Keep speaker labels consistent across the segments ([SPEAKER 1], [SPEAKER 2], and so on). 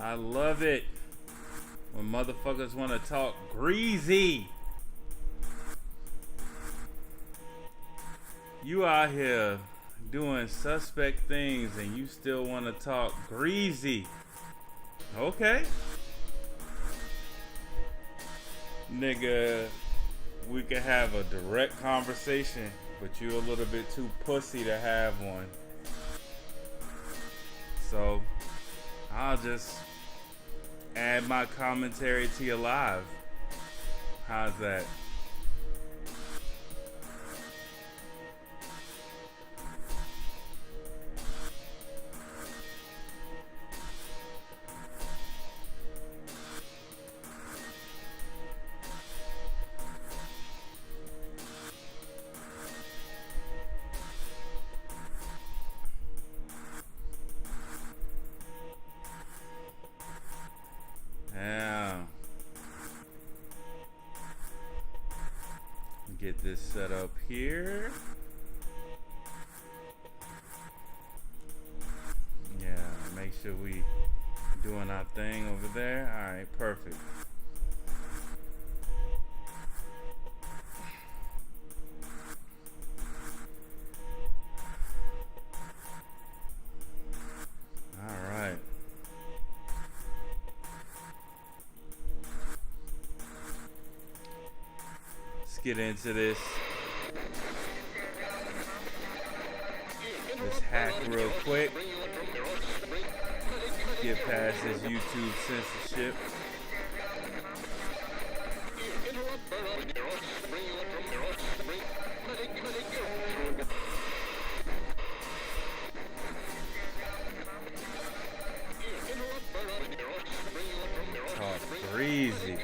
[SPEAKER 1] I love it when motherfuckers want to talk greasy. You out here doing suspect things and you still want to talk greasy. Okay. Nigga, we could have a direct conversation, but you a little bit too pussy to have one. So, I'll just add my commentary to your live. How's that? Yeah. Get this set up here. Yeah, make sure we doing our thing over there. All right, perfect. All right. Let's get into this hack real quick. Get past this YouTube censorship. Talk greasy.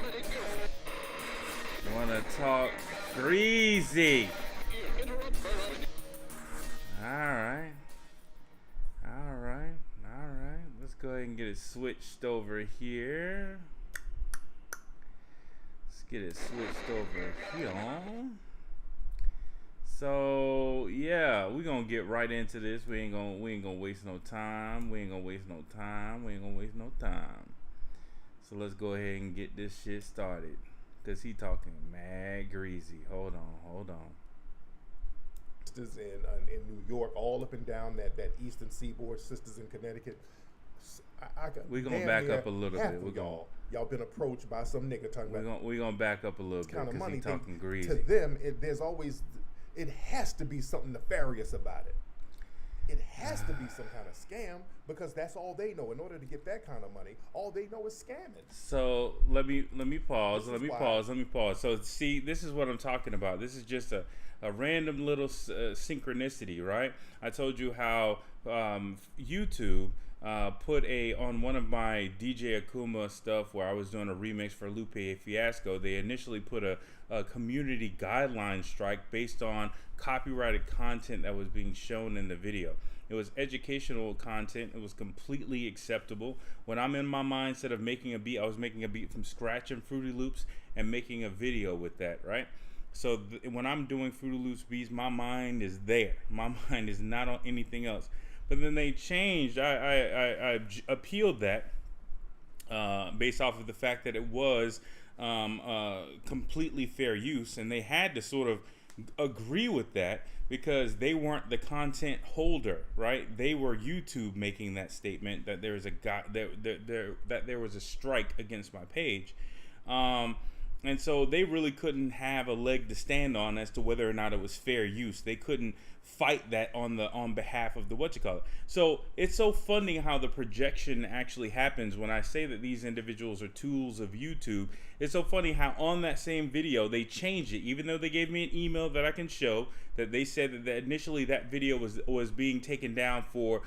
[SPEAKER 1] Wanna talk greasy. Alright. Let's go ahead and get it switched over here. Let's get it switched over here. So yeah, we're gonna get right into this. We ain't gonna waste no time. So let's go ahead and get this shit started. Cause he talking mad greasy. Hold on.
[SPEAKER 2] Sisters in New York, all up and down that eastern seaboard. Sisters in Connecticut.
[SPEAKER 1] We're gonna back up a little bit.
[SPEAKER 2] Y'all been approached by some nigga talking about.
[SPEAKER 1] We're gonna back up a little bit because he talking greasy.
[SPEAKER 2] To them, it has to be something nefarious about it. It has to be some kind of scam because that's all they know. In order to get that kind of money, all they know is scamming.
[SPEAKER 1] So let me pause. Let me pause. So see, this is what I'm talking about. This is just a random little synchronicity, right? I told you how YouTube put on one of my DJ Akuma stuff where I was doing a remix for Lupe Fiasco. They initially put a community guideline strike based on copyrighted content that was being shown in the video. It was educational content. It was completely acceptable. When I'm in my mindset of making a beat, I was making a beat from scratch in Fruity Loops and making a video with that, right? So when I'm doing Fruity Loops beats, my mind is there. My mind is not on anything else. But then they changed. I appealed that based off of the fact that it was completely fair use, and they had to sort of agree with that because they weren't the content holder, right? They were YouTube making that statement that there was that there was a strike against my page. And so they really couldn't have a leg to stand on as to whether or not it was fair use. They couldn't fight that on behalf of the whatchamacallit. So it's so funny how the projection actually happens when I say that these individuals are tools of YouTube. It's so funny how on that same video they changed it, even though they gave me an email that I can show that they said that initially that video was being taken down for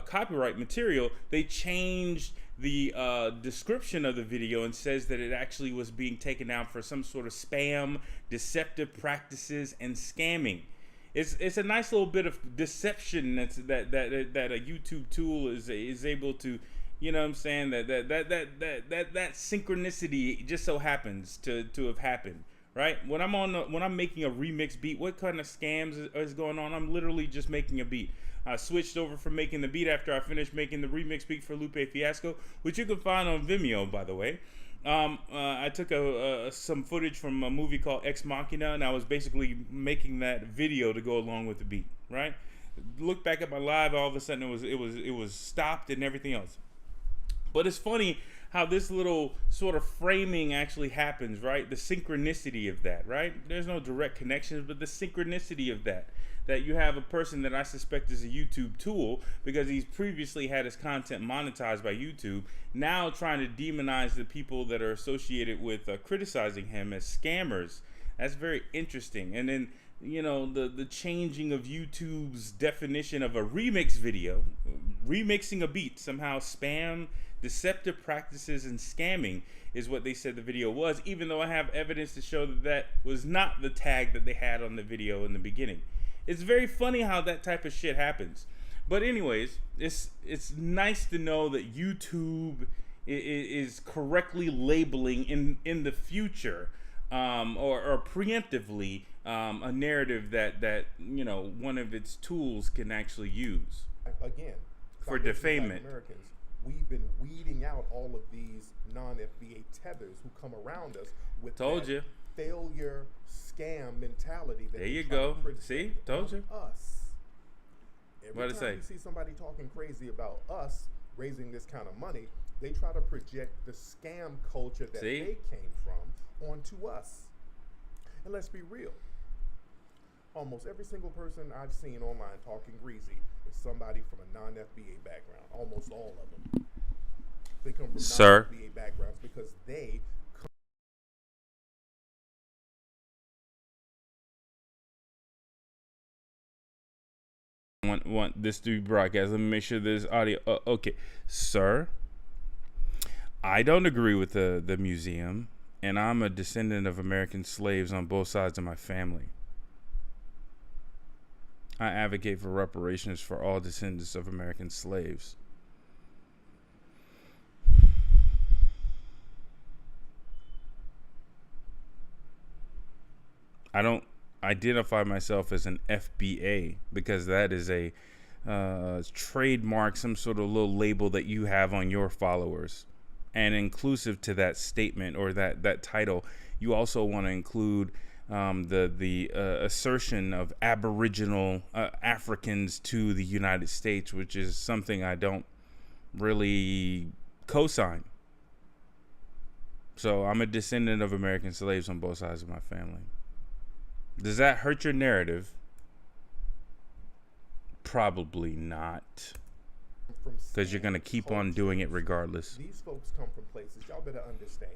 [SPEAKER 1] copyright material. They changed the description of the video and says that it actually was being taken down for some sort of spam, deceptive practices, and scamming. It's a nice little bit of deception that a YouTube tool is able to, you know what I'm saying, that synchronicity just so happens to have happened, right? When I'm making a remix beat, what kind of scams is going on? I'm literally just making a beat. I switched over from making the beat after I finished making the remix beat for Lupe Fiasco, which you can find on Vimeo, by the way. I took some footage from a movie called Ex Machina, and I was basically making that video to go along with the beat. Right? Look back at my live, all of a sudden it was stopped and everything else. But it's funny how this little sort of framing actually happens, right? The synchronicity of that, right? There's no direct connections, but the synchronicity of that. That you have a person that I suspect is a YouTube tool because he's previously had his content monetized by YouTube, now trying to demonize the people that are associated with criticizing him as scammers. That's very interesting. And then, you know, the changing of YouTube's definition of a remix video, remixing a beat, somehow spam, deceptive practices, and scamming is what they said the video was, even though I have evidence to show that that was not the tag that they had on the video in the beginning. It's very funny how that type of shit happens. But anyways, it's nice to know that YouTube is correctly labeling in the future or preemptively a narrative that you know one of its tools can actually use.
[SPEAKER 2] Again,
[SPEAKER 1] for defamation.
[SPEAKER 2] Americans, we've been weeding out all of these non-FBA tethers who come around us with failure scam mentality. That
[SPEAKER 1] there you go. See, told you.
[SPEAKER 2] Us. Every
[SPEAKER 1] What'd it say?
[SPEAKER 2] You see somebody talking crazy about us raising this kind of money, they try to project the scam culture that they came from onto us. And let's be real. Almost every single person I've seen online talking greasy is somebody from a non-FBA background. Almost all of them. They come from non-FBA backgrounds because they
[SPEAKER 1] want this to be broadcast. Let me make sure there's audio. Okay, sir, I don't agree with the museum, and I'm a descendant of American slaves on both sides of my family. I advocate for reparations for all descendants of American slaves. I don't identify myself as an FBA because that is a trademark, some sort of little label that you have on your followers. And inclusive to that statement or that title, you also want to include the assertion of Aboriginal Africans to the United States, which is something I don't really co-sign. So I'm a descendant of American slaves on both sides of my family. Does that hurt your narrative? Probably not. Because you're going to keep on doing it regardless.
[SPEAKER 2] These folks come from places, y'all better understand.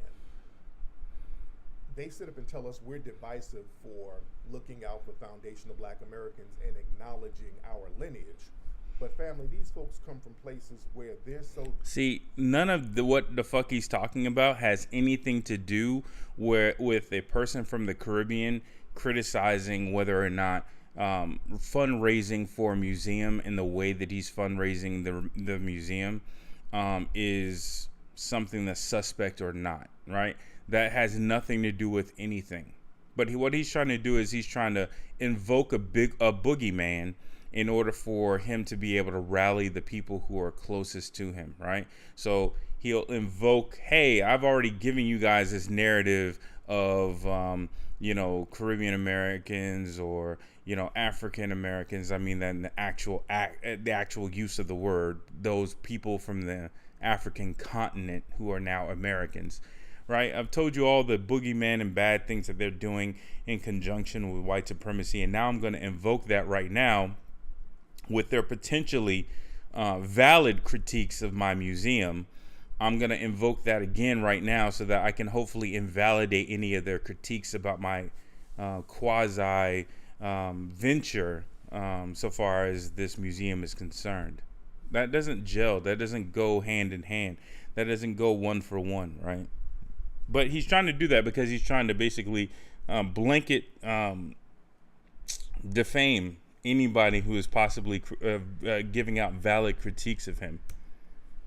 [SPEAKER 2] They sit up and tell us we're divisive for looking out for foundational black Americans and acknowledging our lineage. But family, these folks come from places where they're so...
[SPEAKER 1] See, none of what the fuck he's talking about has anything to do with a person from the Caribbean criticizing whether or not fundraising for a museum in the way that he's fundraising the museum is something that's suspect or not, right? That has nothing to do with anything. But what he's trying to do is he's trying to invoke a boogeyman in order for him to be able to rally the people who are closest to him, right? So he'll invoke, hey, I've already given you guys this narrative of, Caribbean Americans or, African Americans. I mean, then the actual use of the word, those people from the African continent who are now Americans, right? I've told you all the boogeyman and bad things that they're doing in conjunction with white supremacy. And now I'm going to invoke that right now with their potentially valid critiques of my museum. I'm going to invoke that again right now so that I can hopefully invalidate any of their critiques about my quasi venture so far as this museum is concerned. That doesn't gel. That doesn't go hand in hand. That doesn't go one for one, right? But he's trying to do that because he's trying to basically blanket defame anybody who is possibly giving out valid critiques of him.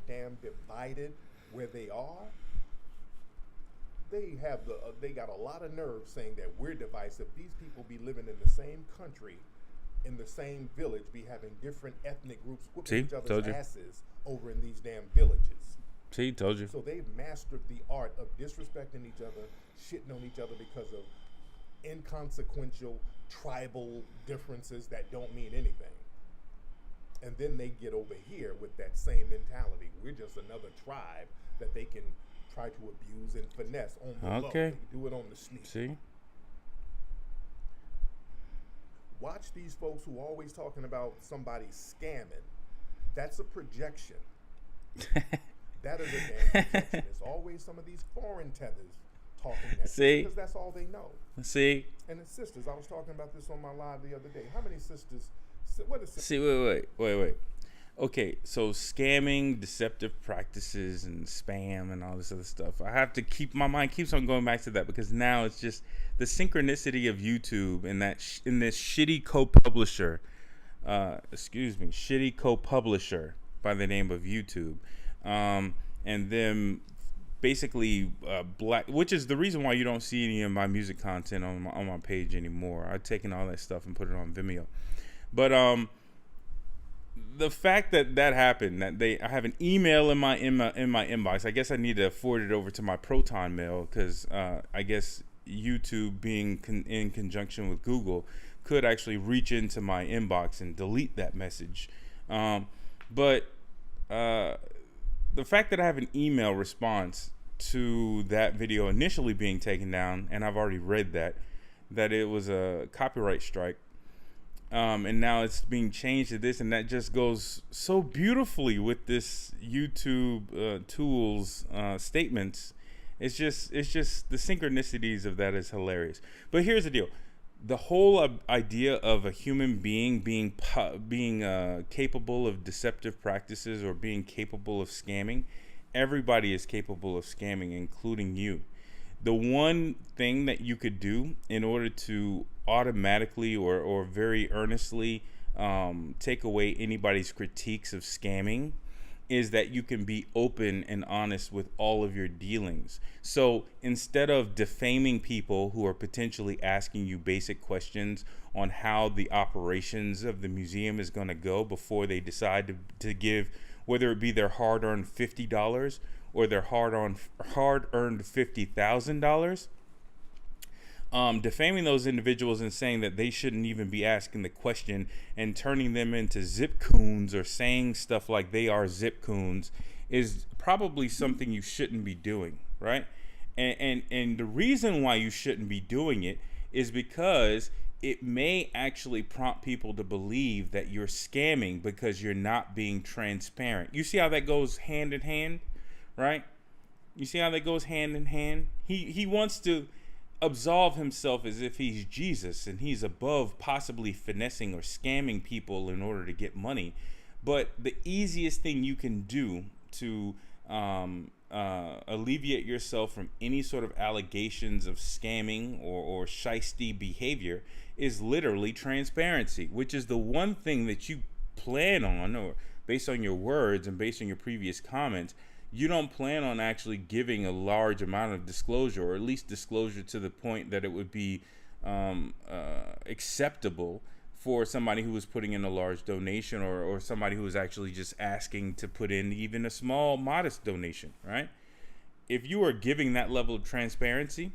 [SPEAKER 2] Damn divided where they are. They got a lot of nerve saying that we're divisive. These people be living in the same country in the same village be having different ethnic groups whooping
[SPEAKER 1] See,
[SPEAKER 2] each other's
[SPEAKER 1] told you.
[SPEAKER 2] asses over in these damn villages.
[SPEAKER 1] See, told you.
[SPEAKER 2] So they've mastered the art of disrespecting each other, shitting on each other because of inconsequential tribal differences that don't mean anything. And then they get over here with that same mentality. We're just another tribe that they can try to abuse and finesse on the low. They do it on the sneak.
[SPEAKER 1] See?
[SPEAKER 2] Watch these folks who are always talking about somebody scamming. That's a projection. That is a damn projection. It's always some of these foreign tethers talking that
[SPEAKER 1] See?
[SPEAKER 2] because that's all they know.
[SPEAKER 1] See?
[SPEAKER 2] And the sisters, I was talking about this on my live the other day. How many sisters? What is sisters?
[SPEAKER 1] See, wait. Okay, so scamming, deceptive practices, and spam and all this other stuff. I have to my mind keeps on going back to that because now it's just the synchronicity of YouTube and that in this shitty co-publisher, shitty co-publisher by the name of YouTube, and them basically black, which is the reason why you don't see any of my music content on my page anymore. I've taken all that stuff and put it on Vimeo, but the fact that happened, that I have an email in my inbox. I guess I need to forward it over to my Proton mail because I guess YouTube, being in conjunction with Google, could actually reach into my inbox and delete that message. But the fact that I have an email response to that video initially being taken down, and I've already read that it was a copyright strike. And now it's being changed to this, and that just goes so beautifully with this YouTube tools statements. It's just the synchronicities of that is hilarious. But here's the deal: the whole idea of a human being being capable of deceptive practices or being capable of scamming. Everybody is capable of scamming, including you. The one thing that you could do in order to automatically or very earnestly take away anybody's critiques of scamming is that you can be open and honest with all of your dealings. So instead of defaming people who are potentially asking you basic questions on how the operations of the museum is going to go before they decide to give, whether it be their hard-earned $50 or their hard-earned $50,000, defaming those individuals and saying that they shouldn't even be asking the question and turning them into zip coons or saying stuff like they are zip coons is probably something you shouldn't be doing, right? And the reason why you shouldn't be doing it is because it may actually prompt people to believe that you're scamming because you're not being transparent. You see how that goes hand in hand, right? You see how that goes hand in hand? He wants to absolve himself as if he's Jesus and he's above possibly finessing or scamming people in order to get money. But the easiest thing you can do to alleviate yourself from any sort of allegations of scamming or shisty behavior is literally transparency, which is the one thing that you plan on, or based on your words and based on your previous comments, you don't plan on actually giving a large amount of disclosure, or at least disclosure to the point that it would be acceptable for somebody who was putting in a large donation, or somebody who was actually just asking to put in even a small, modest donation, right? If you are giving that level of transparency,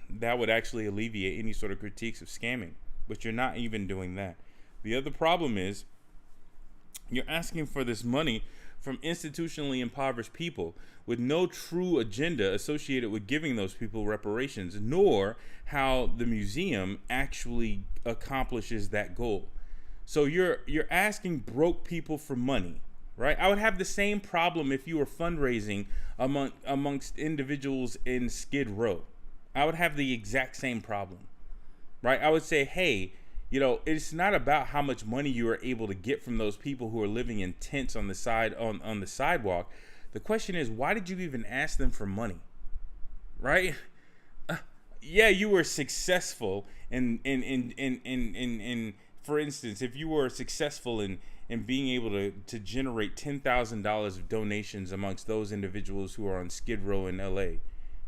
[SPEAKER 1] that would actually alleviate any sort of critiques of scamming, but you're not even doing that. The other problem is you're asking for this money from institutionally impoverished people with no true agenda associated with giving those people reparations, nor how the museum actually accomplishes that goal. So you're asking broke people for money, right? I would have the same problem if you were fundraising amongst individuals in Skid Row. I would have the exact same problem, right? I would say, hey, you know, it's not about how much money you are able to get from those people who are living in tents on the sidewalk. The question is, why did you even ask them for money, right? Yeah, you were successful in for instance, if you were successful in being able to generate $10,000 of donations amongst those individuals who are on Skid Row in LA,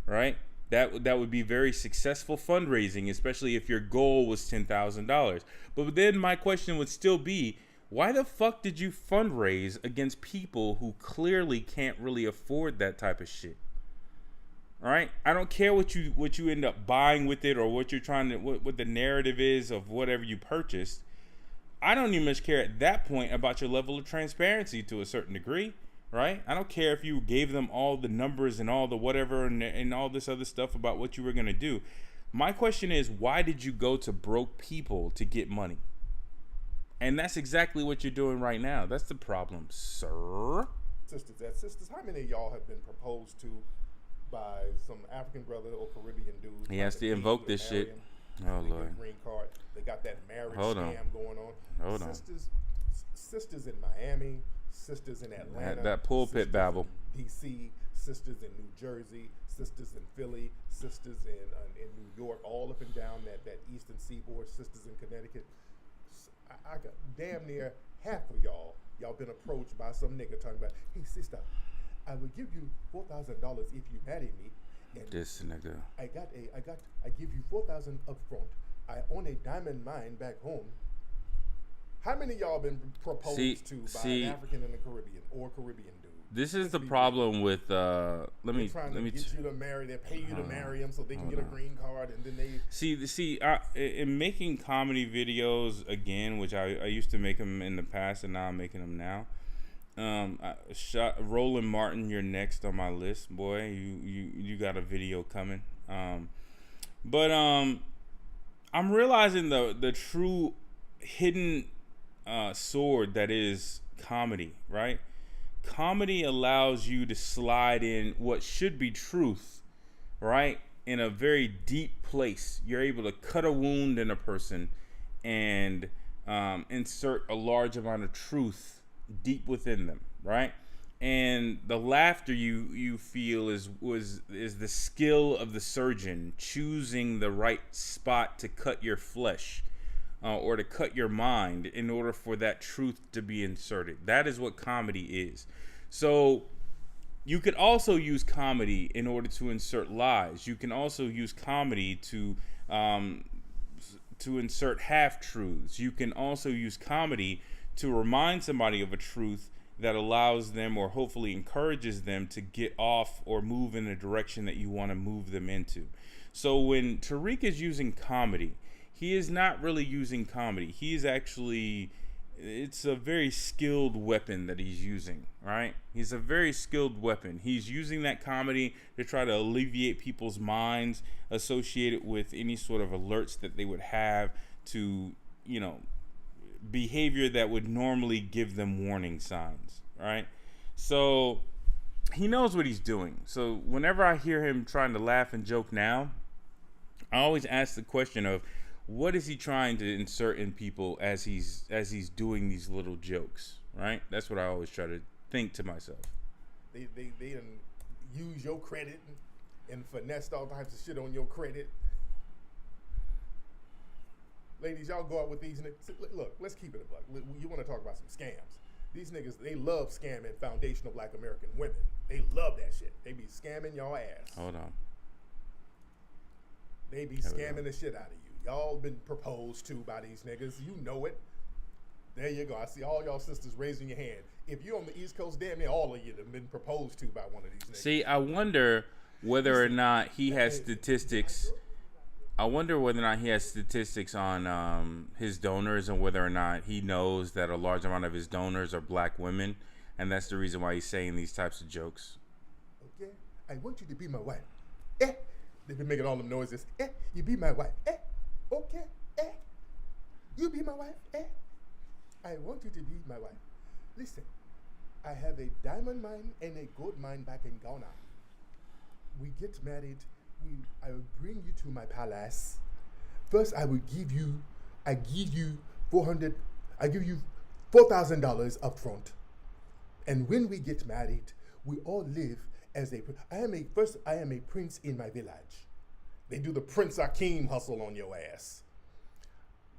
[SPEAKER 1] right? That would be very successful fundraising, especially if your goal was $10,000. But then my question would still be, why the fuck did you fundraise against people who clearly can't really afford that type of shit? All right, I don't care what you end up buying with it or what you're trying to what the narrative is of whatever you purchased. I don't even much care at that point about your level of transparency to a certain degree. Right? I don't care if you gave them all the numbers and all the whatever and all this other stuff about what you were going to do. My question is, why did you go to broke people to get money? And that's exactly what you're doing right now. That's the problem, sir.
[SPEAKER 2] Sisters, how many of y'all have been proposed to by some African brother or Caribbean dude?
[SPEAKER 1] He has to invoke this shit. Oh, Lord.
[SPEAKER 2] Green card. They got that marriage scam going on.
[SPEAKER 1] Hold on.
[SPEAKER 2] Sisters in Miami, sisters in Atlanta,
[SPEAKER 1] that pulpit babble.
[SPEAKER 2] DC, sisters in New Jersey, sisters in Philly, sisters in New York, all up and down that eastern seaboard, sisters in Connecticut. I got damn near half of y'all been approached by some nigga talking about, hey sister, I will give you $4,000 if you marry me. And
[SPEAKER 1] this nigga.
[SPEAKER 2] I give you $4,000 up front. I own a diamond mine back home. How many of y'all been proposed to by an African and a Caribbean or Caribbean dude?
[SPEAKER 1] This is the problem with let me
[SPEAKER 2] get you to marry. They pay you to marry them so they can get a green card, and then they
[SPEAKER 1] in making comedy videos again, which I used to make them in the past, and now I'm making them now. Roland Martin, you're next on my list, boy. You got a video coming. But I'm realizing the true hidden sword that is comedy, right? Comedy allows you to slide in what should be truth, right? In a very deep place. You're able to cut a wound in a person and insert a large amount of truth deep within them, right? And the laughter you feel is the skill of the surgeon choosing the right spot to cut your flesh. Or to cut your mind in order for that truth to be inserted. That is what comedy is. So you could also use comedy in order to insert lies. You can also use comedy to insert half-truths. You can also use comedy to remind somebody of a truth that allows them or hopefully encourages them to get off or move in a direction that you want to move them into. So when Tariq is using comedy, he is not really using comedy. He is actually, it's a very skilled weapon that he's using, right? He's a very skilled weapon. He's using that comedy to try to alleviate people's minds associated with any sort of alerts that they would have to, behavior that would normally give them warning signs, right? So he knows what he's doing. So whenever I hear him trying to laugh and joke now, I always ask the question of, what is he trying to insert in people as he's doing these little jokes, right? That's what I always try to think to myself.
[SPEAKER 2] They use your credit and finessed all types of shit on your credit. Ladies, y'all go out with these niggas. Look, let's keep it a buck. You want to talk about some scams. These niggas, they love scamming foundational black American women. They love that shit. They be scamming y'all ass.
[SPEAKER 1] Hold on.
[SPEAKER 2] They be scamming the shit out of you. Y'all been proposed to by these niggas. You know it. There you go. I see all y'all sisters raising your hand. If you're on the East Coast, damn near all of you have been proposed to by one of these niggas.
[SPEAKER 1] See, I wonder whether or not he has statistics. I wonder whether or not he has statistics on his donors and whether or not he knows that a large amount of his donors are black women. And that's the reason why he's saying these types of jokes.
[SPEAKER 2] Okay. I want you to be my wife. They've been making all them noises. You be my wife. Okay. You be my wife. I want you to be my wife. Listen, I have a diamond mine and a gold mine back in Ghana. We get married. I will bring you to my palace. First, I give you $4,000 up front. And when we get married, we all live as I am a prince in my village. They do the Prince Akeem hustle on your ass.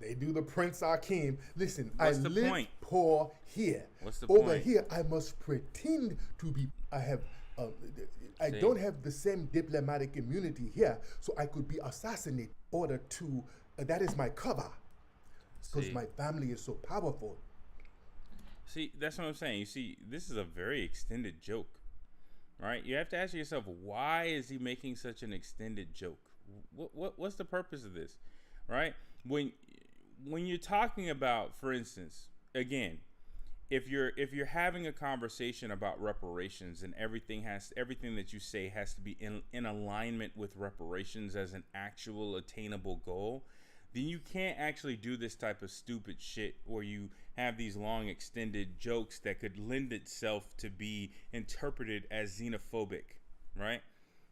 [SPEAKER 2] They do the Prince Akeem. Listen, I live poor here.
[SPEAKER 1] What's the
[SPEAKER 2] Over
[SPEAKER 1] point?
[SPEAKER 2] here, I must pretend to be. I have Um, I don't have the same diplomatic immunity here, so I could be assassinated in order to. That is my cover, because my family is so powerful.
[SPEAKER 1] See, that's what I'm saying. You see, this is a very extended joke, right? You have to ask yourself, why is he making such an extended joke? What's the purpose of this, right? When you're talking about, for instance, again, if you're having a conversation about reparations and everything that you say has to be in alignment with reparations as an actual attainable goal, then you can't actually do this type of stupid shit where you have these long extended jokes that could lend itself to be interpreted as xenophobic, right?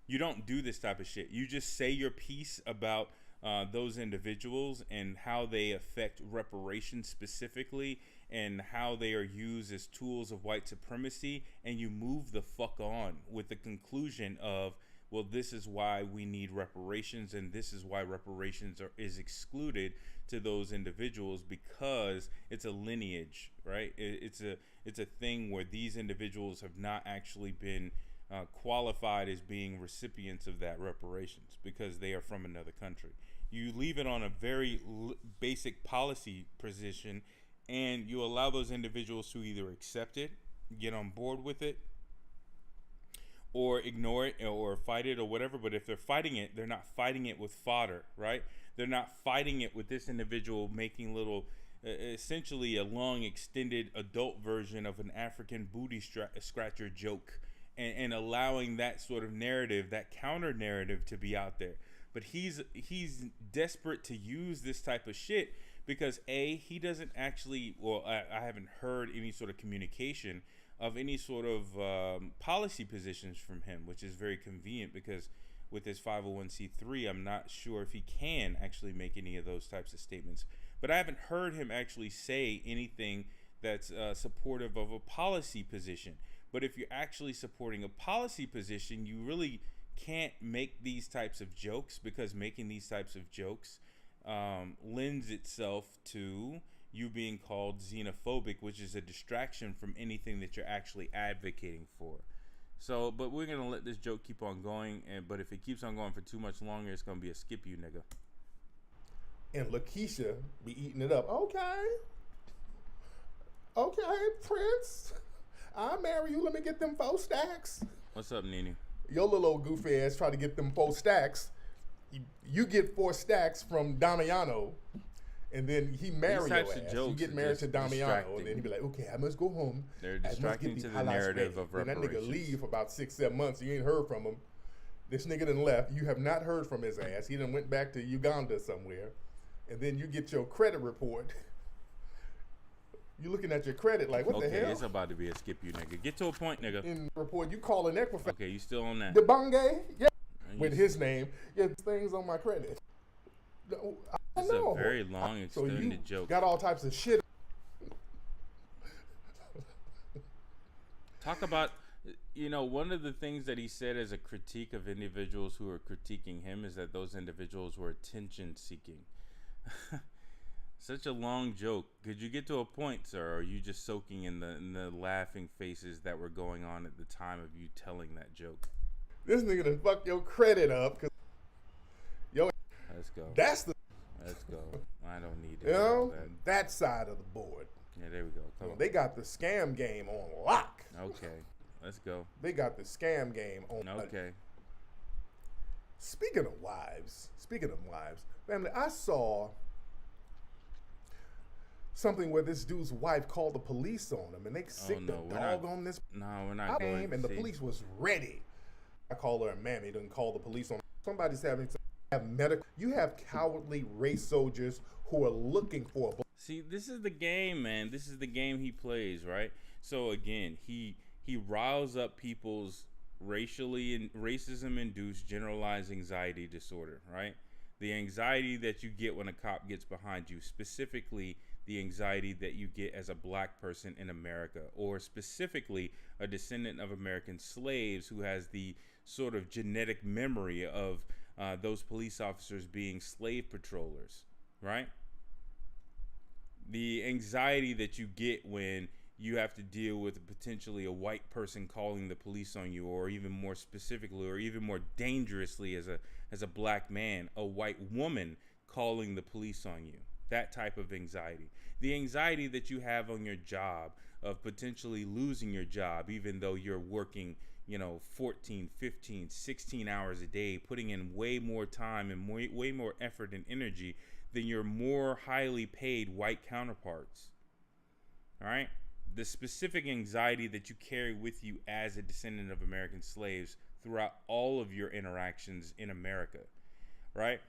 [SPEAKER 1] You don't do this type of shit. You just say your piece about those individuals and how they affect reparations specifically and how they are used as tools of white supremacy, and you move the fuck on with the conclusion of, well, this is why we need reparations, and this is why reparations is excluded to those individuals because it's a lineage, right? It's a thing where these individuals have not actually been qualified as being recipients of that reparations because they are from another country. You leave it on a very basic policy position, and you allow those individuals to either accept it, get on board with it, or ignore it or fight it or whatever. But if they're fighting it, they're not fighting it with fodder, right? They're not fighting it with this individual making little, essentially a long extended adult version of an African booty scratcher joke, and allowing that sort of narrative, that counter narrative, to be out there. But he's desperate to use this type of shit because he doesn't actually, well, I haven't heard any sort of communication of any sort of policy positions from him, which is very convenient because with his 501c3, I'm not sure if he can actually make any of those types of statements. But I haven't heard him actually say anything that's supportive of a policy position. But if you're actually supporting a policy position, you really can't make these types of jokes, because making these types of jokes lends itself to you being called xenophobic, which is a distraction from anything that you're actually advocating for. So, but we're going to let this joke keep on going, but if it keeps on going for too much longer, it's going to be a skip you nigga.
[SPEAKER 2] And Lakeisha be eating it up. Okay, Prince, I'll marry you. Let me get them 4 stacks.
[SPEAKER 1] What's up, Nene?
[SPEAKER 2] Your little old goofy ass try to get them 4 stacks. You get 4 stacks from Damiano, and then he marry your ass. You get married to Damiano, and then he be like, okay, I must go home.
[SPEAKER 1] They're distracting to the narrative of reparations.
[SPEAKER 2] And that nigga leave for about 6-7 months. You ain't heard from him. This nigga done left. You have not heard from his ass. He done went back to Uganda somewhere. And then you get your credit report. You looking at your credit like, what the hell?
[SPEAKER 1] Okay, it's about to be a skip you nigga. Get to a point, nigga.
[SPEAKER 2] In the report, you call an Equifax.
[SPEAKER 1] Okay, you still on that?
[SPEAKER 2] The Bangay? Yeah. With his name. Yeah, things on my credit. I know.
[SPEAKER 1] It's a very long, extended joke.
[SPEAKER 2] Got all types of shit.
[SPEAKER 1] Talk about, one of the things that he said as a critique of individuals who are critiquing him is that those individuals were attention seeking. Such a long joke. Could you get to a point, sir? Or are you just soaking in the laughing faces that were going on at the time of you telling that joke?
[SPEAKER 2] This nigga done fucked your credit up.
[SPEAKER 1] Let's go. Let's go. I don't need to.
[SPEAKER 2] That side of the board.
[SPEAKER 1] Yeah, there we go. Come on.
[SPEAKER 2] They got the scam game on lock.
[SPEAKER 1] Okay, let's go.
[SPEAKER 2] They got the scam game on.
[SPEAKER 1] Okay.
[SPEAKER 2] Speaking of wives, family, I saw something where this dude's wife called the police on him, and they sicked the dog on this.
[SPEAKER 1] No, we're not going.
[SPEAKER 2] And the police was ready. I call her a mammy. Didn't call the police on her. Somebody's having medical. You have cowardly race soldiers who are looking for a.
[SPEAKER 1] See, this is the game, man. This is the game he plays, right? So again, he riles up people's racism-induced generalized anxiety disorder, right? The anxiety that you get when a cop gets behind you, specifically the anxiety that you get as a black person in America, or specifically a descendant of American slaves who has the sort of genetic memory of those police officers being slave patrollers, right? The anxiety that you get when you have to deal with potentially a white person calling the police on you, or even more specifically, or even more dangerously, as a black man, a white woman calling the police on you. That type of anxiety. The anxiety that you have on your job of potentially losing your job, even though you're working, 14, 15, 16 hours a day, putting in way more time and way more effort and energy than your more highly paid white counterparts. All right? The specific anxiety that you carry with you as a descendant of American slaves throughout all of your interactions in America, right?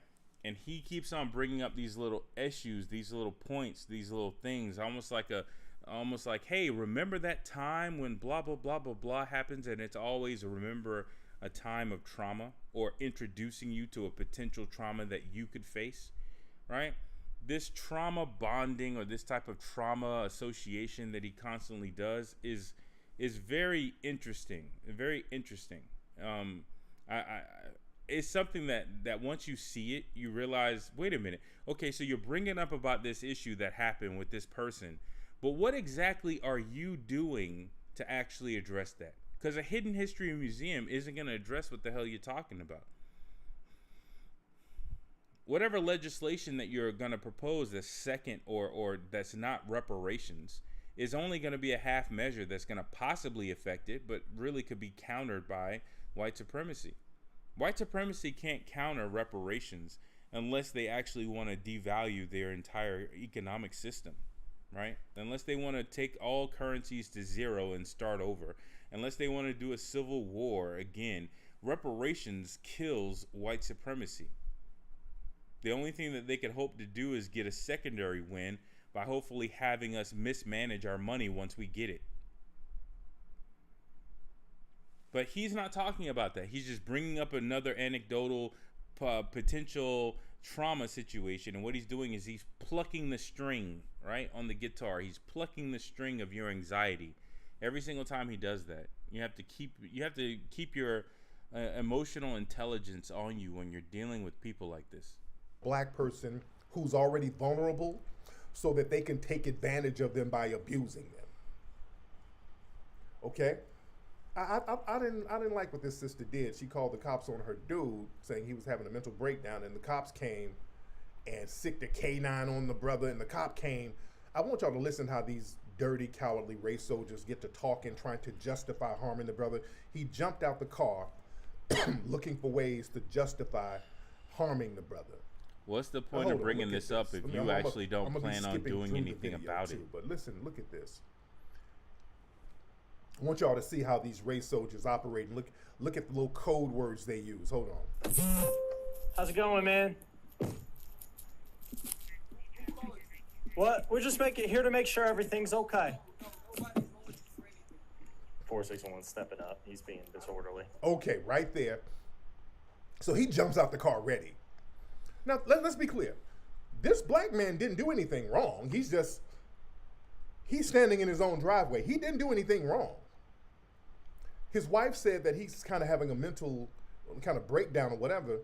[SPEAKER 1] And he keeps on bringing up these little issues, these little points, these little things, almost like, hey, remember that time when blah, blah, blah, blah, blah happens? And it's always remember a time of trauma, or introducing you to a potential trauma that you could face, right? This trauma bonding, or this type of trauma association that he constantly does is very interesting. Very interesting. It's something that once you see it, you realize, wait a minute. Okay, so you're bringing up about this issue that happened with this person, but what exactly are you doing to actually address that? Because a hidden history museum isn't going to address what the hell you're talking about. Whatever legislation that you're going to propose that's second, or that's not reparations, is only going to be a half measure that's going to possibly affect it, but really could be countered by white supremacy. White supremacy can't counter reparations unless they actually want to devalue their entire economic system, right? Unless they want to take all currencies to zero and start over. Unless they want to do a civil war again. Reparations kills white supremacy. The only thing that they could hope to do is get a secondary win by hopefully having us mismanage our money once we get it. But he's not talking about that. He's just bringing up another anecdotal potential trauma situation. And what he's doing is he's plucking the string, right, on the guitar. He's plucking the string of your anxiety. Every single time he does that, you have to keep your emotional intelligence on you when you're dealing with people like this.
[SPEAKER 2] Black person who's already vulnerable, so that they can take advantage of them by abusing them. Okay? I didn't like what this sister did. She called the cops on her dude, saying he was having a mental breakdown, and the cops came and sicked a canine on the brother, and the cop came. I want y'all to listen how these dirty, cowardly race soldiers get to talking, trying to justify harming the brother. He jumped out the car looking for ways to justify harming the brother.
[SPEAKER 1] What's the point of bringing this up if you actually don't plan on doing anything about it?
[SPEAKER 2] But listen, look at this. I want y'all to see how these race soldiers operate. And look at the little code words they use. Hold on.
[SPEAKER 3] How's it going, man? What? We're just here to make sure everything's okay. 461 stepping up. He's being disorderly.
[SPEAKER 2] Okay, right there. So he jumps out the car ready. Now, let's be clear. This black man didn't do anything wrong. He's standing in his own driveway. He didn't do anything wrong. His wife said that he's kind of having a mental kind of breakdown or whatever,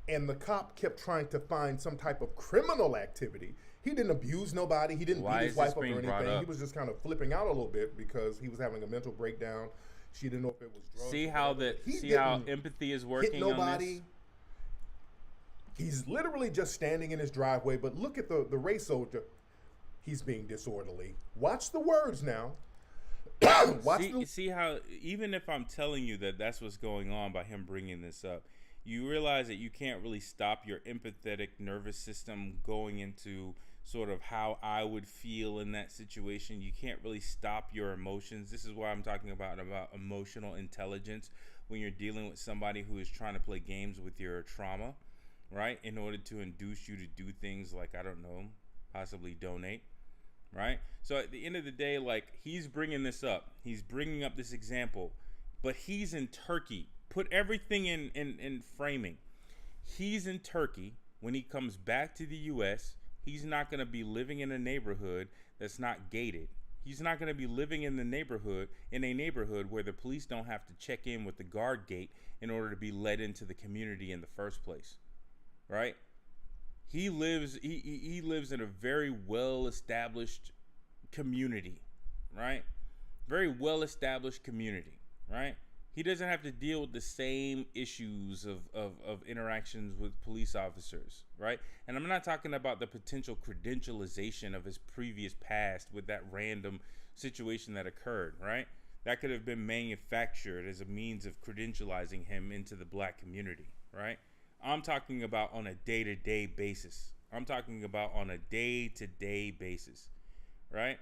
[SPEAKER 2] and the cop kept trying to find some type of criminal activity. He didn't abuse nobody. He didn't beat his wife up or anything. He was just kind of flipping out a little bit because he was having a mental breakdown. She didn't know if it was drugs.
[SPEAKER 1] See how empathy is working
[SPEAKER 2] hit nobody.
[SPEAKER 1] on this?
[SPEAKER 2] He's literally just standing in his driveway, but look at the race soldier. He's being disorderly. Watch the words now.
[SPEAKER 1] See how, even if I'm telling you that that's what's going on by him bringing this up, you realize that you can't really stop your empathetic nervous system going into sort of how I would feel in that situation. You can't really stop your emotions. This is why I'm talking about emotional intelligence when you're dealing with somebody who is trying to play games with your trauma, right? In order to induce you to do things like, I don't know, possibly donate, right? So at the end of the day, like, he's bringing this up. He's bringing up this example, but he's in Turkey. Put everything in framing. He's in Turkey. When he comes back to the U.S., he's not going to be living in a neighborhood that's not gated. He's not going to be living in a neighborhood where the police don't have to check in with the guard gate in order to be let into the community in the first place, right? He lives in a very well-established community, right? Very well-established community, right? He doesn't have to deal with the same issues of interactions with police officers, right? And I'm not talking about the potential credentialization of his previous past with that random situation that occurred, right? That could have been manufactured as a means of credentializing him into the black community, right? I'm talking about on a day-to-day basis. I'm talking about on a day-to-day basis, right?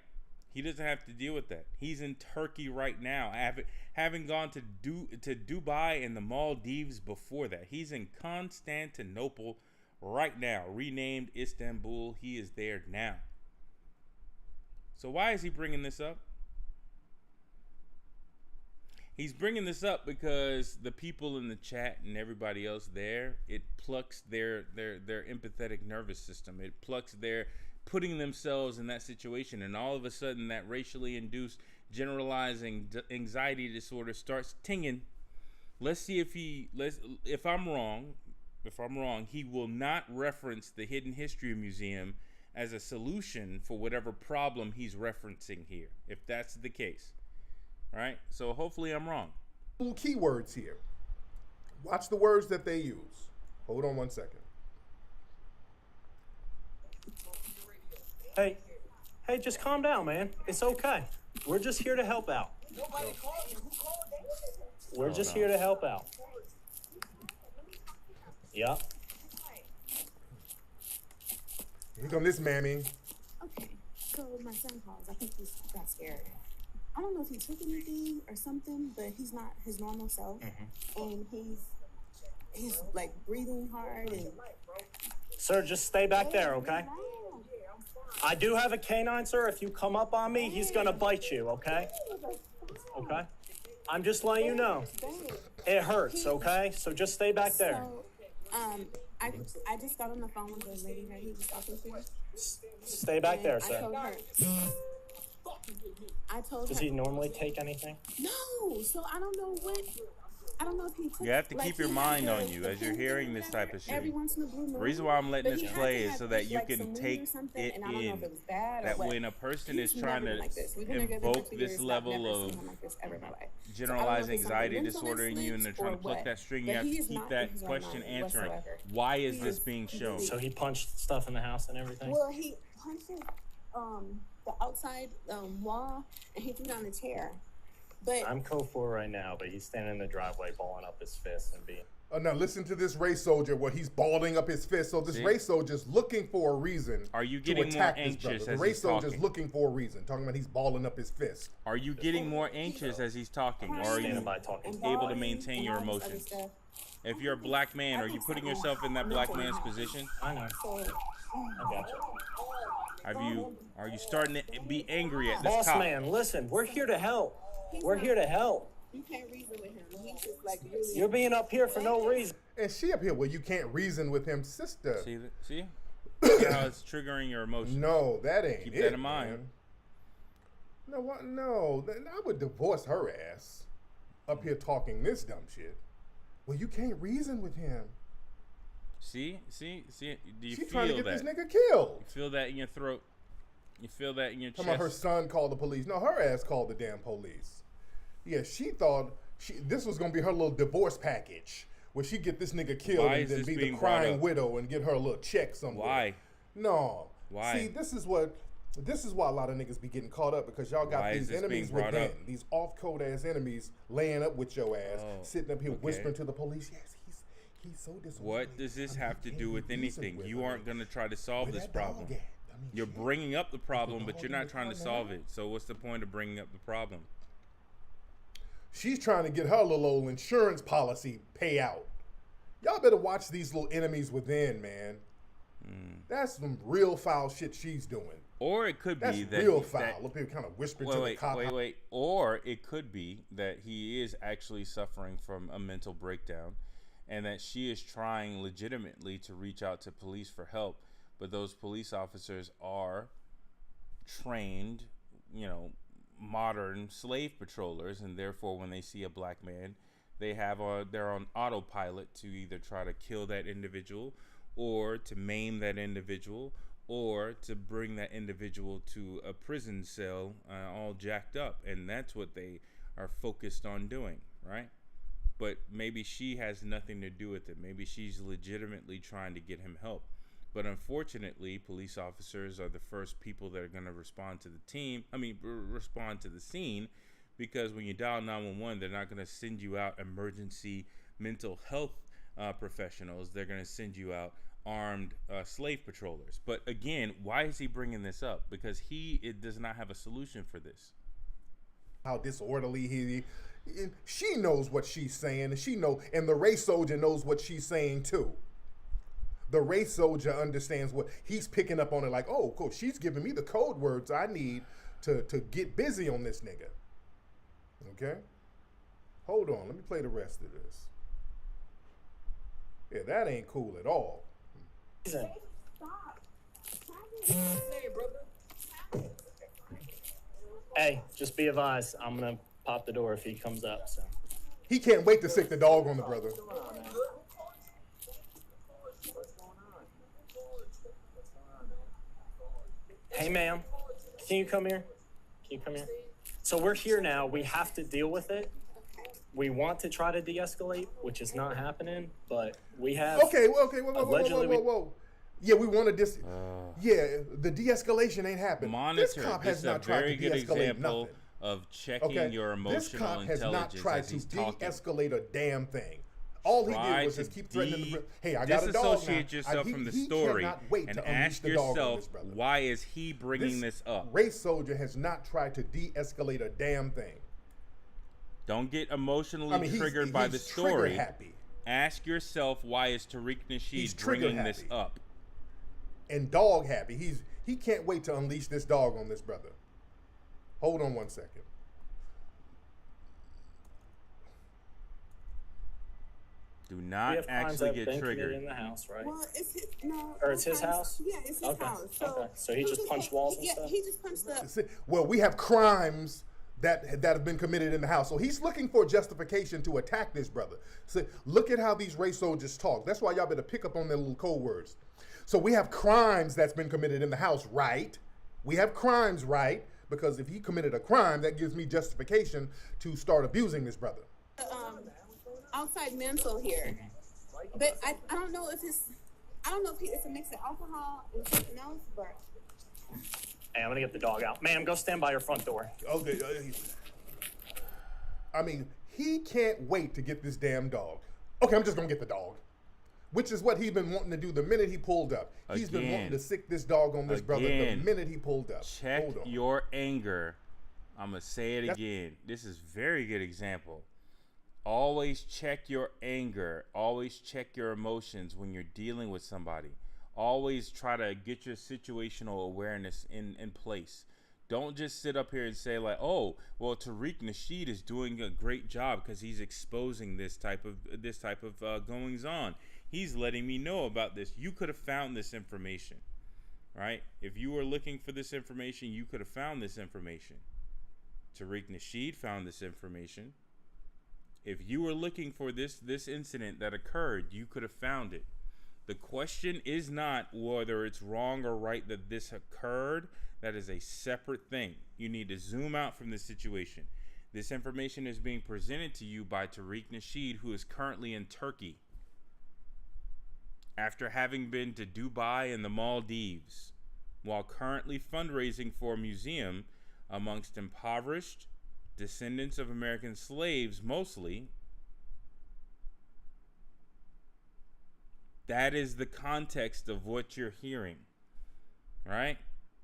[SPEAKER 1] He doesn't have to deal with that. He's in Turkey right now, having gone to Dubai and the Maldives before that. He's in Constantinople right now, renamed Istanbul. He is there now. So why is he bringing this up? He's bringing this up because the people in the chat and everybody else there, it plucks their empathetic nervous system. It plucks their putting themselves in that situation, and all of a sudden that racially induced generalizing anxiety disorder starts tinging. Let's see if I'm wrong. If I'm wrong, he will not reference the Hidden History Museum as a solution for whatever problem he's referencing here, if that's the case. All right, so hopefully I'm wrong.
[SPEAKER 2] Little keywords here. Watch the words that they use. Hold on one second.
[SPEAKER 3] Hey, just calm down, man. It's okay. We're just here to help out.
[SPEAKER 4] Nobody called you. Who called?
[SPEAKER 3] We're just here to help out. Yeah.
[SPEAKER 2] Here come this mammy.
[SPEAKER 5] Okay, so my son calls. I think he got scared. I don't know if he took anything or something, but he's not his normal self, and he's like breathing hard and.
[SPEAKER 3] Sir, just stay back there, okay? I do have a canine, sir. If you come up on me, he's gonna bite you, okay? Okay? I'm just letting you know. It hurts, okay? So just stay back there.
[SPEAKER 5] So, I just got on the phone with the lady that he was talking to.
[SPEAKER 3] Stay back there,
[SPEAKER 5] I
[SPEAKER 3] sir.
[SPEAKER 5] told her.
[SPEAKER 3] Does he normally take anything?
[SPEAKER 5] No, so I don't know what. I don't know if he took.
[SPEAKER 1] You have to keep your mind on you as you're hearing this type of shit.
[SPEAKER 5] Every once in a blue moon.
[SPEAKER 1] The reason why I'm letting
[SPEAKER 5] But
[SPEAKER 1] this
[SPEAKER 5] he
[SPEAKER 1] play
[SPEAKER 5] had to
[SPEAKER 1] is so
[SPEAKER 5] have,
[SPEAKER 1] that you
[SPEAKER 5] like,
[SPEAKER 1] can
[SPEAKER 5] some
[SPEAKER 1] take
[SPEAKER 5] weed or something,
[SPEAKER 1] it
[SPEAKER 5] and I don't know
[SPEAKER 1] in
[SPEAKER 5] if it was bad or
[SPEAKER 1] that
[SPEAKER 5] what.
[SPEAKER 1] when a person
[SPEAKER 5] He's
[SPEAKER 1] is trying
[SPEAKER 5] never
[SPEAKER 1] to
[SPEAKER 5] been like this. We've been together
[SPEAKER 1] invoke
[SPEAKER 5] for 2
[SPEAKER 1] this
[SPEAKER 5] years, I've
[SPEAKER 1] level
[SPEAKER 5] never
[SPEAKER 1] of
[SPEAKER 5] seen him like this ever in my life.
[SPEAKER 1] generalized
[SPEAKER 5] So I don't know if it's
[SPEAKER 1] anxiety
[SPEAKER 5] something mental
[SPEAKER 1] disorder in you and they're
[SPEAKER 5] that
[SPEAKER 1] trying to
[SPEAKER 5] slips
[SPEAKER 1] pluck
[SPEAKER 5] or
[SPEAKER 1] that
[SPEAKER 5] what.
[SPEAKER 1] string,
[SPEAKER 5] But
[SPEAKER 1] you have
[SPEAKER 5] he
[SPEAKER 1] to
[SPEAKER 5] is
[SPEAKER 1] keep
[SPEAKER 5] not in
[SPEAKER 1] that
[SPEAKER 5] his right
[SPEAKER 1] question
[SPEAKER 5] mind
[SPEAKER 1] answering.
[SPEAKER 5] whatsoever.
[SPEAKER 1] Why is
[SPEAKER 5] He
[SPEAKER 1] this
[SPEAKER 5] is
[SPEAKER 1] being shown?
[SPEAKER 5] completely-
[SPEAKER 3] So he punched stuff in the house and everything?
[SPEAKER 5] Well, he punched the outside wall, and he threw down a chair. But
[SPEAKER 3] I'm code 4 right now, but he's standing in the driveway balling up his fist and being...
[SPEAKER 2] Now listen to this race soldier where he's balling up his fist. So this
[SPEAKER 1] See?
[SPEAKER 2] race soldier's looking for a reason.
[SPEAKER 1] Are you
[SPEAKER 2] to
[SPEAKER 1] getting more
[SPEAKER 2] attack this
[SPEAKER 1] anxious
[SPEAKER 2] brother.
[SPEAKER 1] as
[SPEAKER 2] The race
[SPEAKER 1] he's
[SPEAKER 2] soldier's
[SPEAKER 1] talking?
[SPEAKER 2] looking for a reason. Talking about he's balling up his fist.
[SPEAKER 1] Are you getting more anxious as he's talking, or are
[SPEAKER 3] Standing
[SPEAKER 1] you
[SPEAKER 3] by talking.
[SPEAKER 1] able to maintain your emotions? If you're a black man, are you putting yourself in that black man's position?
[SPEAKER 3] I know.
[SPEAKER 5] so,
[SPEAKER 3] I got you.
[SPEAKER 1] Are you starting to be angry at this
[SPEAKER 3] Boss
[SPEAKER 1] cop?
[SPEAKER 3] man, listen, we're here to help. We're here to help.
[SPEAKER 5] you can't reason with him. He's just like really.
[SPEAKER 3] You're being up here for no reason.
[SPEAKER 2] And she up here, well, you can't reason with him, sister.
[SPEAKER 1] See how it's triggering your emotions.
[SPEAKER 2] No, that ain't
[SPEAKER 1] Keep
[SPEAKER 2] it,
[SPEAKER 1] that in mind.
[SPEAKER 2] man. No, what? No, then I would divorce her ass. Up here talking this dumb shit. Well, you can't reason with him.
[SPEAKER 1] See. Do you
[SPEAKER 2] She's trying to
[SPEAKER 1] feel
[SPEAKER 2] get this
[SPEAKER 1] that?
[SPEAKER 2] nigga killed.
[SPEAKER 1] You feel that in your throat? You feel that in your
[SPEAKER 2] Talking about her
[SPEAKER 1] chest?
[SPEAKER 2] son called the police. No, her ass called the damn police. Yeah, she thought this was gonna be her little divorce package, where she get this nigga killed
[SPEAKER 1] Why
[SPEAKER 2] and
[SPEAKER 1] is
[SPEAKER 2] then
[SPEAKER 1] this
[SPEAKER 2] be the
[SPEAKER 1] being brought
[SPEAKER 2] crying
[SPEAKER 1] up?
[SPEAKER 2] widow and get her a little check somewhere.
[SPEAKER 1] Why?
[SPEAKER 2] No.
[SPEAKER 1] Why?
[SPEAKER 2] See, this is why a lot of niggas be getting caught up, because y'all got
[SPEAKER 1] Why is
[SPEAKER 2] these
[SPEAKER 1] this
[SPEAKER 2] enemies
[SPEAKER 1] being brought
[SPEAKER 2] within,
[SPEAKER 1] up?
[SPEAKER 2] these off-code ass enemies laying up with your ass,
[SPEAKER 1] Oh,
[SPEAKER 2] sitting up here
[SPEAKER 1] okay.
[SPEAKER 2] whispering to the police. Yes, he's so disorderly.
[SPEAKER 1] What does this
[SPEAKER 2] I mean,
[SPEAKER 1] have to
[SPEAKER 2] you
[SPEAKER 1] do
[SPEAKER 2] can't
[SPEAKER 1] with
[SPEAKER 2] be reasoned
[SPEAKER 1] anything?
[SPEAKER 2] with.
[SPEAKER 1] You
[SPEAKER 2] I
[SPEAKER 1] aren't
[SPEAKER 2] mean,
[SPEAKER 1] going to try to solve
[SPEAKER 2] where
[SPEAKER 1] this
[SPEAKER 2] that dog
[SPEAKER 1] problem.
[SPEAKER 2] at? I mean,
[SPEAKER 1] You're
[SPEAKER 2] shit.
[SPEAKER 1] bringing up the problem, but
[SPEAKER 2] dog
[SPEAKER 1] you're
[SPEAKER 2] in
[SPEAKER 1] not
[SPEAKER 2] the
[SPEAKER 1] trying to
[SPEAKER 2] car
[SPEAKER 1] solve
[SPEAKER 2] now?
[SPEAKER 1] it. So what's the point of bringing up the problem?
[SPEAKER 2] She's trying to get her little old insurance policy payout. Y'all better watch these little enemies within, man. That's some real foul shit she's doing.
[SPEAKER 1] Or it could
[SPEAKER 2] That's
[SPEAKER 1] be that
[SPEAKER 2] real
[SPEAKER 1] he-
[SPEAKER 2] foul.
[SPEAKER 1] that-
[SPEAKER 2] Up here kind of whispering to the
[SPEAKER 1] wait,
[SPEAKER 2] cop.
[SPEAKER 1] wait. Or it could be that he is actually suffering from a mental breakdown, and that she is trying legitimately to reach out to police for help, but those police officers are trained, modern slave patrollers, and therefore when they see a black man, they're on autopilot to either try to kill that individual, or to maim that individual, or to bring that individual to a prison cell all jacked up. And that's what they are focused on doing, right? But maybe she has nothing to do with it. Maybe she's legitimately trying to get him help. But unfortunately, police officers are the first people that are going to respond to respond to the scene, because when you dial 911, they're not going to send you out emergency mental health professionals. They're going to send you out armed slave patrollers. But again, why is he bringing this up? Because it does not have a solution for this.
[SPEAKER 2] How disorderly she knows what she's saying, and the race soldier knows what she's saying too. The race soldier understands what he's picking up on it, like, oh, cool, she's giving me the code words I need to get busy on this nigga. Okay? Hold on, let me play the rest of this. Yeah, that ain't cool at all.
[SPEAKER 5] Stop.
[SPEAKER 3] Hey, just be advised, I'm gonna pop the door if he comes up. So
[SPEAKER 2] He can't wait to sick the dog on the brother.
[SPEAKER 3] hey, ma'am, can you come here? So we're here now. We have to deal with it. We want to try to de-escalate, which is not happening, but we have.
[SPEAKER 2] Okay, whoa. Yeah, we want to yeah, the de-escalation ain't happening.
[SPEAKER 1] Monitor.
[SPEAKER 2] This cop has not tried to de-escalate nothing.
[SPEAKER 1] Of checking your emotional
[SPEAKER 2] this cop
[SPEAKER 1] intelligence
[SPEAKER 2] has not tried to de-escalate a damn thing. All he did was just keep threatening the hey, I got a dog now.
[SPEAKER 1] Disassociate yourself from the story and ask yourself, why is he bringing this up?
[SPEAKER 2] Race soldier has not tried to de-escalate a damn thing.
[SPEAKER 1] Don't get emotionally triggered by the story. Ask yourself, why is Tariq Nasheed bringing this up?
[SPEAKER 2] And dog happy. He can't wait to unleash this dog on this brother. Hold on one second.
[SPEAKER 1] Do not actually get triggered.
[SPEAKER 3] In the house, right?
[SPEAKER 5] Well, it's
[SPEAKER 3] his house.
[SPEAKER 5] Yeah, it's his house.
[SPEAKER 3] So he just punched walls and stuff.
[SPEAKER 5] He just punched the.
[SPEAKER 2] Well, we have crimes that have been committed in the house, so he's looking for justification to attack this brother. So look at how these race soldiers talk. That's why y'all better pick up on their little code words. So we have crimes that's been committed in the house, right? We have crimes, right? Because if he committed a crime, that gives me justification to start abusing this brother.
[SPEAKER 5] Outside mental here, but I don't know if it's a mix of alcohol and something else, but.
[SPEAKER 3] Hey, I'm gonna get the dog out. Ma'am, go stand by your front door.
[SPEAKER 2] Okay. I mean, he can't wait to get this damn dog. Okay, I'm just gonna get the dog. Which is what he's been wanting to do the minute he pulled up. He's been wanting to sick this dog on this brother the minute he pulled up.
[SPEAKER 1] Check your anger. I'm going to say it again. This is a very good example. Always check your anger. Always check your emotions when you're dealing with somebody. Always try to get your situational awareness in place. Don't just sit up here and say like, oh, well, Tariq Nasheed is doing a great job because he's exposing this type of goings on. He's letting me know about this. You could have found this information, right? If you were looking for this information, you could have found this information. Tariq Nasheed found this information. If you were looking for this incident that occurred, you could have found it. The question is not whether it's wrong or right that this occurred. That is a separate thing. You need to zoom out from this situation. This information is being presented to you by Tariq Nasheed, who is currently in Turkey, after having been to Dubai and the Maldives, while currently fundraising for a museum amongst impoverished descendants of American slaves, mostly. That is the context of what you're hearing, right?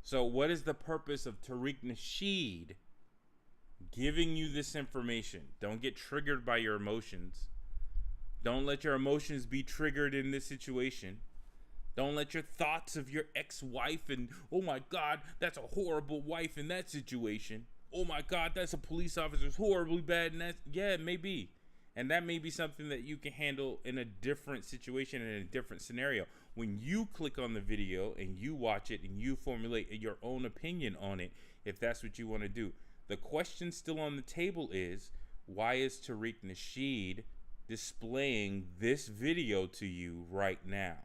[SPEAKER 1] So what is the purpose of Tariq Nasheed giving you this information? Don't get triggered by your emotions. Don't let your emotions be triggered in this situation. Don't let your thoughts of your ex-wife and, oh my God, that's a horrible wife in that situation. Oh my God, that's a police officer's horribly bad. And yeah, it may be. And that may be something that you can handle in a different situation, in a different scenario. When you click on the video and you watch it and you formulate your own opinion on it, if that's what you want to do. The question still on the table is, why is Tariq Nasheed displaying this video to you right now?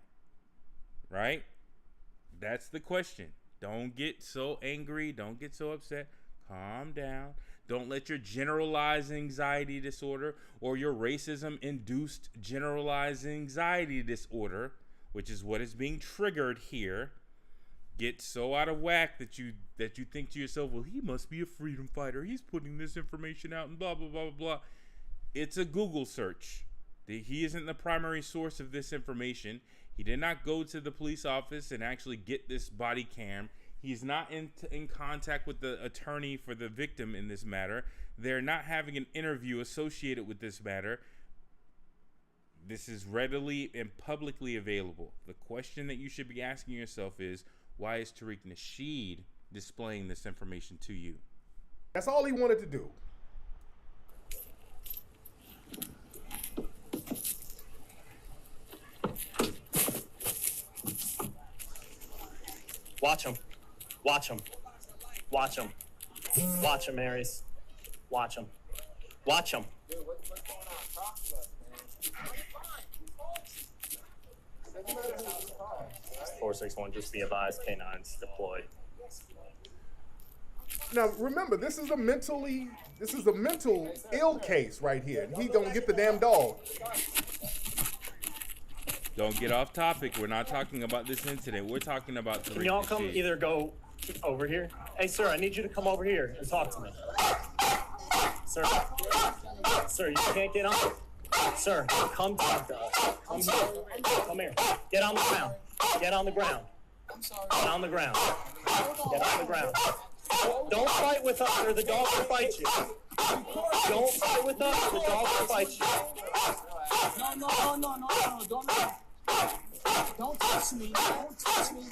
[SPEAKER 1] Right? That's the question. Don't get so angry. Don't get so upset. Calm down. Don't let your generalized anxiety disorder or your racism-induced generalized anxiety disorder, which is what is being triggered here, get so out of whack that you think to yourself, well, he must be a freedom fighter. He's putting this information out and blah, blah, blah, blah, blah. It's a Google search. He isn't the primary source of this information. He did not go to the police office and actually get this body cam. He's not in contact with the attorney for the victim in this matter. They're not having an interview associated with this matter. This is readily and publicly available. The question that you should be asking yourself is, why is Tariq Nasheed displaying this information to you?
[SPEAKER 2] That's all he wanted to do.
[SPEAKER 3] Watch him. Watch him. Watch him. Watch him, Aries. Watch him. Watch him.
[SPEAKER 4] Dude, what's going on? Talk to us, man.
[SPEAKER 3] 461, just be advised, K9's deployed.
[SPEAKER 2] Now remember, this is a mental ill case right here. He gonna get the damn dog.
[SPEAKER 1] Don't get off topic. We're not talking about this incident. We're talking about Tariq
[SPEAKER 3] Can y'all come
[SPEAKER 1] Nasheed.
[SPEAKER 3] either go over here? Hey, sir, I need you to come over here and talk to me. Sir. Sir, you can't get on. Sir, come talk to us. Come here. Come here. Get on the ground. Get on the ground. Get on the ground. Get on the ground. Don't fight with us or the dog will fight you. Don't fight with us, the dog will fight you.
[SPEAKER 4] No, don't touch me. Don't touch me.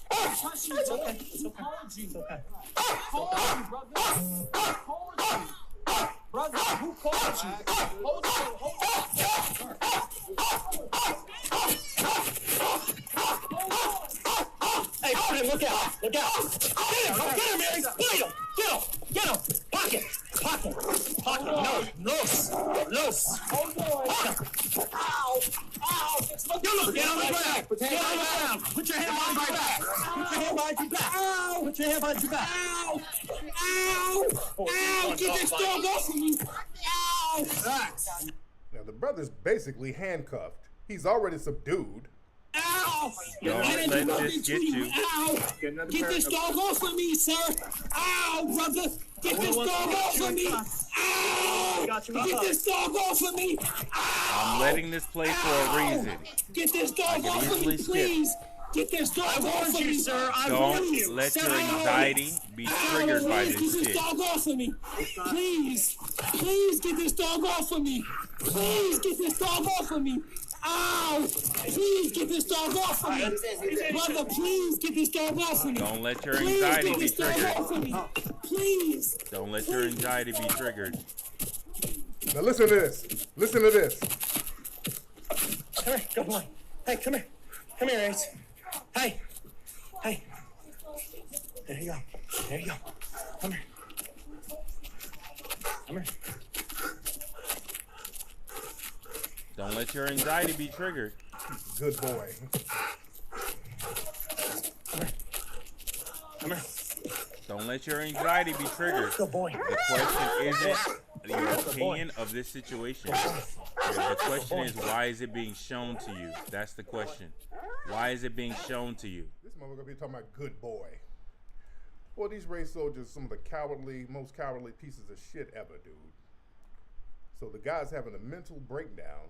[SPEAKER 4] Don't touch me.
[SPEAKER 3] It's okay. It's okay. It's okay.
[SPEAKER 4] Called you, brother. Who called you? Brother, who called you? Hold on.
[SPEAKER 3] Hey, Brian, look out. Look out. Get him, Mary. Get him. Pocket. No. Loose.
[SPEAKER 4] Hold on. Ow.
[SPEAKER 3] Get on the ground. Put your hand behind your back. Put your hand behind your back.
[SPEAKER 4] Ow. Get this dog off of me. Ow.
[SPEAKER 2] Now the brother's basically handcuffed. He's already subdued.
[SPEAKER 4] Ow!
[SPEAKER 1] Don't let this get you.
[SPEAKER 4] Ow! Get this dog off of me, sir! Ow, brother! Get this dog off of me! Ow! Get this dog off of me! Ow!
[SPEAKER 1] I'm letting this play for a reason.
[SPEAKER 4] Get this dog off of me,
[SPEAKER 1] easily skip.
[SPEAKER 4] please! Get this dog off of me,
[SPEAKER 3] sir. I
[SPEAKER 1] Don't let your anxiety be triggered by
[SPEAKER 4] Get
[SPEAKER 1] this
[SPEAKER 4] this
[SPEAKER 1] shit.
[SPEAKER 4] dog off of me! Please! Please get this dog off of me! Please get this dog off of me! Ow! Please get this dog off of me! Brother, please get this dog off of me!
[SPEAKER 1] Don't let your
[SPEAKER 4] Please
[SPEAKER 1] anxiety
[SPEAKER 4] get
[SPEAKER 1] be
[SPEAKER 4] this dog off
[SPEAKER 1] triggered.
[SPEAKER 4] of me! Please!
[SPEAKER 1] Don't let your anxiety be triggered.
[SPEAKER 2] Now listen to this. Listen to this.
[SPEAKER 3] Come here, go boy. Hey, come here. Come here, Ace. Hey. There you go. Come here.
[SPEAKER 1] Don't let your anxiety be triggered.
[SPEAKER 2] Good boy.
[SPEAKER 3] Come here.
[SPEAKER 1] Don't let your anxiety be triggered.
[SPEAKER 3] Good boy.
[SPEAKER 1] The question isn't your opinion of this situation. The question is, why is it being shown to you? That's the question. Why is it being shown to you?
[SPEAKER 2] This motherfucker be talking about good boy. Well, these race soldiers, some of the most cowardly pieces of shit ever, dude. So the guy's having a mental breakdown,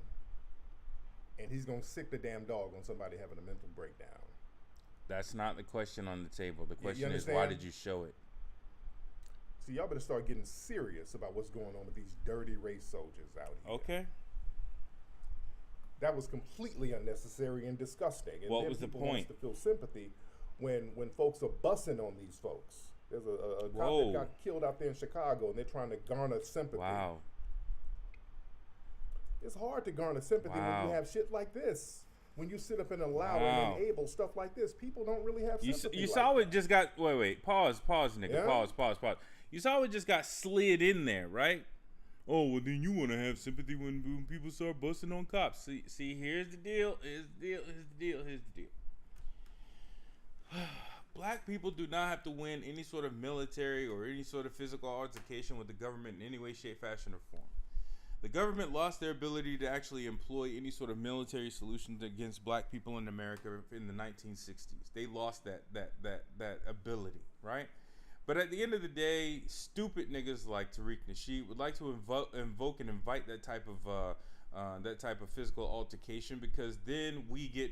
[SPEAKER 2] and he's gonna sick the damn dog on somebody having a mental breakdown.
[SPEAKER 1] That's not the question on the table. The
[SPEAKER 2] You
[SPEAKER 1] question is,
[SPEAKER 2] understand?
[SPEAKER 1] why did you show it?
[SPEAKER 2] So y'all better start getting serious about what's going on with these dirty race soldiers out here.
[SPEAKER 1] Okay.
[SPEAKER 2] That was completely unnecessary and disgusting. And
[SPEAKER 1] What
[SPEAKER 2] then
[SPEAKER 1] was the
[SPEAKER 2] people
[SPEAKER 1] point?
[SPEAKER 2] wants to feel sympathy when folks are bussing on these folks. There's a cop
[SPEAKER 1] Whoa.
[SPEAKER 2] that got killed out there in Chicago, and they're trying to garner sympathy.
[SPEAKER 1] Wow.
[SPEAKER 2] It's hard to garner sympathy when
[SPEAKER 1] Wow.
[SPEAKER 2] you have shit like this. When you sit up and allow
[SPEAKER 1] Wow.
[SPEAKER 2] and enable stuff like this, people don't really have sympathy.
[SPEAKER 1] You
[SPEAKER 2] like
[SPEAKER 1] saw
[SPEAKER 2] that.
[SPEAKER 1] it just got wait, pause, nigga.
[SPEAKER 2] Yeah?
[SPEAKER 1] Pause. You saw it just got slid in there, right? Oh, well then you want to have sympathy when people start busting on cops. See, here's the deal. Black people do not have to win any sort of military or any sort of physical altercation with the government in any way, shape, fashion, or form. The government lost their ability to actually employ any sort of military solutions against black people in America in the 1960s. They lost that ability, right? But at the end of the day, stupid niggas like Tariq Nasheed would like to invoke and invite that type of physical altercation, because then we get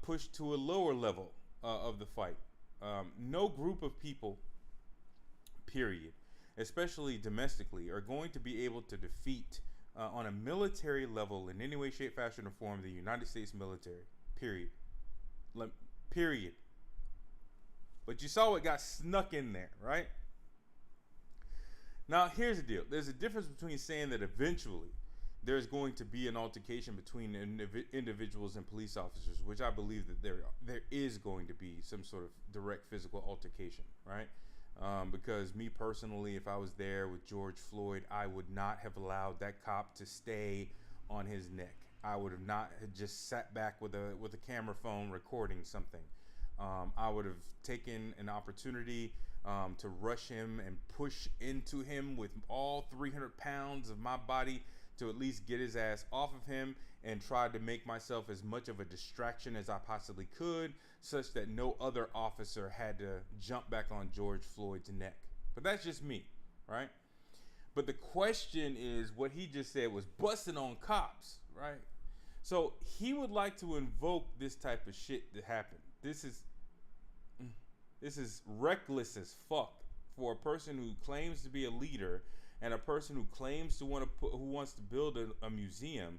[SPEAKER 1] pushed to a lower level of the fight. No group of people, period, especially domestically, are going to be able to defeat on a military level in any way, shape, fashion, or form the United States military. Period. Period. But you saw what got snuck in there, right? Now, here's the deal. There's a difference between saying that eventually there's going to be an altercation between individuals and police officers, which I believe that there is going to be some sort of direct physical altercation, right? Because me personally, if I was there with George Floyd, I would not have allowed that cop to stay on his neck. I would have not just sat back with a camera phone recording something. I would have taken an opportunity to rush him and push into him with all 300 pounds of my body to at least get his ass off of him, and tried to make myself as much of a distraction as I possibly could, such that no other officer had to jump back on George Floyd's neck. But that's just me, right? But the question is, what he just said was busting on cops, right? So he would like to invoke this type of shit to happen. This is reckless as fuck for a person who claims to be a leader and a person who claims to who wants to build a museum.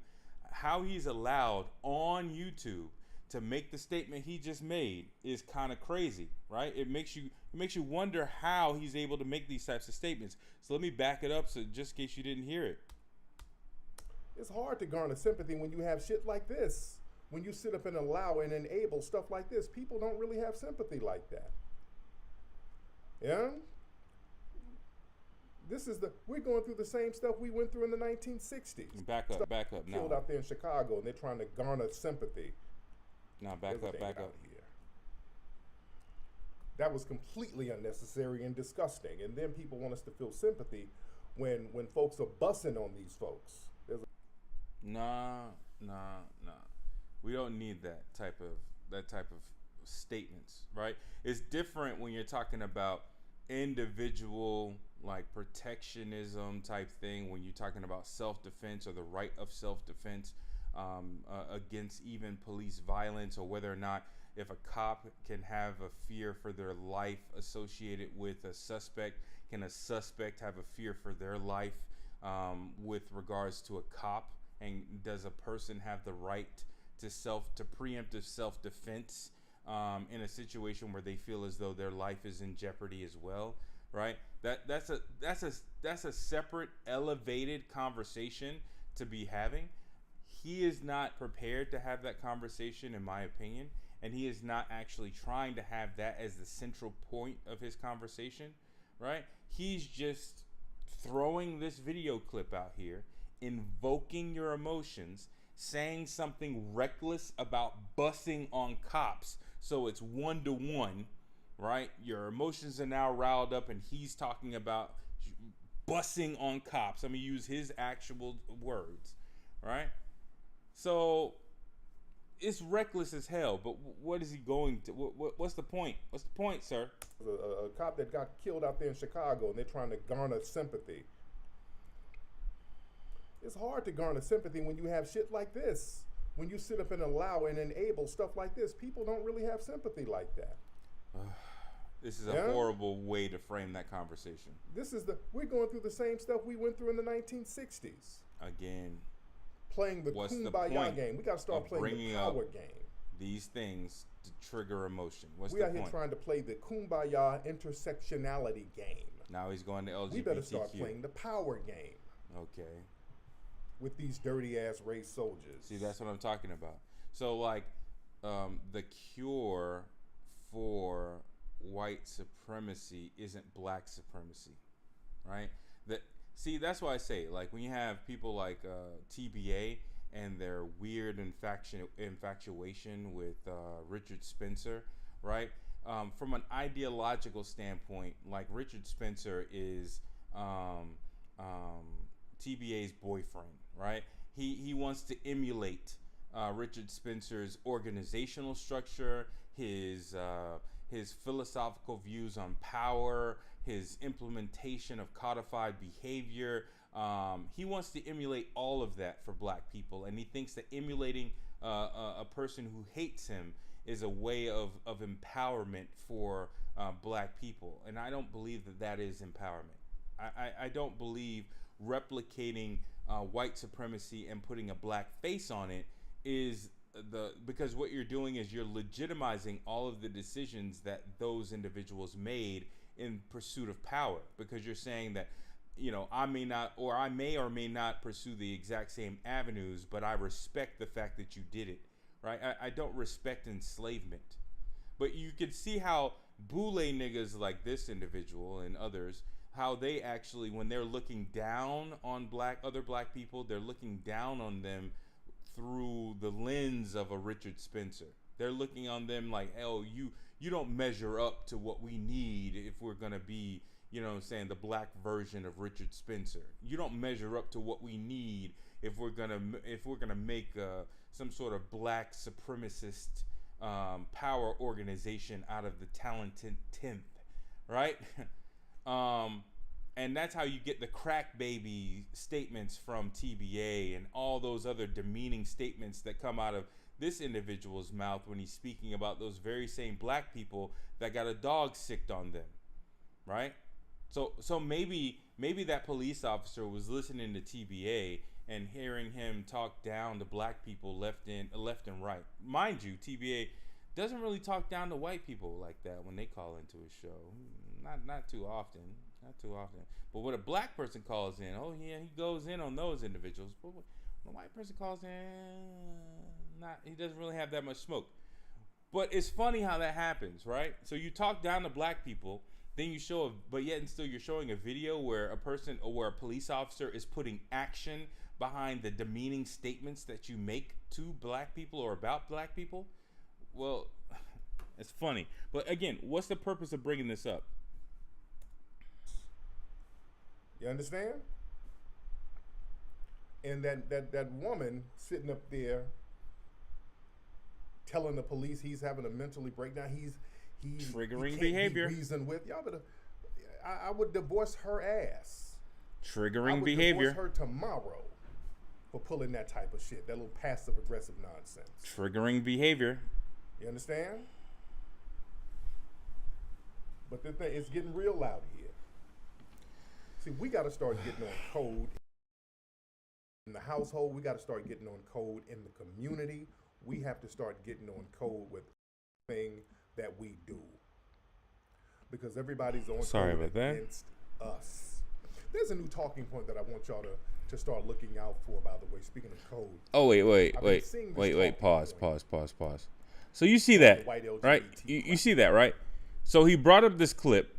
[SPEAKER 1] How he's allowed on YouTube to make the statement he just made is kind of crazy, right? It makes you wonder how he's able to make these types of statements. So let me back it up, so just in case you didn't hear it.
[SPEAKER 2] It's hard to garner sympathy when you have shit like this. When you sit up and allow and enable stuff like this, people don't really have sympathy like that. Yeah? We're going through the same stuff we went through in the 1960s.
[SPEAKER 1] Back up now.
[SPEAKER 2] Killed out there in Chicago, and they're trying to garner sympathy.
[SPEAKER 1] Now back up.
[SPEAKER 2] Here. That was completely unnecessary and disgusting. And then people want us to feel sympathy when folks are bussing on these folks.
[SPEAKER 1] Nah. We don't need that type of statements, right? It's different when you're talking about individual, like, protectionism type thing, when you're talking about self-defense or the right of self-defense against even police violence, or whether or not if a cop can have a fear for their life associated with a suspect, can a suspect have a fear for their life with regards to a cop, and does a person have the right to preemptive self-defense in a situation where they feel as though their life is in jeopardy as well, right? That's a separate, elevated conversation to be having. He is not prepared to have that conversation, in my opinion, and he is not actually trying to have that as the central point of his conversation, right? He's just throwing this video clip out here, invoking your emotions, saying something reckless about bussing on cops, so it's 1-to-1, right? Your emotions are now riled up, and he's talking about bussing on cops. I'm gonna use his actual words, right? So it's reckless as hell. But what is he going to? What's the point? What's the point, sir?
[SPEAKER 2] A cop that got killed out there in Chicago, and they're trying to garner sympathy. It's hard to garner sympathy when you have shit like this. When you sit up and allow and enable stuff like this, people don't really have sympathy like that.
[SPEAKER 1] This is a horrible way to frame that conversation.
[SPEAKER 2] We're going through the same stuff we went through in the 1960s.
[SPEAKER 1] Again,
[SPEAKER 2] playing the kumbaya game. We got to start playing the power game.
[SPEAKER 1] These things to trigger emotion. What's the
[SPEAKER 2] point?
[SPEAKER 1] We
[SPEAKER 2] are here trying to play the kumbaya intersectionality game.
[SPEAKER 1] Now he's going to LGBTQ.
[SPEAKER 2] We better start playing the power game.
[SPEAKER 1] Okay.
[SPEAKER 2] With these dirty ass race soldiers.
[SPEAKER 1] See, that's what I'm talking about. So, like, the cure for white supremacy isn't black supremacy, right? That's why I say, like, when you have people like TBA and their weird infatuation with Richard Spencer, right? from an ideological standpoint, like Richard Spencer is TBA's boyfriend, right? He wants to emulate Richard Spencer's organizational structure, his philosophical views on power, his implementation of codified behavior. He wants to emulate all of that for black people, and he thinks that emulating a person who hates him is a way of empowerment for black people. And I don't believe that that is empowerment. I don't believe replicating white supremacy and putting a black face on it is because what you're doing is you're legitimizing all of the decisions that those individuals made in pursuit of power, because you're saying that, you know, I may or may not pursue the exact same avenues, but I respect the fact that you did it, right? I don't respect enslavement. But you can see how boule niggas like this individual and others, how they actually, when they're looking down on other black people, they're looking down on them through the lens of a Richard Spencer. They're looking on them like, oh, you don't measure up to what we need if we're gonna be, you know what I'm saying, the black version of Richard Spencer. You don't measure up to what we need if we're gonna make some sort of black supremacist power organization out of the talented 10th, right? And that's how you get the crack baby statements from TBA and all those other demeaning statements that come out of this individual's mouth when he's speaking about those very same black people that got a dog sicked on them, right? So maybe that police officer was listening to TBA and hearing him talk down to black people left and right. Mind you, TBA doesn't really talk down to white people like that when they call into his show. Not too often. Not too often. But when a black person calls in, oh yeah, he goes in on those individuals. But when a white person calls in, he doesn't really have that much smoke. But it's funny how that happens, right? So you talk down to black people, then you but yet and still you're showing a video where a police officer is putting action behind the demeaning statements that you make to black people or about black people. Well, it's funny. But again, what's the purpose of bringing this up?
[SPEAKER 2] You understand? And that woman sitting up there telling the police he's having a mentally breakdown. He's
[SPEAKER 1] triggering behavior.
[SPEAKER 2] Reason with y'all, but I would divorce her ass.
[SPEAKER 1] Triggering behavior.
[SPEAKER 2] I would divorce her tomorrow for pulling that type of shit. That little passive aggressive nonsense.
[SPEAKER 1] Triggering behavior.
[SPEAKER 2] You understand? But the thing, it's getting real out here. See, we got to start getting on code in the household. We got to start getting on code in the community. We have to start getting on code with everything that we do, because everybody's on code against us. There's a new talking point that I want y'all to start looking out for, by the way, speaking of code.
[SPEAKER 1] Oh, wait, pause. So you see that, right? You see that, right? So he brought up this clip,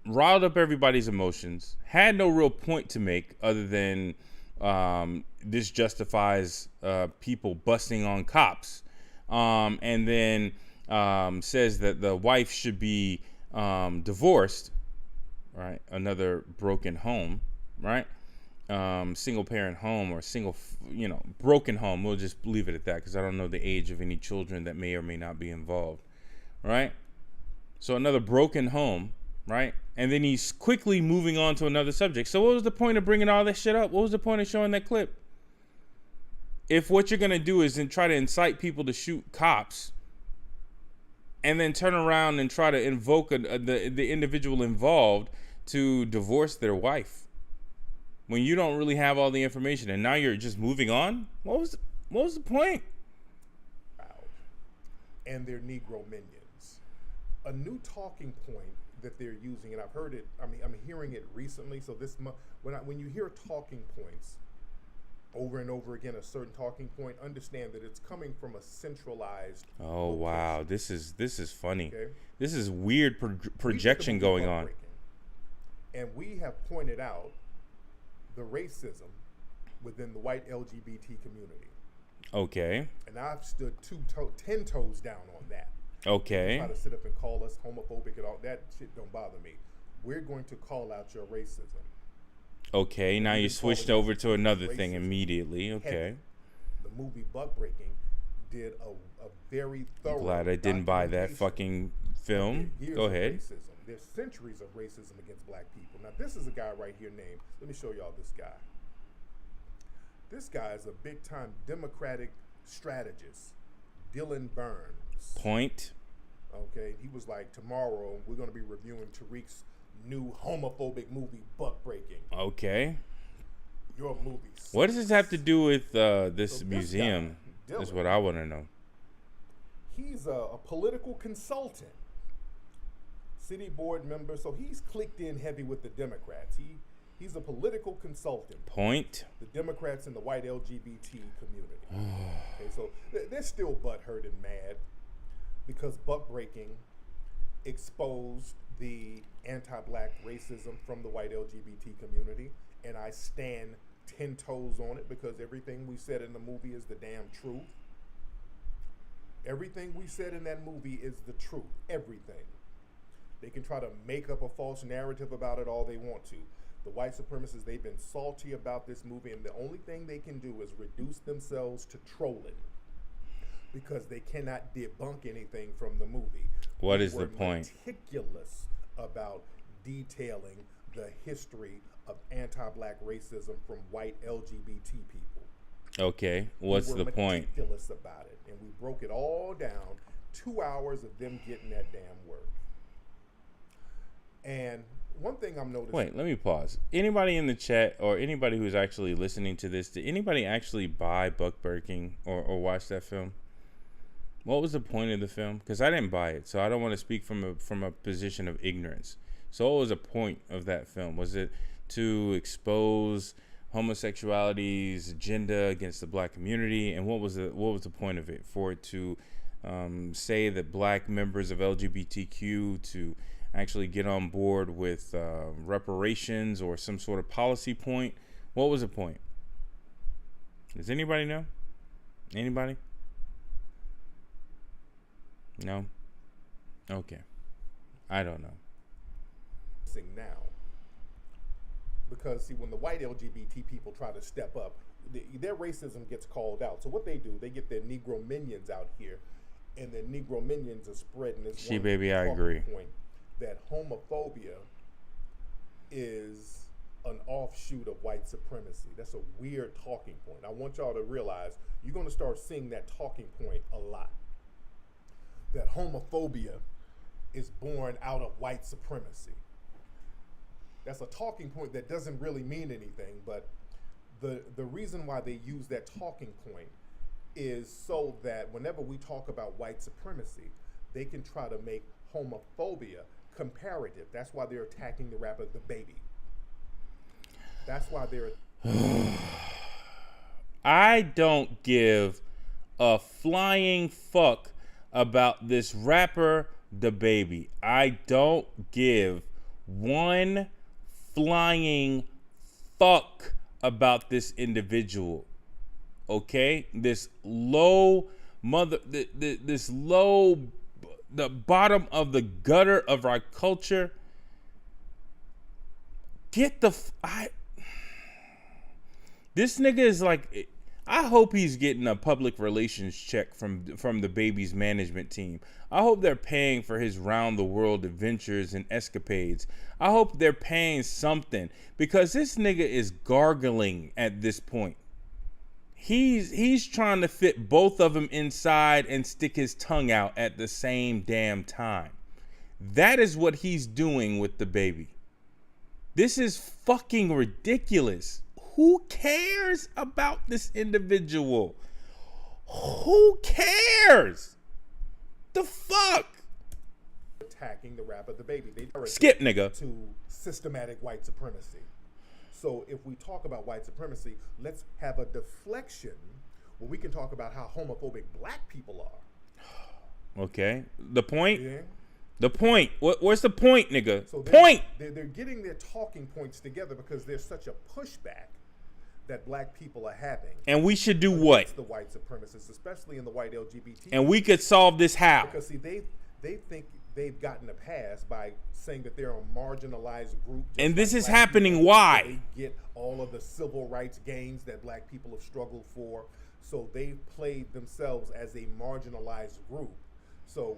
[SPEAKER 1] riled up everybody's emotions, had no real point to make other than this justifies people busting on cops, and then says that the wife should be divorced, right? Another broken home, right? Single parent home or broken home. We'll just leave it at that because I don't know the age of any children that may or may not be involved, right? So another broken home, right? And then he's quickly moving on to another subject. So what was the point of bringing all that shit up? What was the point of showing that clip? If what you're going to do is then try to incite people to shoot cops and then turn around and try to invoke the individual involved to divorce their wife when you don't really have all the information and now you're just moving on, what was the point?
[SPEAKER 2] And their Negro minions. A new talking point that they're using, and I've heard it. I mean, I'm hearing it recently. So this month, when you hear talking points over and over again, a certain talking point, understand that it's coming from a centralized.
[SPEAKER 1] Oh location. Wow, this is funny.
[SPEAKER 2] Okay?
[SPEAKER 1] This is weird projection going on.
[SPEAKER 2] And we have pointed out the racism within the white LGBT community.
[SPEAKER 1] Okay.
[SPEAKER 2] And I've stood 10 toes down on that.
[SPEAKER 1] Okay.
[SPEAKER 2] Try to sit up and call us homophobic and all that shit don't bother me. We're going to call out your racism.
[SPEAKER 1] Okay, now you switched over to another thing immediately. Okay.
[SPEAKER 2] Heavy. The movie Buck Breaking did a very thorough.
[SPEAKER 1] Glad I didn't buy that fucking film. Go ahead.
[SPEAKER 2] Racism. There's centuries of racism against black people. Now, this is a guy right here named, let me show y'all this guy. This guy is a big-time Democratic strategist, Dylan Burns.
[SPEAKER 1] Point.
[SPEAKER 2] Okay, he was like, tomorrow we're going to be reviewing Tariq's new homophobic movie, Buck Breaking.
[SPEAKER 1] Okay.
[SPEAKER 2] Your movie sucks.
[SPEAKER 1] What does this have to do with this
[SPEAKER 2] So
[SPEAKER 1] museum?
[SPEAKER 2] guy, Dylan,
[SPEAKER 1] is what I want to know.
[SPEAKER 2] He's a political consultant, city board member, so he's clicked in heavy with the Democrats. He's a political consultant.
[SPEAKER 1] Point.
[SPEAKER 2] The Democrats and the white LGBT community. Okay, so they're still butthurt and mad because Buck Breaking exposed the anti-black racism from the white LGBT community, and I stand 10 toes on it because everything we said in the movie is the damn truth. Everything we said in that movie is the truth. Everything. They can try to make up a false narrative about it all they want to. The white supremacists, they've been salty about this movie, and the only thing they can do is reduce themselves to trolling because they cannot debunk anything from the movie.
[SPEAKER 1] What is the point?
[SPEAKER 2] Meticulous about detailing the history of anti-black racism from white LGBT people.
[SPEAKER 1] Okay, what's the point?
[SPEAKER 2] Meticulous about it, and we broke it all down. 2 hours of them getting that damn work. And one thing I'm noticing.
[SPEAKER 1] Wait, let me pause. Anybody in the chat or anybody who's actually listening to this, did anybody actually buy Buck Breaking or watch that film? What was the point of the film? Because I didn't buy it, so I don't want to speak from a position of ignorance. So what was the point of that film? Was it to expose homosexuality's agenda against the black community? And what was the point of it? For it to say that black members of LGBTQ to actually get on board with reparations or some sort of policy point? What was the point? Does anybody know? Anybody? No? Okay. I don't know.
[SPEAKER 2] Now, because see, when the white LGBT people try to step up, their racism gets called out. So what they do, they get their Negro minions out here, and their Negro minions are spreading this
[SPEAKER 1] baby, I agree.
[SPEAKER 2] Point that homophobia is an offshoot of white supremacy. That's a weird talking point. I want y'all to realize you're going to start seeing that talking point a lot. That homophobia is born out of white supremacy. That's a talking point that doesn't really mean anything, but the reason why they use that talking point is so that whenever we talk about white supremacy, they can try to make homophobia comparative. That's why they're attacking the rapper The Baby. That's why they're...
[SPEAKER 1] I don't give a flying fuck about this rapper The Baby. I don't give one flying fuck about this individual. Okay? This low this low, the bottom of the gutter of our culture. Get the this nigga is like, I hope he's getting a public relations check from The Baby's management team. I hope they're paying for his round the world adventures and escapades. I hope they're paying something, because this nigga is gargling at this point. He's trying to fit both of them inside and stick his tongue out at the same damn time. That is what he's doing with The Baby. This is fucking ridiculous. Who cares about this individual? Who cares? The fuck?
[SPEAKER 2] Attacking the rapper The Baby. They
[SPEAKER 1] skip, nigga.
[SPEAKER 2] To systematic white supremacy. So if we talk about white supremacy, let's have a deflection where we can talk about how homophobic black people are.
[SPEAKER 1] Okay. The point?
[SPEAKER 2] Yeah.
[SPEAKER 1] The point. What's the point, nigga?
[SPEAKER 2] So
[SPEAKER 1] point.
[SPEAKER 2] They're getting their talking points together because there's such a pushback that black people are having.
[SPEAKER 1] And we should do what?
[SPEAKER 2] The white supremacists, especially in the white LGBT.
[SPEAKER 1] And we could solve this how?
[SPEAKER 2] Because see, they think they've gotten a pass by saying that they're a marginalized group.
[SPEAKER 1] And this is happening. Why?
[SPEAKER 2] They get all of the civil rights gains that black people have struggled for. So they've played themselves as a marginalized group. So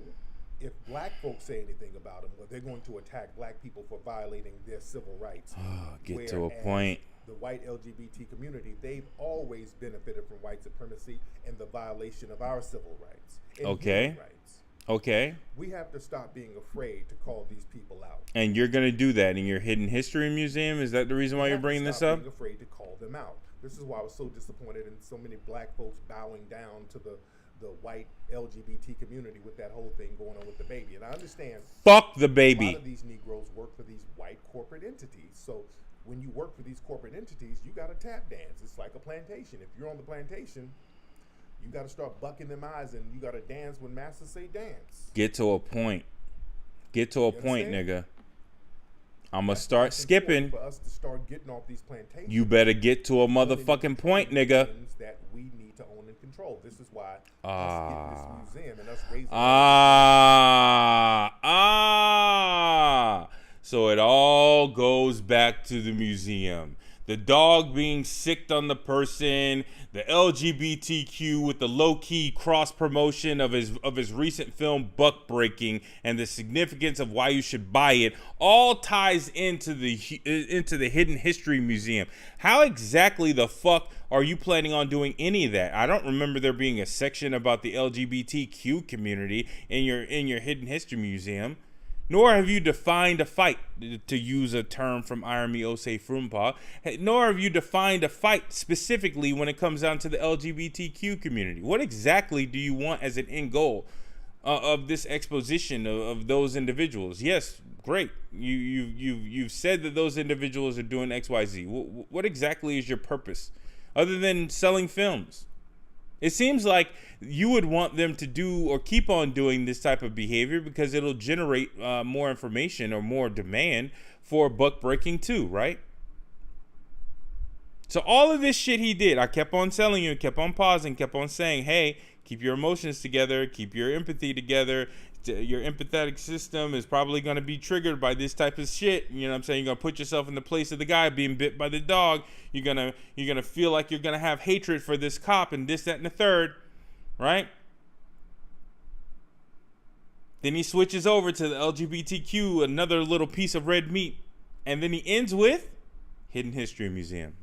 [SPEAKER 2] if black folks say anything about them, well, they're going to attack black people for violating their civil rights.
[SPEAKER 1] Get to a point.
[SPEAKER 2] The white LGBT community, they've always benefited from white supremacy and the violation of our civil rights and human rights.
[SPEAKER 1] Okay.
[SPEAKER 2] We have to stop being afraid to call these people out.
[SPEAKER 1] And you're going to do that in your Hidden History Museum? Is that the reason why you're bringing this up?
[SPEAKER 2] Being afraid to call them out. This is why I was so disappointed in so many black folks bowing down to the white LGBT community with that whole thing going on with the baby. And I understand.
[SPEAKER 1] Fuck the baby.
[SPEAKER 2] A lot of these Negroes work for these white corporate entities. So when you work for these corporate entities, you got to tap dance. It's like a plantation. If you're on the plantation, you got to start bucking them eyes and you got to dance when masters say dance.
[SPEAKER 1] Get to a point. Get to a point, nigga. I'm going to start skipping.
[SPEAKER 2] For us to start getting off these plantations.
[SPEAKER 1] You better get to a motherfucking point, nigga.
[SPEAKER 2] That we need to own and control. This is why us getting this museum and us raising
[SPEAKER 1] So it all goes back to the museum. The dog being sicked on the person, the LGBTQ with the low-key cross-promotion of his recent film Buck Breaking, and the significance of why you should buy it, all ties into the Hidden History Museum. How exactly the fuck are you planning on doing any of that? I don't remember there being a section about the LGBTQ community in your Hidden History Museum. Nor have you defined a fight, to use a term from Irami Osei Frumpa. Nor have you defined a fight specifically when it comes down to the LGBTQ community. What exactly do you want as an end goal of this exposition of those individuals? Yes, great. You've said that those individuals are doing X, Y, Z. What exactly is your purpose, other than selling films? It seems like you would want them to do or keep on doing this type of behavior because it'll generate more information or more demand for Buck Breaking 2, right? So all of this shit he did, I kept on telling you, kept on pausing, kept on saying, hey, keep your emotions together, keep your empathy together. Your empathetic system is probably going to be triggered by this type of shit. You know what I'm saying? You're going to put yourself in the place of the guy being bit by the dog. You're going to feel like you're going to have hatred for this cop and this, that, and the third, right? Then he switches over to the LGBTQ, another little piece of red meat. And then he ends with Hidden History Museum.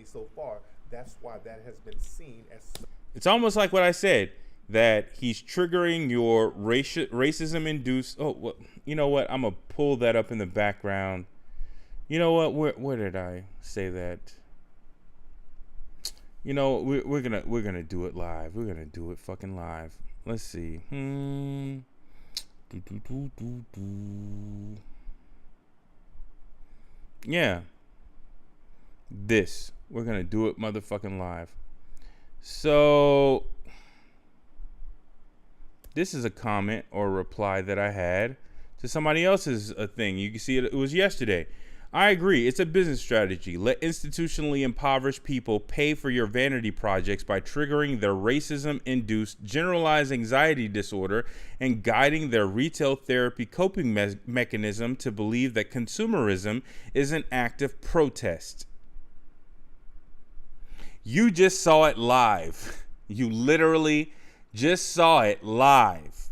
[SPEAKER 2] So far, that's why that has been seen as...
[SPEAKER 1] It's almost like what I said, that he's triggering your racism-induced... Oh, well, you know what? I'm going to pull that up in the background. You know what? Where did I say that? You know, we're gonna do it live. We're gonna do it fucking live. Let's see. Yeah. This. We're gonna do it motherfucking live. So this is a comment or reply that I had to somebody else's thing. You can see it was yesterday. I agree. It's a business strategy. Let institutionally impoverished people pay for your vanity projects by triggering their racism-induced generalized anxiety disorder and guiding their retail therapy coping mechanism to believe that consumerism is an act of protest. You just saw it live. You literally just saw it live.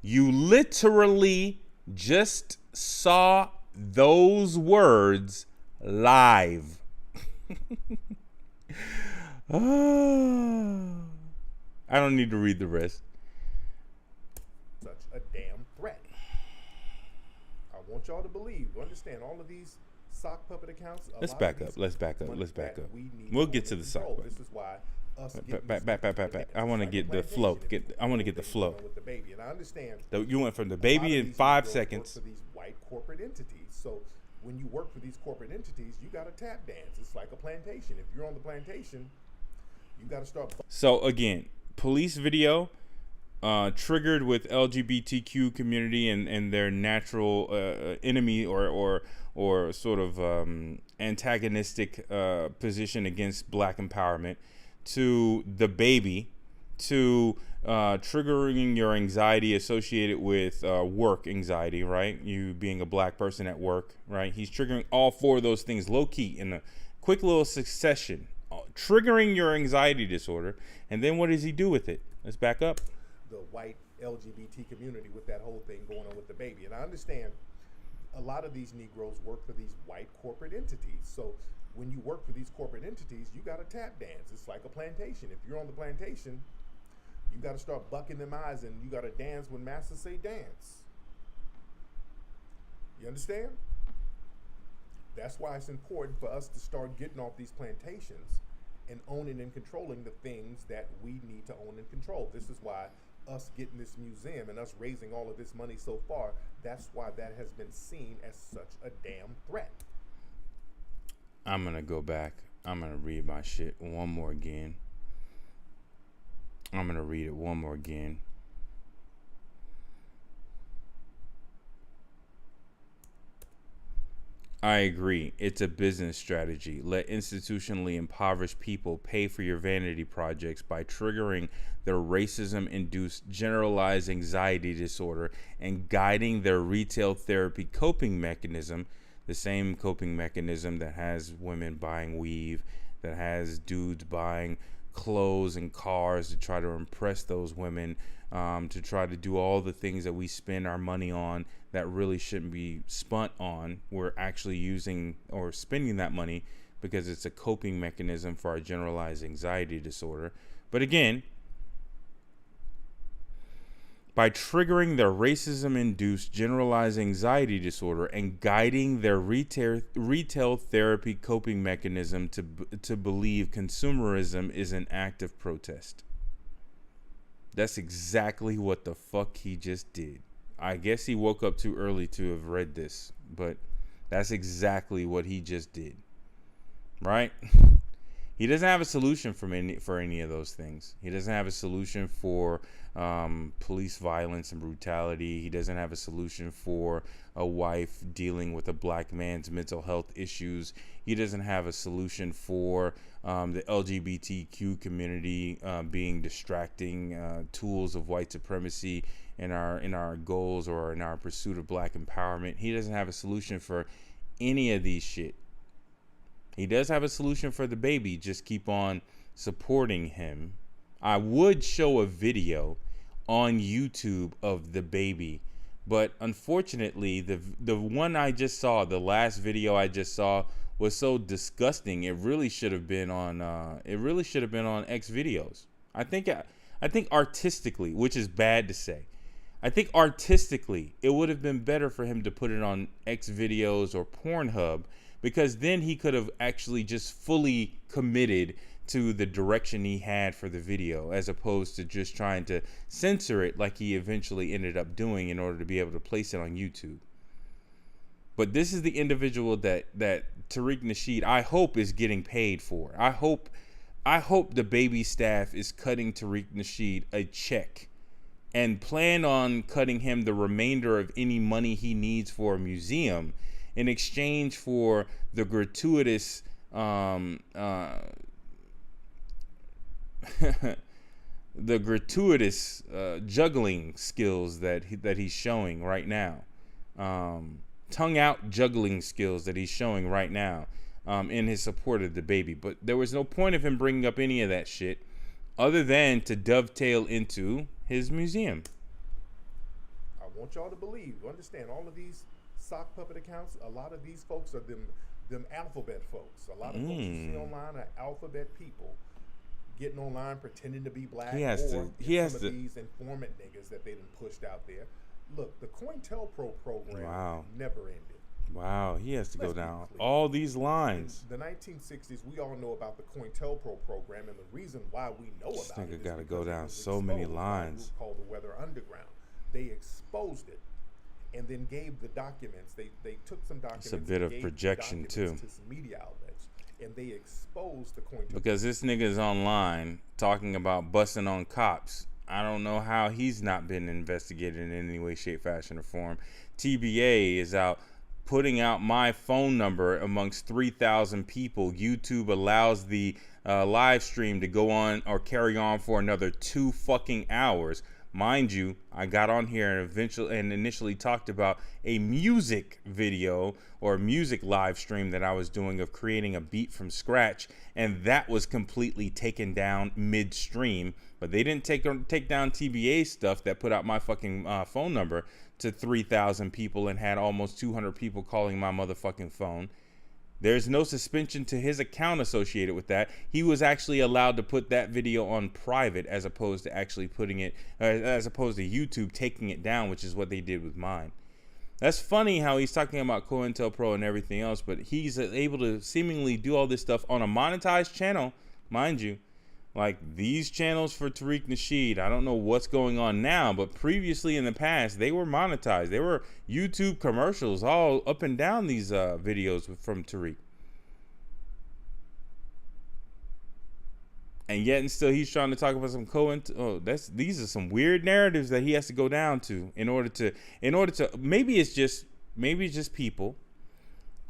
[SPEAKER 1] You literally just saw those words live. I don't need to read the rest.
[SPEAKER 2] Such a damn threat. I want y'all to believe, understand all of these sock puppet accounts.
[SPEAKER 1] Let's back up. We'll get to the sock puppet.
[SPEAKER 2] This is why us
[SPEAKER 1] back. I want to get the flow. I want to get the flow.
[SPEAKER 2] With the baby, and I understand.
[SPEAKER 1] You went from the baby in 5 seconds.
[SPEAKER 2] For these white corporate entities. So when you work for these corporate entities, you got to tap dance. It's like a plantation. If you're on the plantation, you got to start.
[SPEAKER 1] So again, police video triggered with LGBTQ community and their natural enemy or sort of antagonistic position against black empowerment, to the baby, to triggering your anxiety associated with work anxiety, right? You being a black person at work, right? He's triggering all four of those things low key in a quick little succession, triggering your anxiety disorder. And then what does he do with it? Let's back up.
[SPEAKER 2] The white LGBT community with that whole thing going on with the baby. And I understand a lot of these Negroes work for these white corporate entities. So when you work for these corporate entities, you got to tap dance. It's like a plantation. If you're on the plantation, you got to start bucking them eyes and you got to dance when masters say dance. You understand? That's why it's important for us to start getting off these plantations and owning and controlling the things that we need to own and control. This is why us getting this museum and us raising all of this money so far, that's why that has been seen as such a damn threat.
[SPEAKER 1] I'm going to go back. I'm going to read my shit one more again. I'm going to read it one more again. I agree. It's a business strategy. Let institutionally impoverished people pay for your vanity projects by triggering their racism-induced generalized anxiety disorder and guiding their retail therapy coping mechanism, the same coping mechanism that has women buying weave, that has dudes buying clothes and cars to try to impress those women, to try to do all the things that we spend our money on that really shouldn't be spent on. We're actually using or spending that money because it's a coping mechanism for our generalized anxiety disorder. But again, by triggering their racism-induced generalized anxiety disorder and guiding their retail therapy coping mechanism to believe consumerism is an act of protest. That's exactly what the fuck he just did. I guess he woke up too early to have read this, but that's exactly what he just did. Right? He doesn't have a solution for any of those things. He doesn't have a solution for police violence and brutality. He doesn't have a solution for a wife dealing with a black man's mental health issues. He doesn't have a solution for the LGBTQ community being distracting tools of white supremacy in our goals or in our pursuit of black empowerment. He doesn't have a solution for any of these shit. He does have a solution for the baby. Just keep on supporting him. I would show a video on YouTube of the baby, but unfortunately, the one I just saw, the last video I just saw, was so disgusting. It really should have been on. X videos. I think artistically, which is bad to say, I think artistically it would have been better for him to put it on X videos or Pornhub, because then he could have actually just fully committed to the direction he had for the video, as opposed to just trying to censor it like he eventually ended up doing in order to be able to place it on YouTube. But this is the individual that Tariq Nasheed, I hope, is getting paid for. I hope the baby staff is cutting Tariq Nasheed a check and plan on cutting him the remainder of any money he needs for a museum in exchange for the gratuitous juggling skills that he's showing right now, tongue out juggling skills that he's showing right now in his support of the baby. But there was no point of him bringing up any of that shit other than to dovetail into his museum.
[SPEAKER 2] I want y'all to believe, understand, all of these sock puppet accounts, a lot of these folks are them alphabet folks. A lot of folks you see online are alphabet people getting online pretending to be black. He has these informant niggas that they done pushed out there. Look, the COINTELPRO program never ended.
[SPEAKER 1] Wow, he has to go down all these lines.
[SPEAKER 2] In the 1960s, we all know about the COINTELPRO program, and the reason why we know about it is
[SPEAKER 1] got to go down so many lines.
[SPEAKER 2] Called the Weather Underground. They exposed it and then gave the documents. They took some documents.
[SPEAKER 1] It's a bit of projection too.
[SPEAKER 2] To some media outlets, and they exposed the COINTELPRO.
[SPEAKER 1] Because this nigga is online talking about busting on cops. I don't know how he's not been investigated in any way, shape, fashion, or form. TBA is out putting out my phone number amongst 3,000 people. YouTube allows the live stream to go on or carry on for another 2 fucking hours. Mind you, I got on here and initially talked about a music video or music live stream that I was doing of creating a beat from scratch, and that was completely taken down midstream. But they didn't take down TBA stuff that put out my fucking phone number to 3,000 people and had almost 200 people calling my motherfucking phone. There's no suspension to his account associated with that. He was actually allowed to put that video on private as opposed to actually putting it, as opposed to YouTube taking it down, which is what they did with mine. That's funny how he's talking about COINTELPRO and everything else, but he's able to seemingly do all this stuff on a monetized channel, mind you. Like these channels for Tariq Nasheed, I don't know what's going on now, but previously in the past, they were monetized. They were YouTube commercials all up and down these videos from Tariq. And yet and still he's trying to talk about some these are some weird narratives that he has to go down to in order to maybe it's just people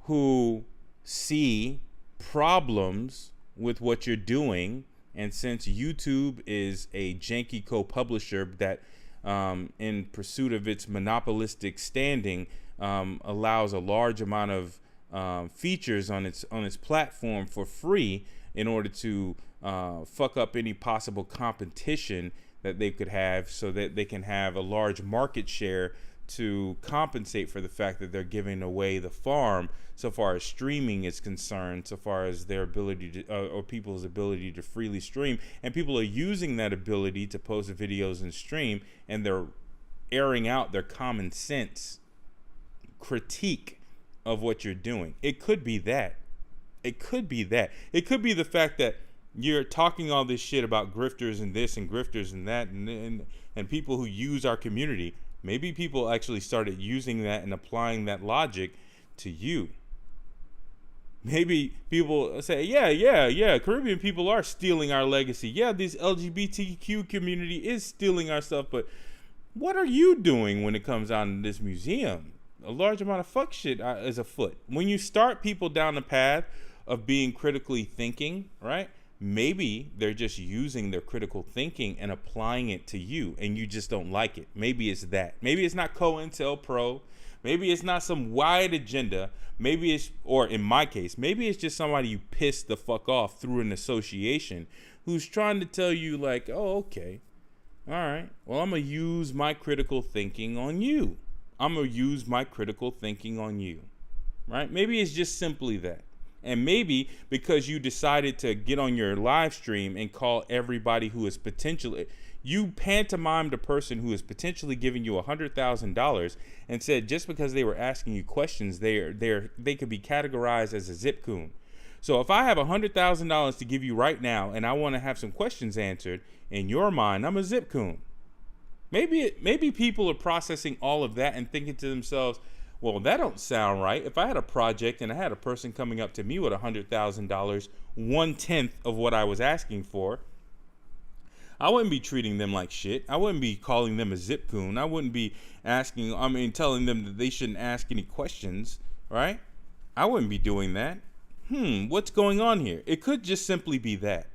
[SPEAKER 1] who see problems with what you're doing. And since YouTube is a janky co-publisher that, in pursuit of its monopolistic standing, allows a large amount of features on its platform for free in order to fuck up any possible competition that they could have, so that they can have a large market share to compensate for the fact that they're giving away the farm so far as streaming is concerned, so far as their ability to or people's ability to freely stream. And people are using that ability to post videos and stream, and they're airing out their common sense critique of what you're doing. It could be that. It could be that. It could be the fact that you're talking all this shit about grifters and this and grifters and that and people who use our community. Maybe people actually started using that and applying that logic to you. Maybe people say, yeah, Caribbean people are stealing our legacy. Yeah, this LGBTQ community is stealing our stuff, but what are you doing when it comes down to this museum? A large amount of fuck shit is afoot. When you start people down the path of being critically thinking, right? Maybe they're just using their critical thinking and applying it to you, and you just don't like it. Maybe it's that. Maybe it's not COINTELPRO. Maybe it's not some wide agenda. Maybe it's, or in my case, maybe it's just somebody you pissed the fuck off through an association who's trying to tell you like, oh, okay, all right, well, I'm going to use my critical thinking on you. I'm going to use my critical thinking on you, right? Maybe it's just simply that. And maybe because you decided to get on your live stream and call everybody who is potentially, you pantomimed a person who is potentially giving you $100,000 and said just because they were asking you questions, they could be categorized as a zip coon. So if I have $100,000 to give you right now and I want to have some questions answered, in your mind, I'm a zip coon. Maybe people are processing all of that and thinking to themselves, well, that don't sound right. If I had a project and I had a person coming up to me with $100,000, 1/10 of what I was asking for, I wouldn't be treating them like shit. I wouldn't be calling them a zip coon. I wouldn't be telling them that they shouldn't ask any questions, right? I wouldn't be doing that. What's going on here? It could just simply be that.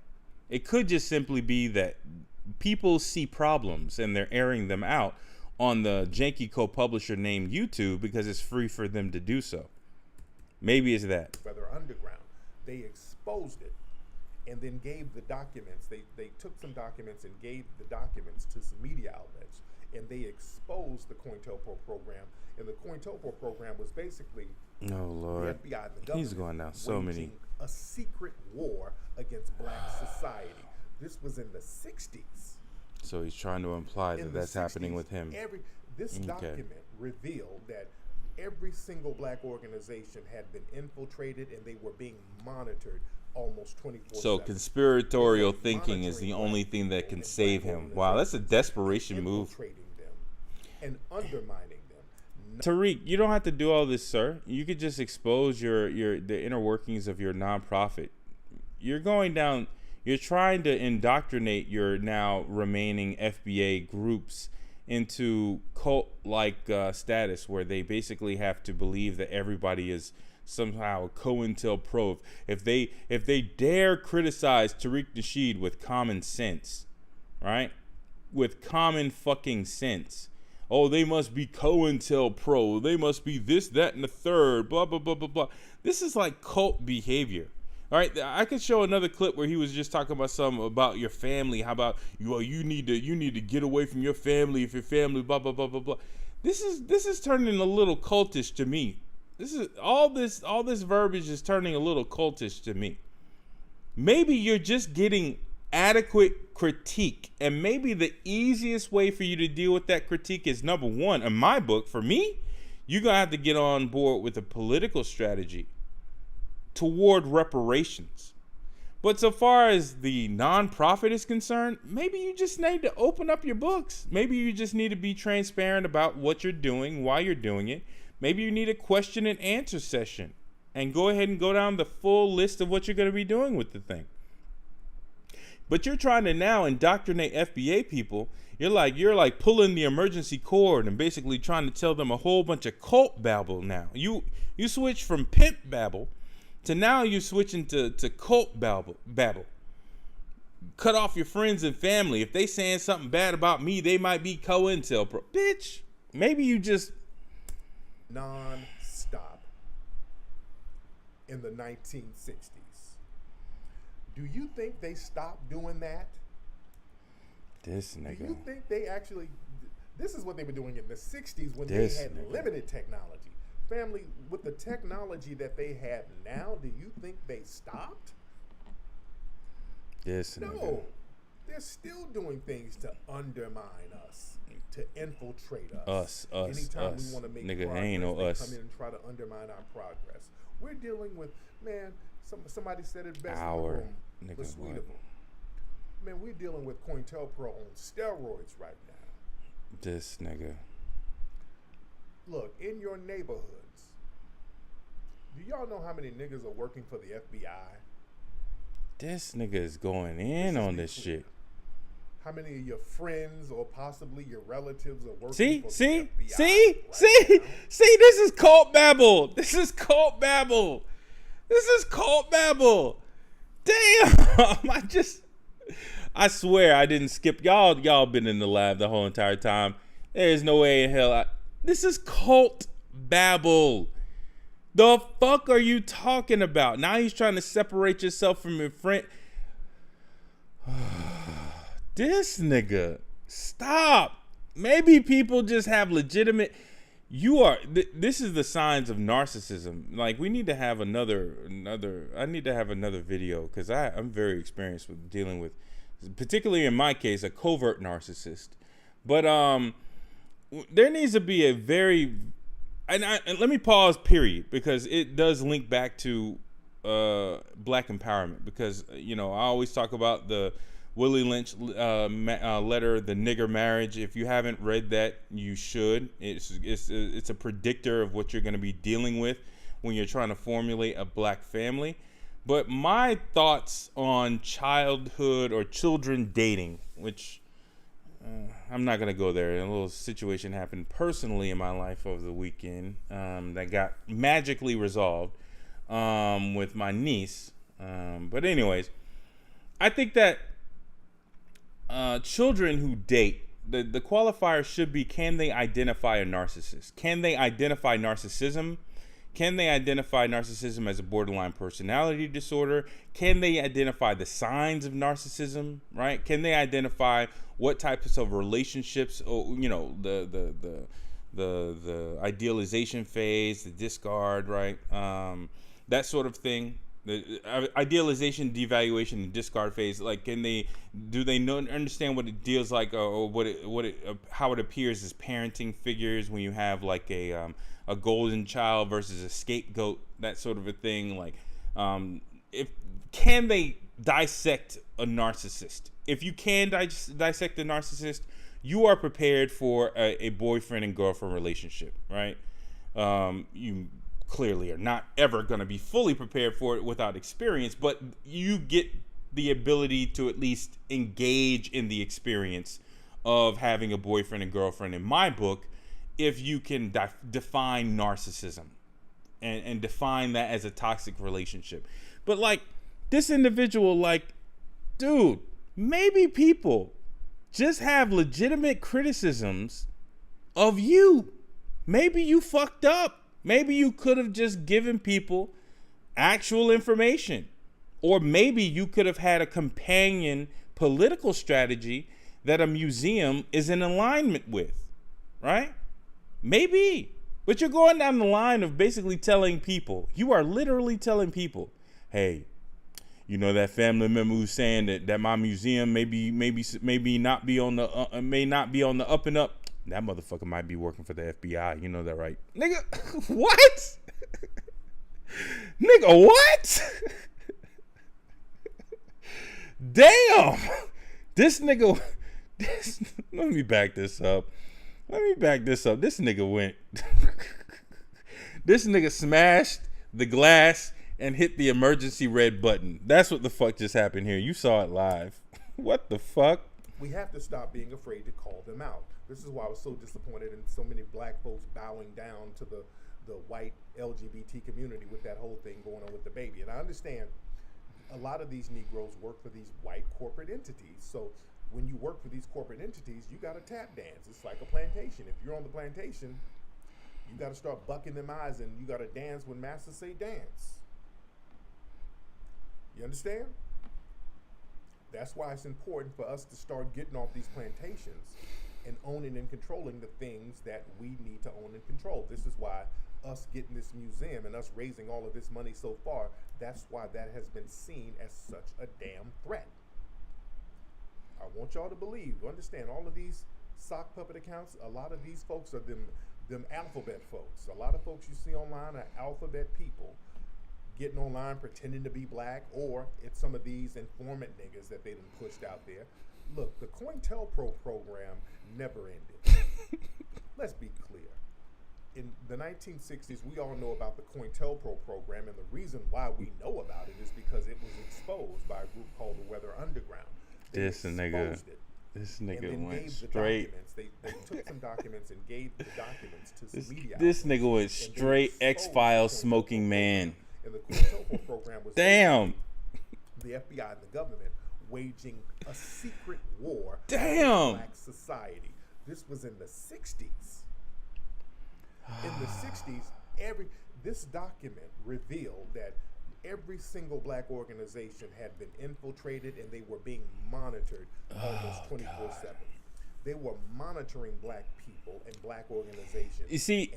[SPEAKER 1] It could just simply be that people see problems and they're airing them out on the janky co-publisher named YouTube because it's free for them to do so. Maybe it's that.
[SPEAKER 2] Whether underground, they exposed it and then gave the documents. They took some documents and gave the documents to some media outlets, and they exposed the COINTELPRO program. And the COINTELPRO program was basically
[SPEAKER 1] oh Lord,
[SPEAKER 2] the FBI and the government.
[SPEAKER 1] He's going down so many.
[SPEAKER 2] A secret war against black society. This was in the 60s.
[SPEAKER 1] So he's trying to imply that that's 60s, happening with him.
[SPEAKER 2] This document revealed that every single black organization had been infiltrated and they were being monitored almost 24/7.
[SPEAKER 1] So conspiratorial thinking is the only thing that can save him. Wow, that's a desperation move.
[SPEAKER 2] Infiltrating them and undermining them.
[SPEAKER 1] Tariq, you don't have to do all this, sir. You could just expose the inner workings of your nonprofit. You're going down You're trying to indoctrinate your now remaining FBA groups into cult-like status, where they basically have to believe that everybody is somehow COINTELPRO. If they dare criticize Tariq Nasheed with common sense, right? With common fucking sense. Oh, they must be COINTELPRO. They must be this, that, and the third. Blah, blah, blah, blah, blah. This is like cult behavior. All right, I could show another clip where he was just talking about something about your family. How about you need to get away from your family if your family blah blah blah blah blah. This is turning a little cultish to me. All this verbiage is turning a little cultish to me. Maybe you're just getting adequate critique, and maybe the easiest way for you to deal with that critique is, number one, in my book, for me, you're gonna have to get on board with a political strategy toward reparations. But so far as the nonprofit is concerned, maybe you just need to open up your books. Maybe you just need to be transparent about what you're doing, why you're doing it. Maybe you need a question and answer session and go ahead and go down the full list of what you're going to be doing with the thing. But you're trying to now indoctrinate FBA people. You're like pulling the emergency cord and basically trying to tell them a whole bunch of cult babble now. You switch from pimp babble to now you're switching to cult babble. Cut off your friends and family. If they saying something bad about me, they might be COINTELPRO. Bitch, maybe you just...
[SPEAKER 2] Non-stop in the 1960s. Do you think they stopped doing that?
[SPEAKER 1] This nigga.
[SPEAKER 2] Do you think they actually... This is what they were doing in the 60s when
[SPEAKER 1] This
[SPEAKER 2] they had
[SPEAKER 1] nigga.
[SPEAKER 2] limited technology. Family, with the technology that they have now, do you think they stopped?
[SPEAKER 1] This nigga.
[SPEAKER 2] No. They're still doing things to undermine us, to infiltrate us.
[SPEAKER 1] us.
[SPEAKER 2] Anytime we want to make
[SPEAKER 1] Nigga,
[SPEAKER 2] progress,
[SPEAKER 1] ain't no
[SPEAKER 2] they
[SPEAKER 1] us.
[SPEAKER 2] come in and try to undermine our progress. We're dealing with, man, somebody said it best
[SPEAKER 1] Our
[SPEAKER 2] in the room,
[SPEAKER 1] nigga,
[SPEAKER 2] the sweet
[SPEAKER 1] what?
[SPEAKER 2] of them. Man, we're dealing with COINTELPRO on steroids right now.
[SPEAKER 1] This nigga.
[SPEAKER 2] Look, in your neighborhoods, do y'all know how many niggas are working for the FBI?
[SPEAKER 1] This nigga is going in on this shit.
[SPEAKER 2] How many of your friends or possibly your relatives are working
[SPEAKER 1] See,
[SPEAKER 2] for the
[SPEAKER 1] see,
[SPEAKER 2] FBI
[SPEAKER 1] see,
[SPEAKER 2] right
[SPEAKER 1] see,
[SPEAKER 2] now?
[SPEAKER 1] see, this is cult babble. This is cult babble. This is cult babble. Damn, I swear I didn't skip. Y'all been in the lab the whole entire time. There's no way in hell. This is cult babble. The fuck are you talking about? Now he's trying to separate yourself from your friend. This nigga, stop. Maybe people just have legitimate. This is the signs of narcissism. Like, we need to have another. I need to have another video because I'm very experienced with dealing with, particularly in my case, a covert narcissist. But there needs to be a very, and let me pause. Period, because it does link back to black empowerment. Because I always talk about the Willie Lynch letter, The Nigger Marriage. If you haven't read that, you should. It's a predictor of what you're going to be dealing with when you're trying to formulate a black family. But my thoughts on childhood or children dating, which I'm not going to go there. A little situation happened personally in my life over the weekend that got magically resolved with my niece. But anyways, I think that children who date, the qualifier should be, can they identify a narcissist? Can they identify narcissism? Can they identify narcissism as a borderline personality disorder? Can they identify the signs of narcissism, right? Can they identify what types of relationships, the idealization phase, the discard, right? That sort of thing. The idealization, devaluation, and discard phase. Like, do they understand what it deals like, or how it appears as parenting figures when you have like a golden child versus a scapegoat, that sort of a thing. Like, can they dissect a narcissist? If you can dissect a narcissist, you are prepared for a boyfriend and girlfriend relationship, right? You clearly are not ever going to be fully prepared for it without experience, but you get the ability to at least engage in the experience of having a boyfriend and girlfriend in my book, if you can define narcissism and define that as a toxic relationship. But like this individual, like, dude, maybe people just have legitimate criticisms of you. Maybe you fucked up. Maybe you could have just given people actual information. Or maybe you could have had a companion political strategy that a museum is in alignment with, right? Maybe. But you're going down the line of basically telling people, you are literally telling people, hey, you know that family member who's saying that my museum maybe not be on the may not be on the up and up. That motherfucker might be working for the FBI. You know that, right? Nigga, what? Nigga, what? Damn. This nigga, let me back this up. This nigga went. This nigga smashed the glass and hit the emergency red button. That's what the fuck just happened here. You saw it live. What the fuck?
[SPEAKER 2] We have to stop being afraid to call them out. This is why I was so disappointed in so many black folks bowing down to the white LGBT community with that whole thing going on with the baby. And I understand a lot of these Negroes work for these white corporate entities. So when you work for these corporate entities, you got to tap dance. It's like a plantation. If you're on the plantation, you got to start bucking them eyes and you got to dance when masters say dance. You understand? That's why it's important for us to start getting off these plantations and owning and controlling the things that we need to own and control. This is why us getting this museum and us raising all of this money so far, that's why that has been seen as such a damn threat. I want y'all to believe, understand, all of these sock puppet accounts, a lot of these folks are them alphabet folks. A lot of folks you see online are alphabet people getting online pretending to be black, or it's some of these informant niggas that they done pushed out there. Look, the COINTELPRO program never ended. Let's be clear. In the 1960s, we all know about the COINTELPRO program, and the reason why we know about it is because it was exposed by a group called the Weather Underground.
[SPEAKER 1] This nigga went straight.
[SPEAKER 2] They took some documents and gave the documents to some media.
[SPEAKER 1] This nigga went straight X-Files smoking man.
[SPEAKER 2] And the COINTELPRO program was
[SPEAKER 1] damn.
[SPEAKER 2] The FBI and the government waging a secret war
[SPEAKER 1] damn.
[SPEAKER 2] against black society. This was in the 60s. In the 60s, this document revealed that every single black organization had been infiltrated and they were being monitored almost 24/7. They were monitoring black people and black organizations.
[SPEAKER 1] You see,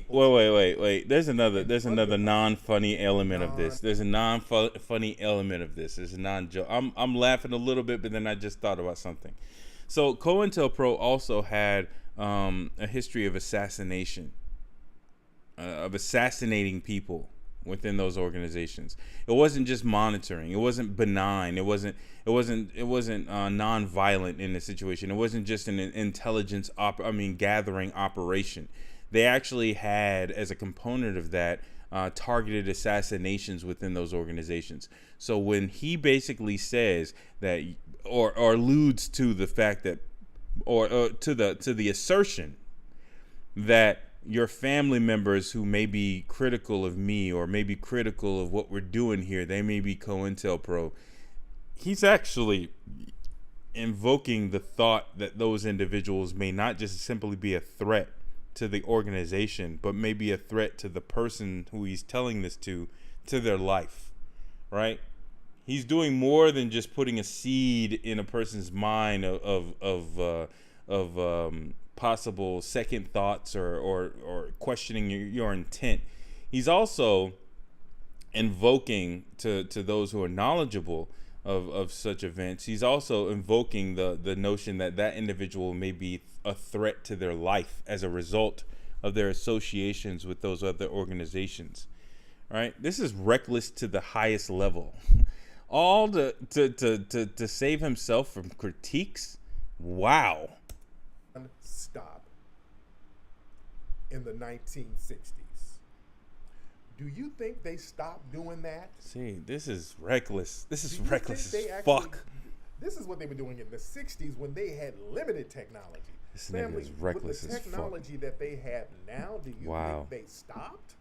[SPEAKER 1] wait. There's another non-funny element of this. There's a non-funny element of this. There's a non-joke. I'm laughing a little bit, but then I just thought about something. So COINTELPRO also had a history of assassination, of assassinating people within those organizations. It wasn't just monitoring. It wasn't benign. It wasn't non-violent in the situation. It wasn't just an intelligence gathering operation. They actually had, as a component of that, targeted assassinations within those organizations. So when he basically says that, or alludes to the fact that, or to the assertion that your family members who may be critical of me or may be critical of what we're doing here, they may be COINTELPRO. He's actually invoking the thought that those individuals may not just simply be a threat to the organization, but may be a threat to the person who he's telling this to their life, right? He's doing more than just putting a seed in a person's mind of possible second thoughts or questioning your intent. He's also invoking to those who are knowledgeable of such events. He's also invoking the notion that individual may be a threat to their life as a result of their associations with those other organizations. Right? This is reckless to the highest level. All to save himself from critiques. Wow.
[SPEAKER 2] Stop. In the 1960s, Do you think they stopped doing that?
[SPEAKER 1] See, this is reckless. This is
[SPEAKER 2] Do you
[SPEAKER 1] reckless
[SPEAKER 2] think they
[SPEAKER 1] as
[SPEAKER 2] actually-
[SPEAKER 1] fuck.
[SPEAKER 2] This is what they were doing in the 60s when they had limited technology.
[SPEAKER 1] This nigga is reckless
[SPEAKER 2] with the
[SPEAKER 1] as fuck.
[SPEAKER 2] technology that they have now, do you
[SPEAKER 1] Wow.
[SPEAKER 2] think they stopped?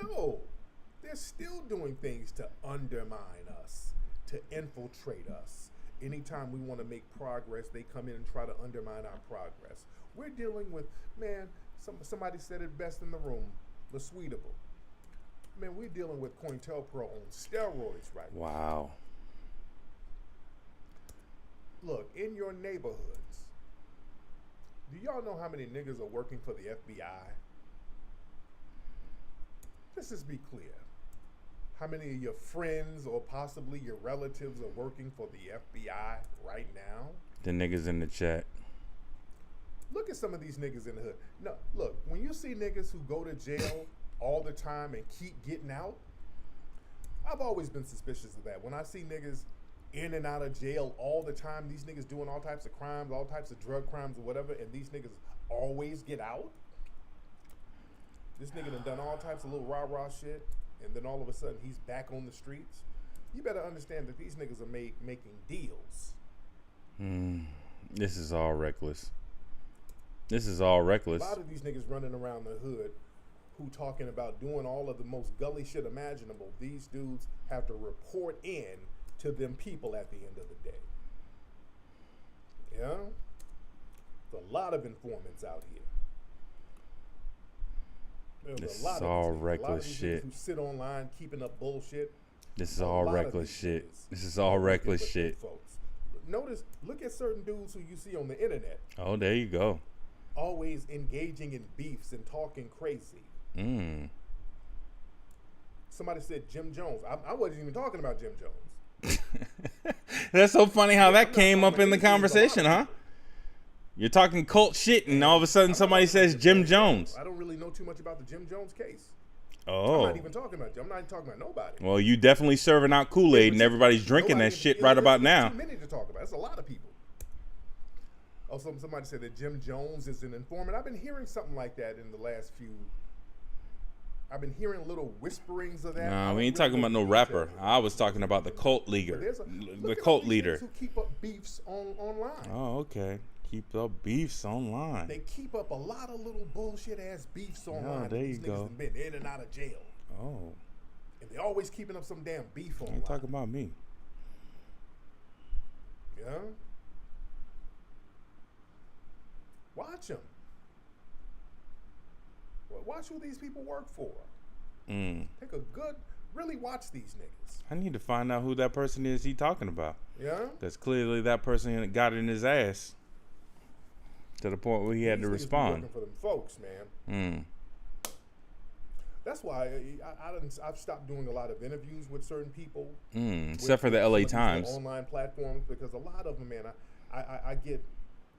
[SPEAKER 2] No. They're still doing things to undermine us, to infiltrate us. Anytime we want to make progress, they come in and try to undermine our progress. We're dealing with, man, somebody said it best in the room, the Sweetable. Man, we're dealing with COINTELPRO on steroids right now.
[SPEAKER 1] Wow.
[SPEAKER 2] Look, in your neighborhoods, do y'all know how many niggas are working for the FBI? Let's just be clear. How many of your friends or possibly your relatives are working for the FBI right now?
[SPEAKER 1] The niggas in the chat.
[SPEAKER 2] Look at some of these niggas in the hood. No, look, when you see niggas who go to jail all the time and keep getting out, I've always been suspicious of that. When I see niggas in and out of jail all the time, these niggas doing all types of crimes, all types of drug crimes or whatever, and these niggas always get out. This nigga done all types of little rah-rah shit, and then all of a sudden he's back on the streets. You better understand that these niggas are making deals.
[SPEAKER 1] This is all reckless. This is all reckless.
[SPEAKER 2] A lot of these niggas running around the hood who talking about doing all of the most gully shit imaginable. These dudes have to report in to them people at the end of the day. Yeah? There's a lot of informants out here.
[SPEAKER 1] This is all reckless shit.
[SPEAKER 2] Who sit online keeping up bullshit.
[SPEAKER 1] This is all reckless shit. This is all reckless shit.
[SPEAKER 2] Folks. Notice, look at certain dudes who you see on the internet.
[SPEAKER 1] Oh, there you go.
[SPEAKER 2] Always engaging in beefs and talking crazy. Somebody said Jim Jones. I wasn't even talking about Jim Jones.
[SPEAKER 1] That's so funny how that came up in the conversation, huh? You're talking cult shit, and all of a sudden somebody says Jim Jones.
[SPEAKER 2] I don't really know too much about the Jim Jones case.
[SPEAKER 1] Oh.
[SPEAKER 2] I'm not even talking about Jim. I'm not even talking about nobody.
[SPEAKER 1] Well, you definitely serving out Kool-Aid, and everybody's drinking that shit right about now.
[SPEAKER 2] Too many to talk about. That's a lot of people. Oh, somebody said that Jim Jones is an informant. I've been hearing something like that in the last few. I've been hearing little whisperings of that.
[SPEAKER 1] No, we ain't talking about no rapper. I was talking about the cult leader. The cult leader.
[SPEAKER 2] Who keep up beefs online.
[SPEAKER 1] Oh, okay. Keep up beefs online.
[SPEAKER 2] They keep up a lot of little bullshit ass beefs online.
[SPEAKER 1] Oh, there
[SPEAKER 2] these
[SPEAKER 1] you
[SPEAKER 2] niggas
[SPEAKER 1] go.
[SPEAKER 2] have been in and out of jail.
[SPEAKER 1] Oh.
[SPEAKER 2] And they always keeping up some damn beef online.
[SPEAKER 1] Ain't talking about me.
[SPEAKER 2] Yeah? Watch them. Watch who these people work for. Take a good, really watch these niggas.
[SPEAKER 1] I need to find out who that person is he talking about.
[SPEAKER 2] Yeah?
[SPEAKER 1] Because clearly that person got in his ass to the point where he had
[SPEAKER 2] These
[SPEAKER 1] to
[SPEAKER 2] niggas be
[SPEAKER 1] respond.
[SPEAKER 2] working for them folks, man. That's why I've stopped doing a lot of interviews with certain people.
[SPEAKER 1] Except for the LA
[SPEAKER 2] some of these
[SPEAKER 1] Times.
[SPEAKER 2] online platforms, because a lot of them, man, I get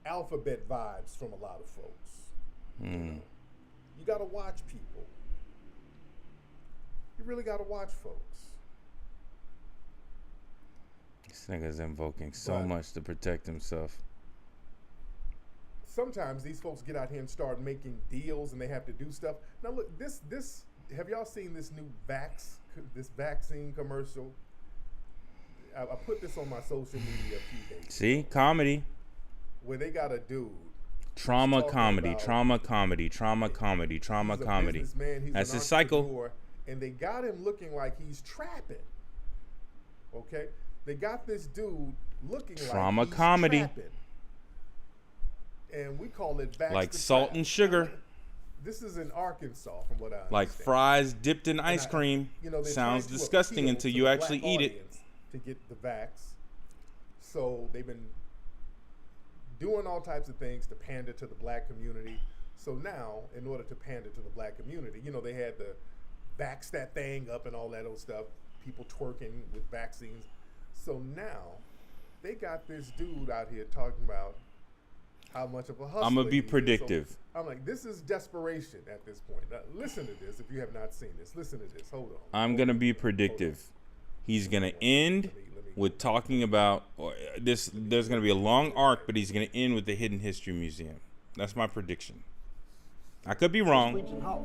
[SPEAKER 2] alphabet vibes from a lot of folks. You know? You got to watch people. You really got to watch folks.
[SPEAKER 1] This nigga's invoking so
[SPEAKER 2] But
[SPEAKER 1] much to protect himself.
[SPEAKER 2] sometimes these folks get out here and start making deals and they have to do stuff. Now look, this have y'all seen this new vaccine commercial? I put this on my social media a few days
[SPEAKER 1] See, comedy,
[SPEAKER 2] where they got a dude.
[SPEAKER 1] trauma
[SPEAKER 2] talking
[SPEAKER 1] comedy,
[SPEAKER 2] about-
[SPEAKER 1] trauma comedy, trauma comedy, trauma
[SPEAKER 2] He's a
[SPEAKER 1] comedy.
[SPEAKER 2] businessman, he's
[SPEAKER 1] That's
[SPEAKER 2] an
[SPEAKER 1] his cycle.
[SPEAKER 2] entrepreneur, and they got him looking like he's trapping. Okay, they got this dude looking
[SPEAKER 1] Trauma
[SPEAKER 2] like he's
[SPEAKER 1] comedy.
[SPEAKER 2] trapping. And we call it vax
[SPEAKER 1] Like
[SPEAKER 2] the
[SPEAKER 1] salt
[SPEAKER 2] trap.
[SPEAKER 1] and sugar.
[SPEAKER 2] This is in Arkansas, from what I understand.
[SPEAKER 1] Like fries dipped in ice
[SPEAKER 2] And
[SPEAKER 1] cream.
[SPEAKER 2] you know, they're
[SPEAKER 1] Sounds
[SPEAKER 2] trying to
[SPEAKER 1] disgusting
[SPEAKER 2] appeal
[SPEAKER 1] until
[SPEAKER 2] to
[SPEAKER 1] you
[SPEAKER 2] the
[SPEAKER 1] actually
[SPEAKER 2] black
[SPEAKER 1] eat it.
[SPEAKER 2] audience to get the vax. So they've been doing all types of things to pander to the black community. So now, in order to pander to the black community, you know, they had the vax that thing up and all that old stuff, people twerking with vaccines. So now, they got this dude out here talking about how much of a hustler
[SPEAKER 1] I'm gonna be
[SPEAKER 2] he is. So
[SPEAKER 1] predictive.
[SPEAKER 2] I'm like, this is desperation at this point. Now, listen to this. If you have not seen this, listen to this. Hold on.
[SPEAKER 1] I'm gonna be predictive. He's gonna end with talking about this. There's gonna be a long arc, but he's gonna end with the Hidden History Museum. That's my prediction. I could be wrong.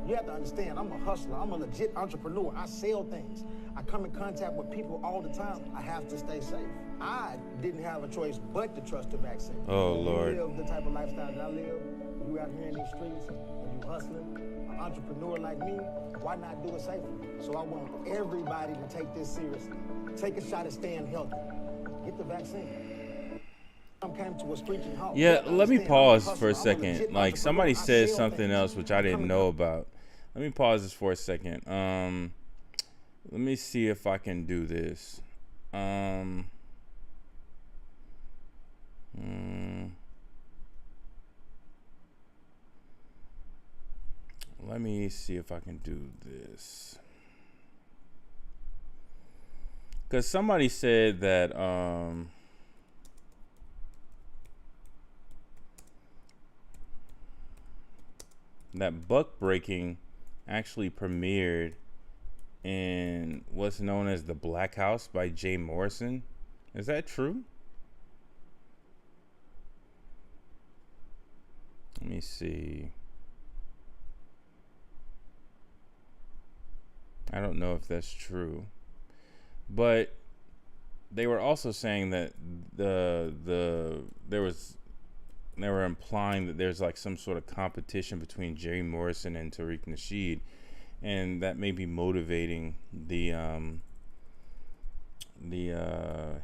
[SPEAKER 6] You have to understand, I'm a hustler. I'm a legit entrepreneur. I sell things. I come in contact with people all the time. I have to stay safe. I didn't have a choice but to trust the vaccine.
[SPEAKER 1] Oh, Lord.
[SPEAKER 6] You live the type of lifestyle that I live, you out here in these streets, and you hustling, an entrepreneur like me, why not do it safely? So I want everybody to take this seriously. Take a shot at staying healthy. Get the vaccine.
[SPEAKER 1] Yeah, let me pause for a second. Like, somebody said something else which I didn't know about. Let me pause this for a second. Let me see if I can do this. Let me see if I can do this. Because somebody said that that buck breaking actually premiered in what's known as the Black House by Jay Morrison. Is that true? Let me see. I don't know if that's true, but they were also saying that they were implying that there's like some sort of competition between Jay Morrison and Tariq Nasheed, and that may be motivating the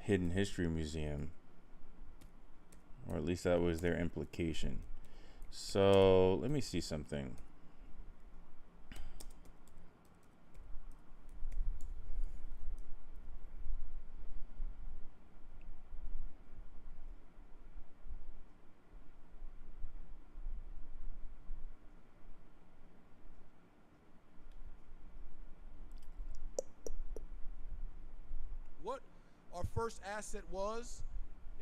[SPEAKER 1] Hidden History Museum, or at least that was their implication. So let me see something.
[SPEAKER 7] What our first asset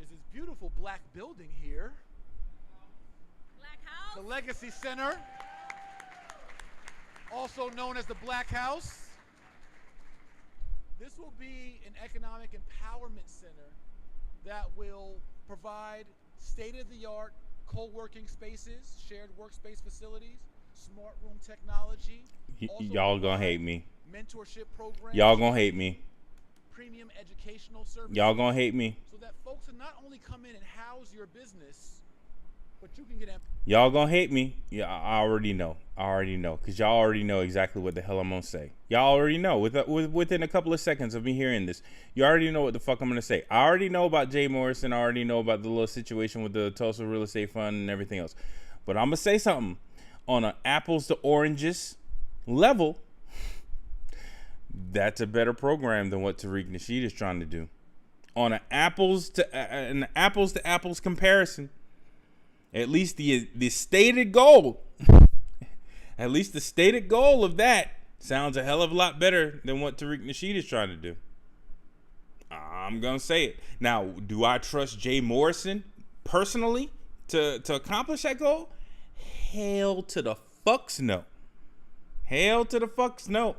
[SPEAKER 7] is this beautiful black building here.
[SPEAKER 8] Black House?
[SPEAKER 7] The Legacy Center, also known as the Black House. This will be an economic empowerment center that will provide state-of-the-art co-working spaces, shared workspace facilities, smart room technology.
[SPEAKER 1] Y'all gonna hate me.
[SPEAKER 7] Mentorship programs.
[SPEAKER 1] Y'all gonna hate me.
[SPEAKER 7] Premium educational services.
[SPEAKER 1] Y'all gonna hate me.
[SPEAKER 7] So that folks can not only come in and house your business, but you can get.
[SPEAKER 1] Y'all gonna hate me. Yeah, I already know. Because y'all already know exactly what the hell I'm gonna say. Y'all already know. Within a couple of seconds of me hearing this, you already know what the fuck I'm gonna say. I already know about Jay Morrison. I already know about the little situation with the Tulsa Real Estate Fund and everything else. But I'm gonna say something on an apples to oranges level. That's a better program than what Tariq Nasheed is trying to do. On an apples to apples comparison, at least the stated goal, at least the stated goal of that sounds a hell of a lot better than what Tariq Nasheed is trying to do. I'm gonna say it. Now, do I trust Jay Morrison personally to accomplish that goal? Hell to the fucks no. Hell to the fucks no.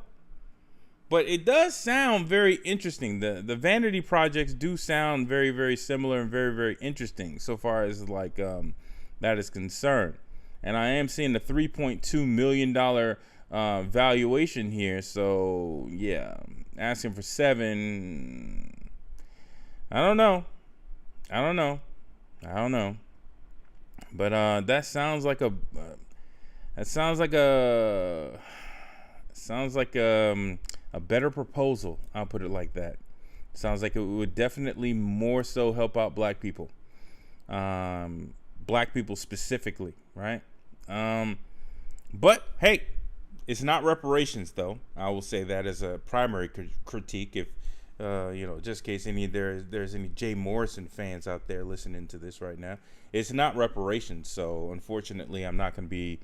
[SPEAKER 1] But it does sound very interesting. The vanity projects do sound very, very similar and very, very interesting so far as like that is concerned. And I am seeing the $3.2 million valuation here. So yeah, asking for $7 million. I don't know. But that sounds like a better proposal. I'll put it like that. Sounds like it would definitely more so help out black people. Black people specifically, right? But hey, it's not reparations though. I will say that as a primary critique. If just in case there's any Jay Morrison fans out there listening to this right now, it's not reparations. So unfortunately, I'm not going to be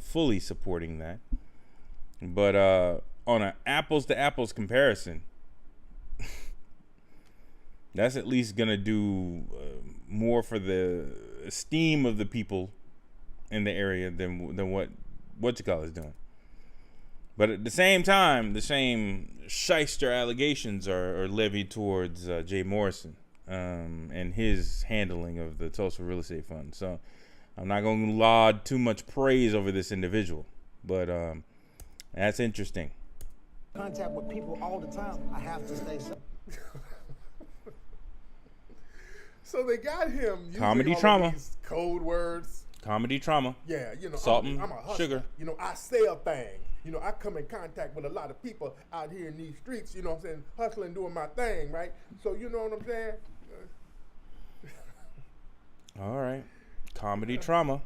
[SPEAKER 1] fully supporting that. But on an apples to apples comparison, that's at least gonna do more for the esteem of the people in the area than what you call is doing. But at the same time, the same shyster allegations are levied towards Jay Morrison and his handling of the Tulsa Real Estate Fund. So I'm not going to laud too much praise over this individual, but that's interesting.
[SPEAKER 6] Contact with people all the time. I have to stay safe.
[SPEAKER 2] So they got him using
[SPEAKER 1] Comedy
[SPEAKER 2] all
[SPEAKER 1] trauma.
[SPEAKER 2] of these code words.
[SPEAKER 1] Comedy trauma.
[SPEAKER 2] Yeah, you know,
[SPEAKER 1] Salt
[SPEAKER 2] I'm
[SPEAKER 1] and
[SPEAKER 2] a hustler.
[SPEAKER 1] sugar.
[SPEAKER 2] You know, I say a thing. You know, I come in contact with a lot of people out here in these streets, you know what I'm saying, hustling, doing my thing, right? So you know what I'm saying?
[SPEAKER 1] All right. Comedy trauma.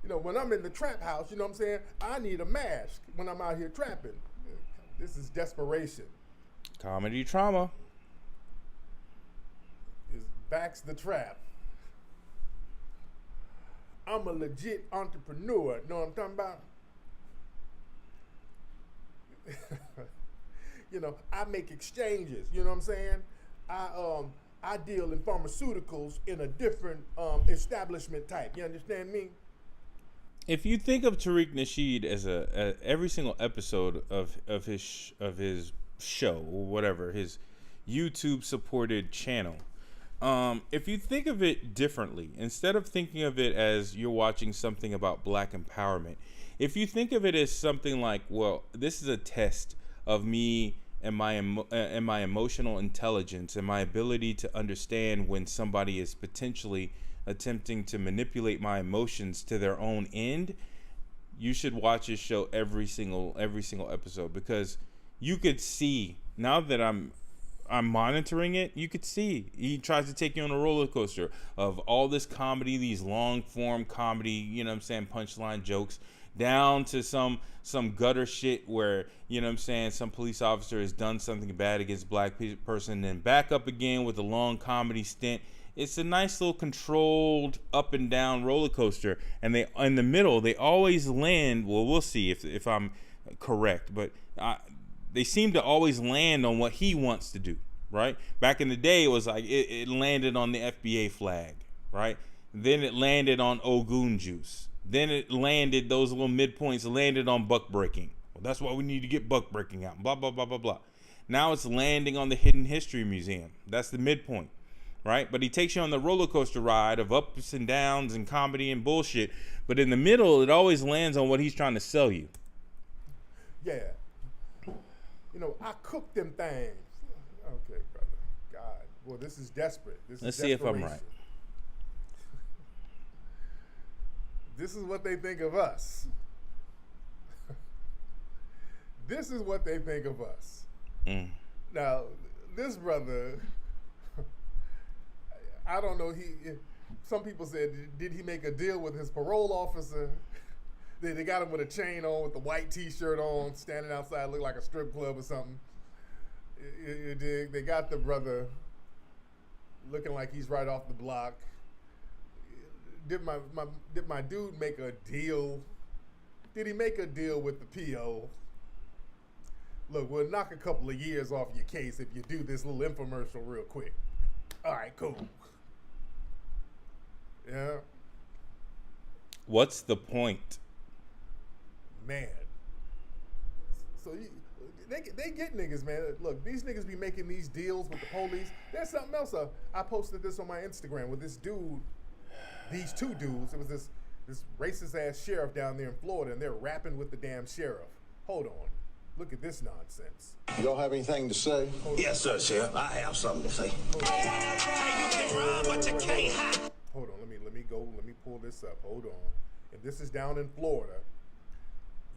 [SPEAKER 2] You know, when I'm in the trap house, you know what I'm saying, I need a mask when I'm out here trapping. This is desperation.
[SPEAKER 1] Comedy trauma.
[SPEAKER 2] It backs the trap. I'm a legit entrepreneur. Know what I'm talking about? You know, I make exchanges. You know what I'm saying? I deal in pharmaceuticals in a different establishment type. You understand me?
[SPEAKER 1] If you think of Tariq Nasheed as every single episode of his show or whatever, his YouTube supported channel, if you think of it differently, instead of thinking of it as you're watching something about black empowerment, if you think of it as something like, well, this is a test of me and my emotional intelligence and my ability to understand when somebody is potentially attempting to manipulate my emotions to their own end, you should watch his show every single episode, because you could see, now that I'm monitoring it, you could see he tries to take you on a roller coaster of all this comedy, these long form comedy, you know what I'm saying, punchline jokes, down to some gutter shit where, you know what I'm saying, some police officer has done something bad against a black person, and then back up again with a long comedy stint. It's a nice little controlled up and down roller coaster, and they, in the middle, they always land, well, we'll see if I'm correct, but they seem to always land on what he wants to do, right? Back in the day, it was like it landed on the FBA flag, right? Then it landed on Ogun juice. Then it landed, those little midpoints landed on buck breaking. Well, that's why we need to get buck breaking out, blah, blah, blah, blah, blah. Now it's landing on the Hidden History Museum. That's the midpoint, right? But he takes you on the roller coaster ride of ups and downs and comedy and bullshit. But in the middle, it always lands on what he's trying to sell you.
[SPEAKER 2] Yeah. You know, I cook them things. Okay, brother. God. Well, this is desperate.
[SPEAKER 1] Let's see if I'm right.
[SPEAKER 2] This is what they think of us. This is what they think of us. Now, this brother, I don't know, some people said, did he make a deal with his parole officer? They got him with a chain on, with the white t-shirt on, standing outside, look like a strip club or something. You dig? They got the brother looking like he's right off the block. Did my dude make a deal? Did he make a deal with the PO? Look, we'll knock a couple of years off your case if you do this little infomercial real quick. All right, cool. Yeah.
[SPEAKER 1] What's the point?
[SPEAKER 2] Man. So they get niggas, man. Look, these niggas be making these deals with the police. There's something else. I posted this on my Instagram with this dude. These two dudes, it was this racist ass sheriff down there in Florida, and they're rapping with the damn sheriff. Hold on. Look at this nonsense.
[SPEAKER 9] Y'all have anything to say?
[SPEAKER 10] Yes, sir, Sheriff. I have something to say.
[SPEAKER 2] Hold on, let me pull this up. Hold on. And this is down in Florida.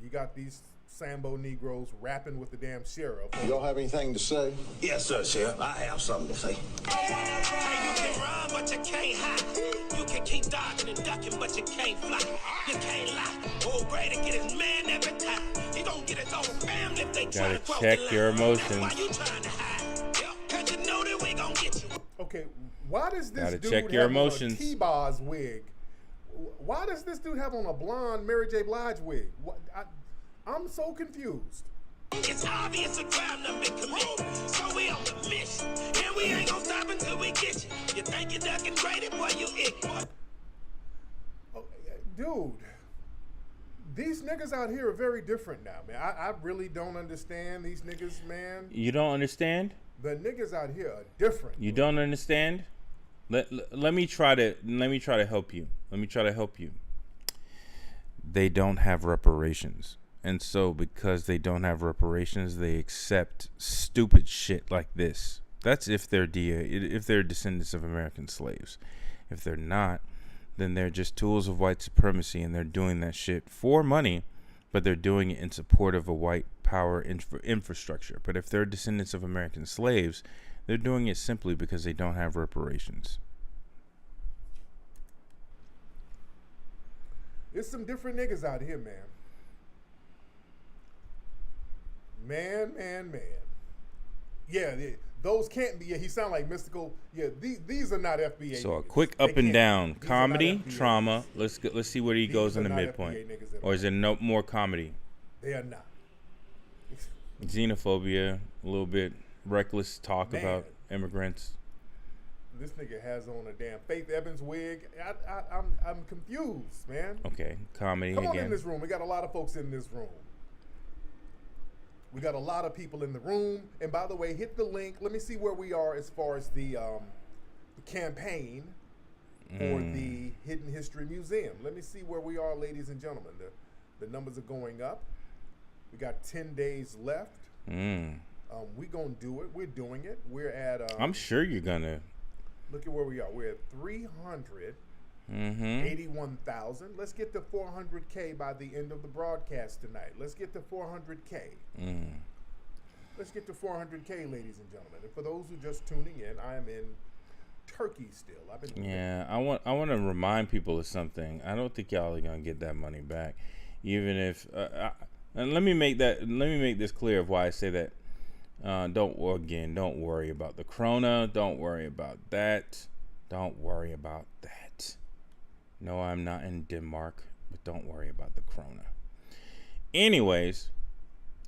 [SPEAKER 2] You got these Sambo Negroes rapping with the damn sheriff.
[SPEAKER 9] Y'all have anything to say?
[SPEAKER 10] Yes, sir, Sheriff. I have something to say. Hey, you can run, but you can't hide. You can keep dodging and ducking, but you can't fly. You can't lie. Old Brady get his man every time. He don't get his own family if they try to cross the line.
[SPEAKER 1] Gotta check your emotions.
[SPEAKER 10] Why you trying to hide? Yeah, 'cause you know that we gon' get you.
[SPEAKER 2] Okay, why does this
[SPEAKER 1] Gotta
[SPEAKER 2] dude
[SPEAKER 1] check your
[SPEAKER 2] have
[SPEAKER 1] emotions.
[SPEAKER 2] on a T-Boz wig? Why does this dude have on a blonde Mary J. Blige wig? I'm so confused.
[SPEAKER 10] It's obvious a crime done been committed, so we on the mission, and we ain't gonna stop until we get you. You think you're ducking Brady, boy, you ick, boy.
[SPEAKER 2] Oh, dude, these niggas out here are very different now, man. I really don't understand these niggas, man.
[SPEAKER 1] You don't understand?
[SPEAKER 2] The niggas out here are different.
[SPEAKER 1] You don't understand? Let me try to help you. They don't have reparations. And so because they don't have reparations, they accept stupid shit like this. That's if they're descendants of American slaves. If they're not, then they're just tools of white supremacy, and they're doing that shit for money, but they're doing it in support of a white power infrastructure. But if they're descendants of American slaves, they're doing it simply because they don't have reparations.
[SPEAKER 2] There's some different niggas out here, man. Man. Yeah, those can't be. Yeah, he sound like mystical. Yeah, these are not FBA.
[SPEAKER 1] So
[SPEAKER 2] niggas.
[SPEAKER 1] a quick up and down comedy, trauma.
[SPEAKER 2] Niggas.
[SPEAKER 1] Let's see where he goes in the midpoint. Or is it no more comedy?
[SPEAKER 2] They are not.
[SPEAKER 1] Xenophobia, a little bit reckless talk about immigrants.
[SPEAKER 2] This nigga has on a damn Faith Evans wig. I'm confused, man.
[SPEAKER 1] Okay, comedy
[SPEAKER 2] Come
[SPEAKER 1] again.
[SPEAKER 2] on in this room. We got a lot of folks in this room. We got a lot of people in the room. And by the way, hit the link. Let me see where we are as far as the campaign for the Hidden History Museum. Let me see where we are, ladies and gentlemen. The numbers are going up. We got 10 days left. We're going to do it. We're doing it. We're at...
[SPEAKER 1] I'm sure you're going to.
[SPEAKER 2] Look at where we are. We're at 381,000. Let's get to 400K by the end of the broadcast tonight. Let's get to 400K. Let's get to 400K, ladies and gentlemen. And for those who are just tuning in, I am in Turkey still.
[SPEAKER 1] I want to remind people of something. I don't think y'all are gonna get that money back, even if. And let me make this clear of why I say that. Don't worry about the Corona. Don't worry about that. Don't worry about that. No, I'm not in Denmark, but don't worry about the Corona. Anyways,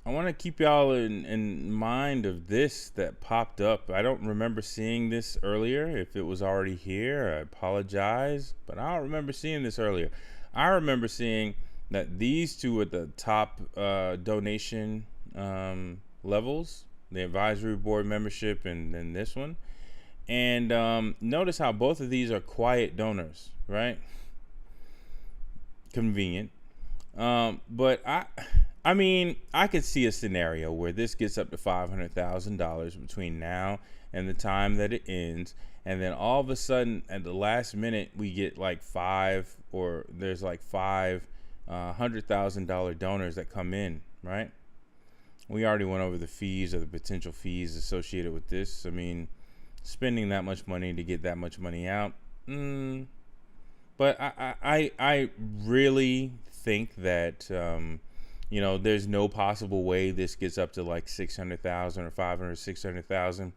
[SPEAKER 1] I want to keep y'all in mind of this that popped up. I don't remember seeing this earlier. If it was already here, I apologize, but I don't remember seeing this earlier. I remember seeing that these two at the top donation levels, the advisory board membership and then this one. And notice how both of these are quiet donors, right? Convenient. But I mean, I could see a scenario where this gets up to $500,000 between now and the time that it ends. And then all of a sudden at the last minute, we get like five $100,000 donors that come in, right? We already went over the fees or the potential fees associated with this. I mean, spending that much money to get that much money out. But I really think that, there's no possible way this gets up to like 600,000 or 500, 600,000.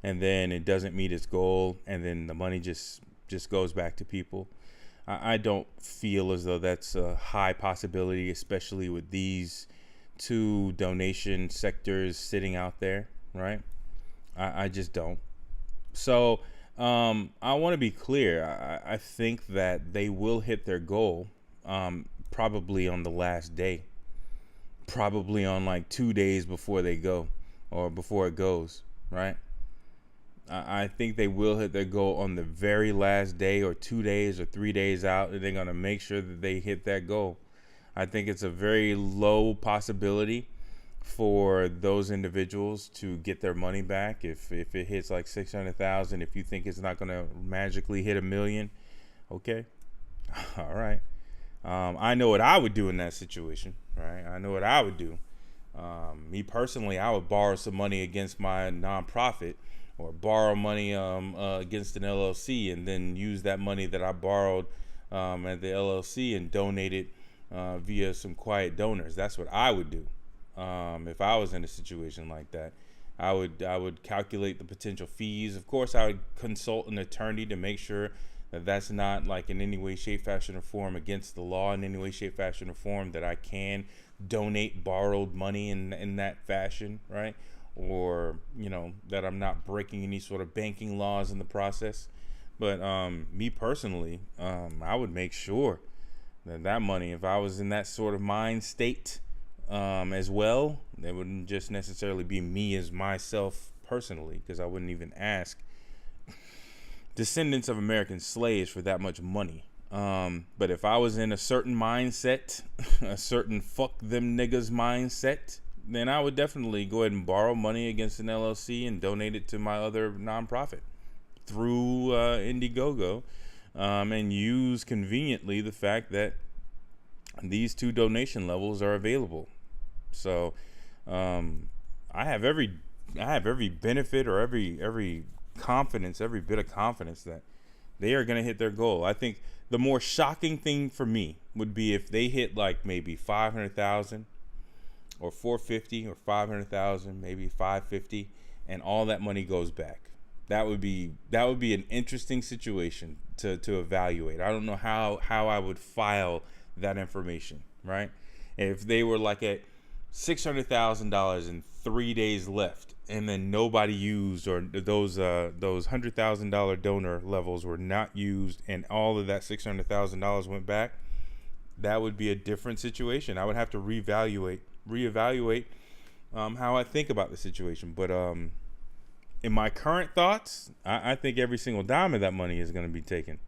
[SPEAKER 1] And then it doesn't meet its goal. And then the money just goes back to people. I don't feel as though that's a high possibility, especially with these two donation sectors sitting out there, right? I just don't. So I want to be clear. I think that they will hit their goal probably on the last day, probably on like 2 days before they go or before it goes, right? I think they will hit their goal on the very last day or 2 days or 3 days out. And they're going to make sure that they hit that goal. I think it's a very low possibility for those individuals to get their money back. If it hits like 600,000, if you think it's not going to magically hit $1 million, okay. All right. I know what I would do in that situation, right? I know what I would do. Me personally, I would borrow some money against my nonprofit or borrow money against an LLC and then use that money that I borrowed at the LLC and donate it via some quiet donors. That's what I would do if I was in a situation like that. I would calculate the potential fees. Of course, I would consult an attorney to make sure that that's not like in any way, shape, fashion, or form against the law in any way, shape, fashion, or form, that I can donate borrowed money in that fashion, right? Or, that I'm not breaking any sort of banking laws in the process. But me personally, I would make sure that money, if I was in that sort of mind state as well, it wouldn't just necessarily be me as myself personally, because I wouldn't even ask descendants of American slaves for that much money. But if I was in a certain mindset, a certain fuck them niggas mindset, then I would definitely go ahead and borrow money against an LLC and donate it to my other nonprofit through Indiegogo, and use conveniently the fact that these two donation levels are available. So I have every benefit or every confidence, every bit of confidence that they are going to hit their goal. I think the more shocking thing for me would be if they hit like maybe 500,000 or 450 or 500,000, maybe 550, and all that money goes back. That would be an interesting situation to evaluate. I don't know how I would file that information, right? If they were like at $600,000 and 3 days left, and then nobody used, or those $100,000 donor levels were not used, and all of that $600,000 went back, that would be a different situation. I would have to reevaluate how I think about the situation. But in my current thoughts, I think every single dime of that money is going to be taken.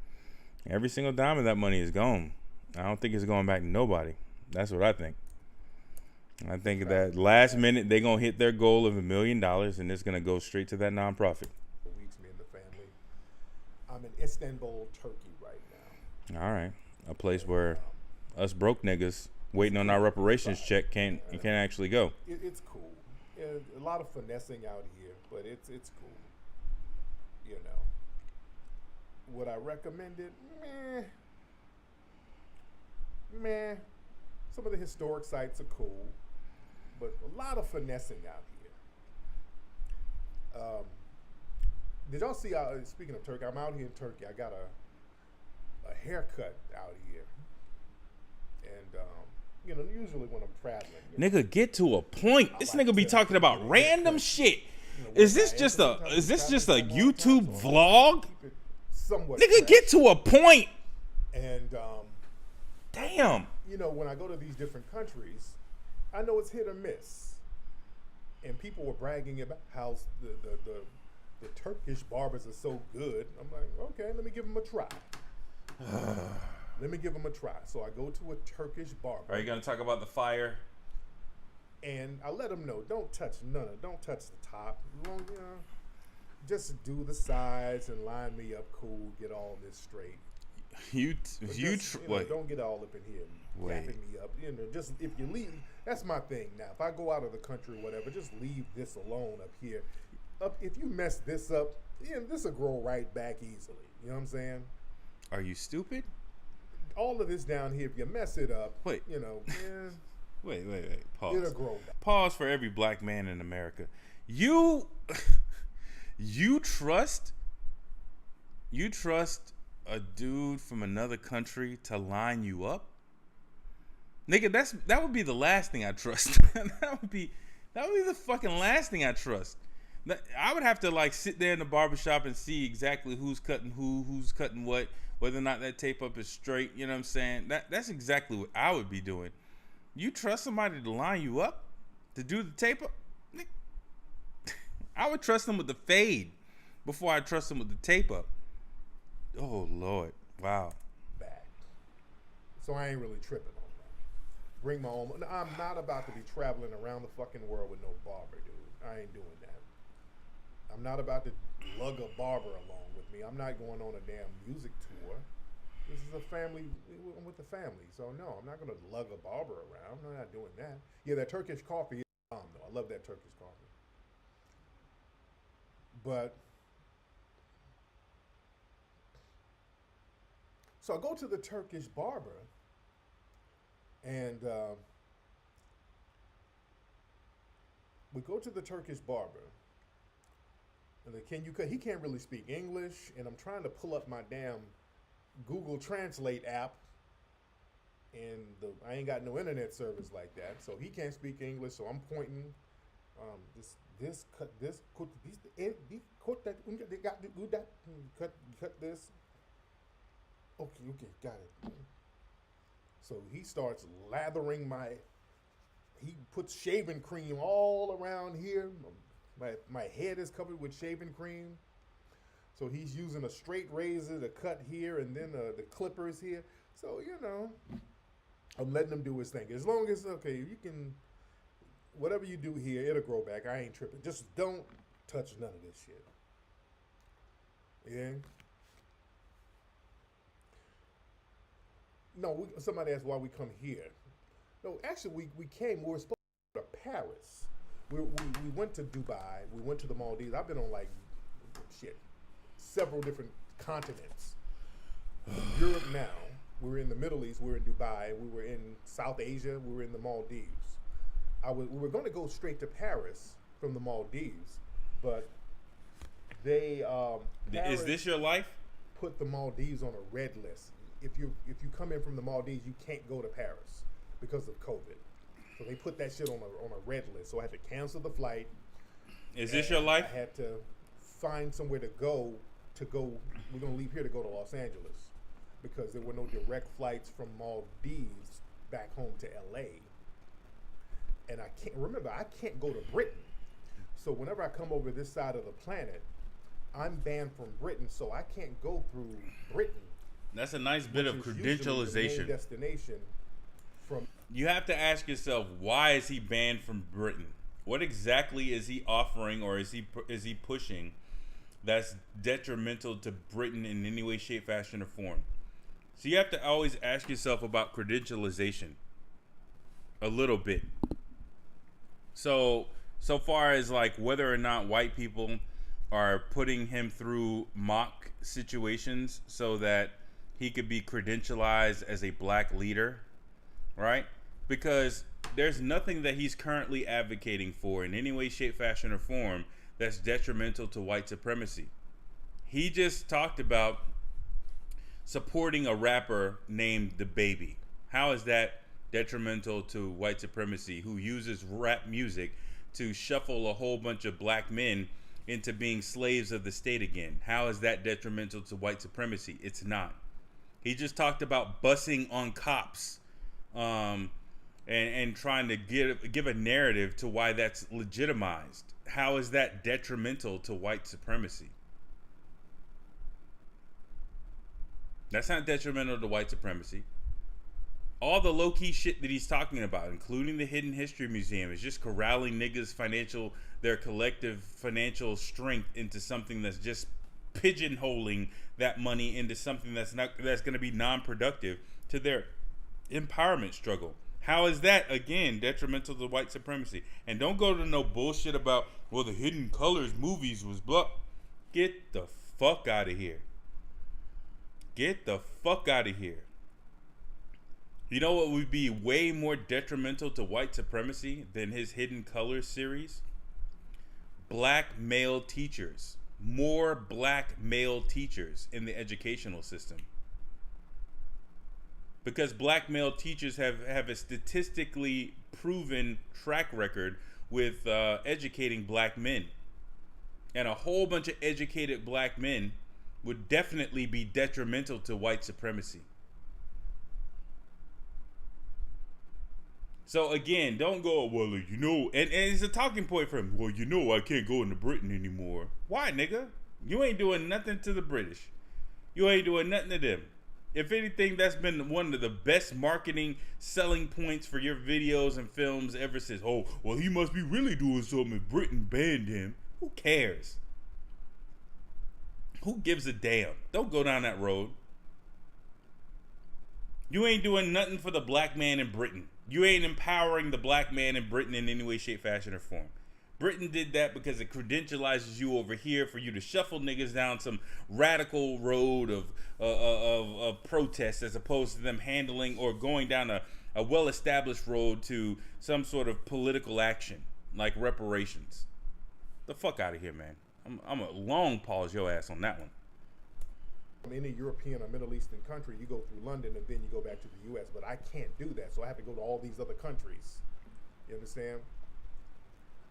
[SPEAKER 1] Every single dime of that money is gone. I don't think it's going back to nobody. That's what I think. I think that last minute they're going to hit their goal of $1 million, and it's going to go straight to that nonprofit.
[SPEAKER 2] Weeks, me and the family. I'm in Istanbul, Turkey right now.
[SPEAKER 1] All right. A place where us broke niggas waiting on our reparations check can't actually go.
[SPEAKER 2] It's cool. Yeah, a lot of finessing out here, but it's cool. You know. Would I recommend it? Meh. Some of the historic sites are cool, but a lot of finessing out here. Did y'all see? Speaking of Turkey, I'm out here in Turkey. I got a haircut out here, and usually when I'm traveling,
[SPEAKER 1] nigga, get to a point. This nigga be talking about random shit. Is this just a YouTube vlog? Nigga, get to a point.
[SPEAKER 2] And
[SPEAKER 1] damn.
[SPEAKER 2] When I go to these different countries, I know it's hit or miss. And people were bragging about how the Turkish barbers are so good. I'm like, okay, let me give them a try. So I go to a Turkish barber.
[SPEAKER 1] Are you gonna talk about the fire?
[SPEAKER 2] And I let them know, don't touch the top. Just do the sides and line me up cool, get all this straight. Don't get all up in here wrapping me up. Just if you leave, that's my thing now. If I go out of the country or whatever, just leave this alone up here. If you mess this up, this will grow right back easily. You know what I'm saying?
[SPEAKER 1] Are you stupid?
[SPEAKER 2] All of this down here, if you mess it up,
[SPEAKER 1] wait. Wait. Pause.
[SPEAKER 2] It'll grow back.
[SPEAKER 1] Pause for every black man in America. You trust a dude from another country to line you up? Nigga, that would be the last thing I trust. that would be the fucking last thing I trust. I would have to sit there in the barbershop and see exactly who's cutting who's cutting what, whether or not that tape up is straight. You know what I'm saying? That's exactly what I would be doing. You trust somebody to line you up to do the tape up? I would trust them with the fade before I trust them with the tape up. Oh Lord, wow.
[SPEAKER 2] Back. So I ain't really tripping on that. Bring my own. I'm not about to be traveling around the fucking world with no barber, dude. I ain't doing that. I'm not about to lug a barber along with me. I'm not going on a damn music tour. This is a family. I'm with the family, so no, I'm not gonna lug a barber around. I'm not doing that. Yeah, that Turkish coffee is bomb though. I love that Turkish coffee. But so I go to the Turkish barber, and we go to the Turkish barber. And he can't really speak English, and I'm trying to pull up my damn Google Translate app, and I ain't got no internet service like that, so he can't speak English. So I'm pointing, cut this, cut this. Okay, got it. So he starts lathering he puts shaving cream all around here. My head is covered with shaving cream. So he's using a straight razor to cut here and then the clippers here. So, I'm letting him do his thing. As long as, okay, you can, whatever you do here, it'll grow back. I ain't tripping. Just don't touch none of this shit. Yeah? No, somebody asked why we come here. No, actually, we came, we were supposed to go to Paris. We went to Dubai. We went to the Maldives. I've been on, several different continents. Europe now. We were in the Middle East. We were in Dubai. We were in South Asia. We were in the Maldives. We were going to go straight to Paris from the Maldives, but they
[SPEAKER 1] is this your life?
[SPEAKER 2] Put the Maldives on a red list. If you come in from the Maldives, you can't go to Paris because of COVID. So they put that shit on a red list. So I had to cancel the flight.
[SPEAKER 1] Is this your life?
[SPEAKER 2] I had to find somewhere to go. We're gonna leave here to go to Los Angeles because there were no direct flights from Maldives back home to LA. And I can't go to Britain. So whenever I come over this side of the planet, I'm banned from Britain, so I can't go through Britain.
[SPEAKER 1] That's a nice bit of credentialization.
[SPEAKER 2] Destination from.
[SPEAKER 1] You have to ask yourself, why is he banned from Britain? What exactly is he offering, or is he pushing that's detrimental to Britain in any way, shape, fashion, or form? So you have to always ask yourself about credentialization a little bit. So far as whether or not white people are putting him through mock situations so that he could be credentialized as a black leader, right? Because there's nothing that he's currently advocating for in any way, shape, fashion, or form that's detrimental to white supremacy. He just talked about supporting a rapper named The Baby. How is that detrimental to white supremacy, who uses rap music to shuffle a whole bunch of black men into being slaves of the state again? How is that detrimental to white supremacy? It's not. He just talked about bussing on cops and trying to give a narrative to why that's legitimized. How is that detrimental to white supremacy? That's not detrimental to white supremacy. All the low-key shit that he's talking about, including the Hidden History Museum, is just corralling niggas' their collective financial strength into something that's just pigeonholing that money into something that's going to be non-productive to their empowerment struggle. How is that, again, detrimental to white supremacy? And don't go to no bullshit about, well, the Hidden Colors movies was blah. Get the fuck out of here. Get the fuck out of here. You know what would be way more detrimental to white supremacy than his Hidden Colors series? Black male teachers. More black male teachers in the educational system. Because black male teachers have a statistically proven track record with educating black men. And a whole bunch of educated black men would definitely be detrimental to white supremacy. So again, don't go, well, and it's a talking point for him. Well, I can't go into Britain anymore. Why, nigga? You ain't doing nothing to the British. You ain't doing nothing to them. If anything, that's been one of the best marketing selling points for your videos and films ever since. Oh, well, he must be really doing something if Britain banned him. Who cares? Who gives a damn? Don't go down that road. You ain't doing nothing for the black man in Britain. You ain't empowering the black man in Britain in any way, shape, fashion, or form. Britain did that because it credentializes you over here for you to shuffle niggas down some radical road of protest, as opposed to them handling or going down a well-established road to some sort of political action like reparations. The fuck out of here, man. I'm a long pause your ass on that one.
[SPEAKER 2] From any European or Middle Eastern country, you go through London and then you go back to the U.S., but I can't do that, so I have to go to all these other countries. You understand?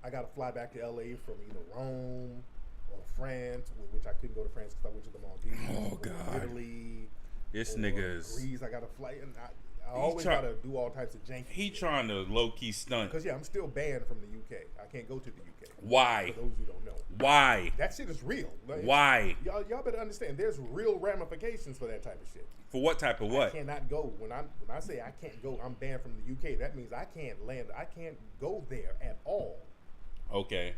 [SPEAKER 2] I got to fly back to L.A. from either Rome or France, which I couldn't go to France because I went to the Maldives.
[SPEAKER 1] Oh, God.
[SPEAKER 2] Italy.
[SPEAKER 1] This nigga's...
[SPEAKER 2] Greece. I got to fly. And I always gotta do all types of janky.
[SPEAKER 1] He trying to low key stunt.
[SPEAKER 2] Because I'm still banned from the UK. I can't go to the UK.
[SPEAKER 1] Why?
[SPEAKER 2] For those who don't know.
[SPEAKER 1] Why?
[SPEAKER 2] That shit is real. Like,
[SPEAKER 1] Why?
[SPEAKER 2] Y'all better understand. There's real ramifications for that type of shit.
[SPEAKER 1] For what type of what?
[SPEAKER 2] I cannot go. When I say I can't go, I'm banned from the UK. That means I can't land. I can't go there at all.
[SPEAKER 1] Okay.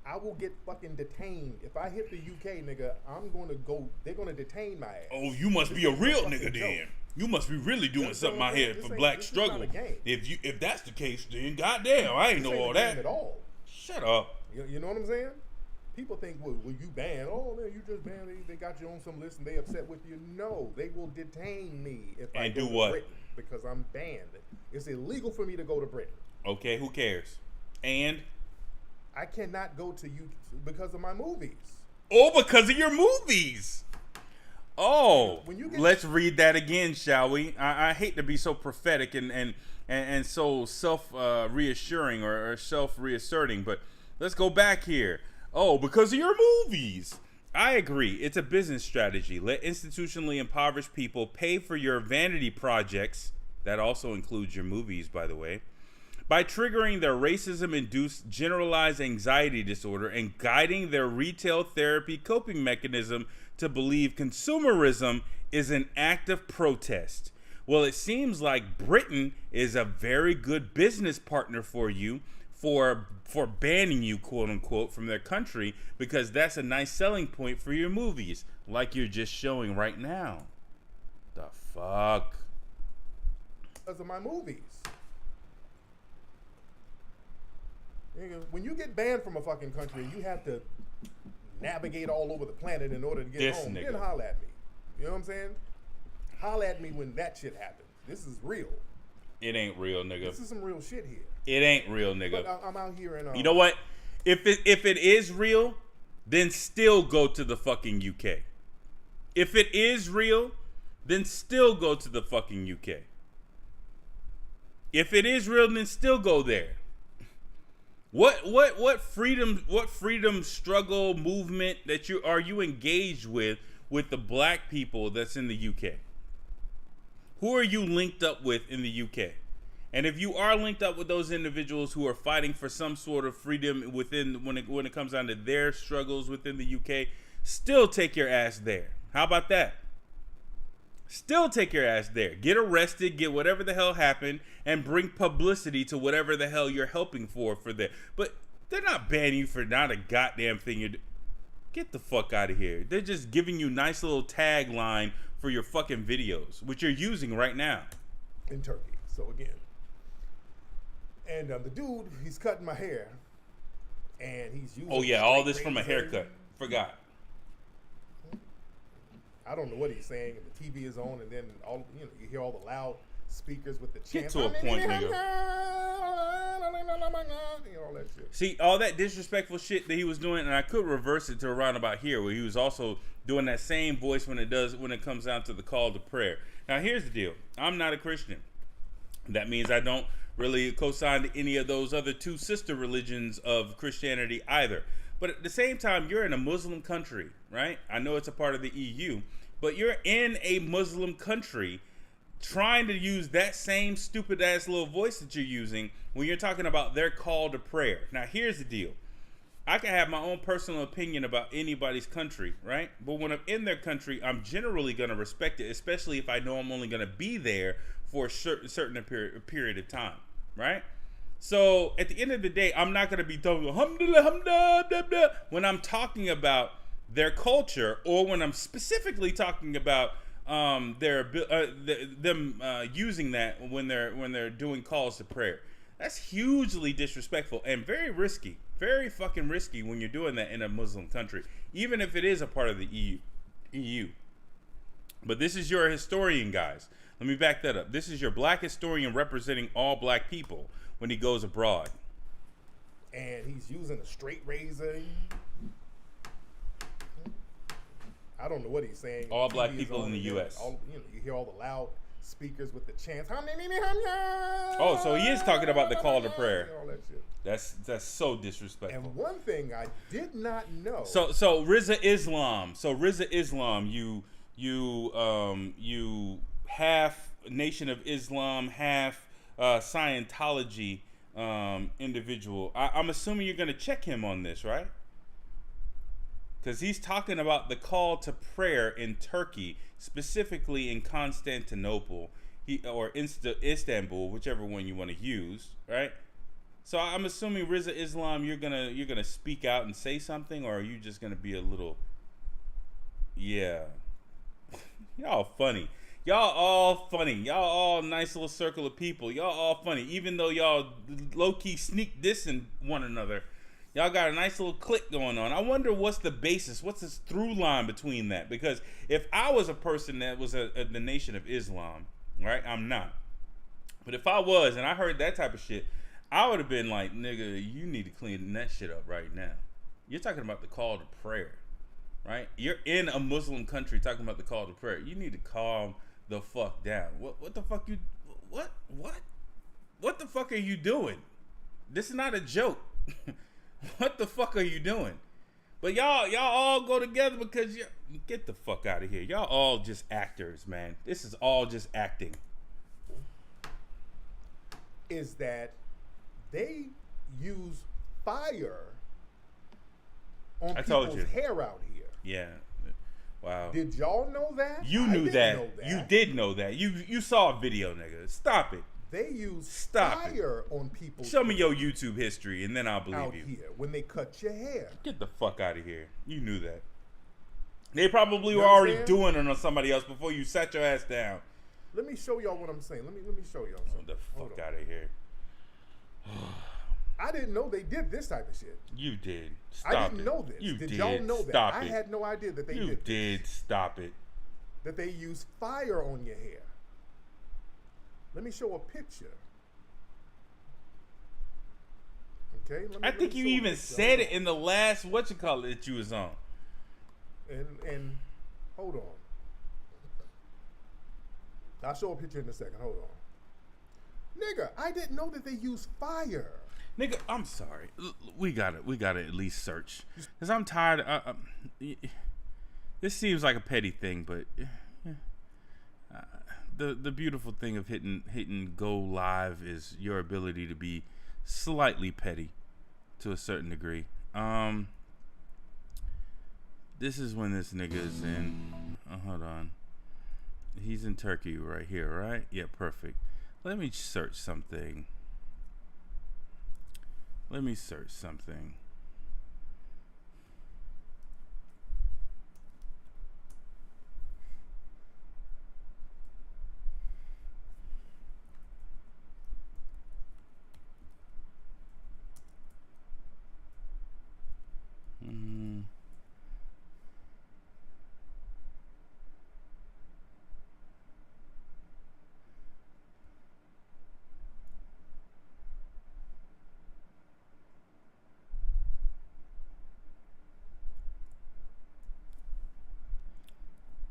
[SPEAKER 2] I will get fucking detained. If I hit the UK, nigga, I'm going to go. They're going to detain my ass.
[SPEAKER 1] Oh, you must be a real nigga then. You must be really doing something out here for black struggle. If that's the case, then goddamn, I ain't know all that.
[SPEAKER 2] At all.
[SPEAKER 1] Shut up.
[SPEAKER 2] You know what I'm saying? People think, well, you banned. Oh, man, you just banned. They got you on some list and they upset with you. No, they will detain me if I go to Britain because I'm banned. It's illegal for me to go to Britain.
[SPEAKER 1] Okay, who cares? And
[SPEAKER 2] I cannot go to you because of my movies.
[SPEAKER 1] Oh, because of your movies. Oh, let's read that again, shall we? I hate to be so prophetic and so self-reassuring or self-reasserting, but let's go back here. Oh, because of your movies. I agree. It's a business strategy. Let institutionally impoverished people pay for your vanity projects. That also includes your movies, by the way. By triggering their racism-induced generalized anxiety disorder and guiding their retail therapy coping mechanism to believe consumerism is an act of protest. Well, it seems like Britain is a very good business partner for you for banning you, quote unquote, from their country because that's a nice selling point for your movies, like you're just showing right now. The fuck?
[SPEAKER 2] Because of my movies. When you get banned from a fucking country, you have to navigate all over the planet in order to get home. Then holla at me. You know what I'm saying? Holla at me when that shit happens. This is real.
[SPEAKER 1] It ain't real, nigga.
[SPEAKER 2] This is some real shit here.
[SPEAKER 1] It ain't real, nigga.
[SPEAKER 2] But I'm out here and
[SPEAKER 1] you know what? If it is real, then still go to the fucking UK. If it is real, then still go to the fucking UK. If it is real, then still go there. What freedom struggle movement that are you engaged with the black people that's in the UK? Who are you linked up with in the UK? And if you are linked up with those individuals who are fighting for some sort of freedom within when it comes down to their struggles within the UK, still take your ass there. How about that? Still take your ass there. Get arrested, get whatever the hell happened, and bring publicity to whatever the hell you're helping for that. But they're not banning you for not a goddamn thing you're Get the fuck out of here. They're just giving you nice little tagline for your fucking videos, which you're using right now.
[SPEAKER 2] In Turkey. So again. And the dude, he's cutting my hair. And he's using...
[SPEAKER 1] Oh yeah, all this from a haircut. Forgot.
[SPEAKER 2] I don't know what he's saying. The TV is on, and then you hear all the loud speakers with the chants.
[SPEAKER 1] Get to a point, nigga.
[SPEAKER 2] All that shit.
[SPEAKER 1] See, all that disrespectful shit that he was doing, and I could reverse it to around about here, where he was also doing that same voice when it comes down to the call to prayer. Now, here's the deal. I'm not a Christian. That means I don't really co-sign to any of those other two sister religions of Christianity either. But at the same time, you're in a Muslim country, right? I know it's a part of the EU, but you're in a Muslim country trying to use that same stupid ass little voice that you're using when you're talking about their call to prayer. Now, here's the deal. I can have my own personal opinion about anybody's country, right? But when I'm in their country, I'm generally going to respect it, especially if I know I'm only going to be there for a certain period of time, right? So at the end of the day, I'm not going to be talking when I'm talking about their culture, or when I'm specifically talking about them using that when they're doing calls to prayer. That's hugely disrespectful and very risky, very fucking risky when you're doing that in a Muslim country, even if it is a part of the EU. But this is your historian, guys. Let me back that up. This is your black historian representing all black people when he goes abroad.
[SPEAKER 2] And he's using a straight razor. I don't know what he's saying.
[SPEAKER 1] All black people in the U.S.
[SPEAKER 2] You hear all the loud speakers with the chants.
[SPEAKER 1] Oh, so he is talking about the call to prayer.
[SPEAKER 2] All that shit.
[SPEAKER 1] That's so disrespectful.
[SPEAKER 2] And one thing I did not know.
[SPEAKER 1] So Rizza Islam. So Rizza Islam, you half Nation of Islam, half Scientology individual. I'm assuming you're gonna check him on this, right? Because he's talking about the call to prayer in Turkey, specifically in Constantinople, or Istanbul, whichever one you want to use, right? So I'm assuming Rizza Islam, you're gonna speak out and say something, or are you just gonna be a little, yeah? Y'all funny. Y'all all funny. Y'all all nice little circle of people. Y'all all funny, even though y'all low key sneak dissing one another. Y'all got a nice little click going on. I wonder what's the basis, what's this through line between that? Because if I was a person that was the Nation of Islam, right? I'm not. But if I was and I heard that type of shit, I would have been like, nigga, you need to clean that shit up right now. You're talking about the call to prayer, right? You're in a Muslim country talking about the call to prayer. You need to calm the fuck down. What the fuck you, what the fuck are you doing? This is not a joke. What the fuck are you doing? But y'all all go together because you get the fuck out of here. Y'all all just actors, man. This is all just acting.
[SPEAKER 2] Is that they use fire on people's hair out here.
[SPEAKER 1] Yeah. Wow.
[SPEAKER 2] Did y'all know that?
[SPEAKER 1] You knew that. You did know that. You saw a video, nigga. Stop it.
[SPEAKER 2] They use fire on people.
[SPEAKER 1] Show me your YouTube history, and then I'll believe
[SPEAKER 2] out
[SPEAKER 1] you.
[SPEAKER 2] Here when they cut your hair.
[SPEAKER 1] Get the fuck out of here. You knew that. They probably were already doing it on somebody else before you sat your ass down.
[SPEAKER 2] Let me show y'all what I'm saying. Let me show y'all something.
[SPEAKER 1] Get the fuck out of here.
[SPEAKER 2] I didn't know they did this type of shit.
[SPEAKER 1] You did. Stop
[SPEAKER 2] I didn't know this. Did y'all know that? I had no idea that they did.
[SPEAKER 1] You did. Stop it.
[SPEAKER 2] That they use fire on your hair. Let me show a picture. Okay.
[SPEAKER 1] I think you even said it in the last whatchamacallit that you was on.
[SPEAKER 2] And hold on. I'll show a picture in a second. Hold on. Nigga, I didn't know that they use fire.
[SPEAKER 1] Nigga, I'm sorry. We gotta at least search, cause I'm tired. This seems like a petty thing, but the beautiful thing of hitting go live is your ability to be slightly petty to a certain degree. This is when this nigga is in. Hold on. He's in Turkey right here, right? Yeah, perfect. Let me search something. Let me search something.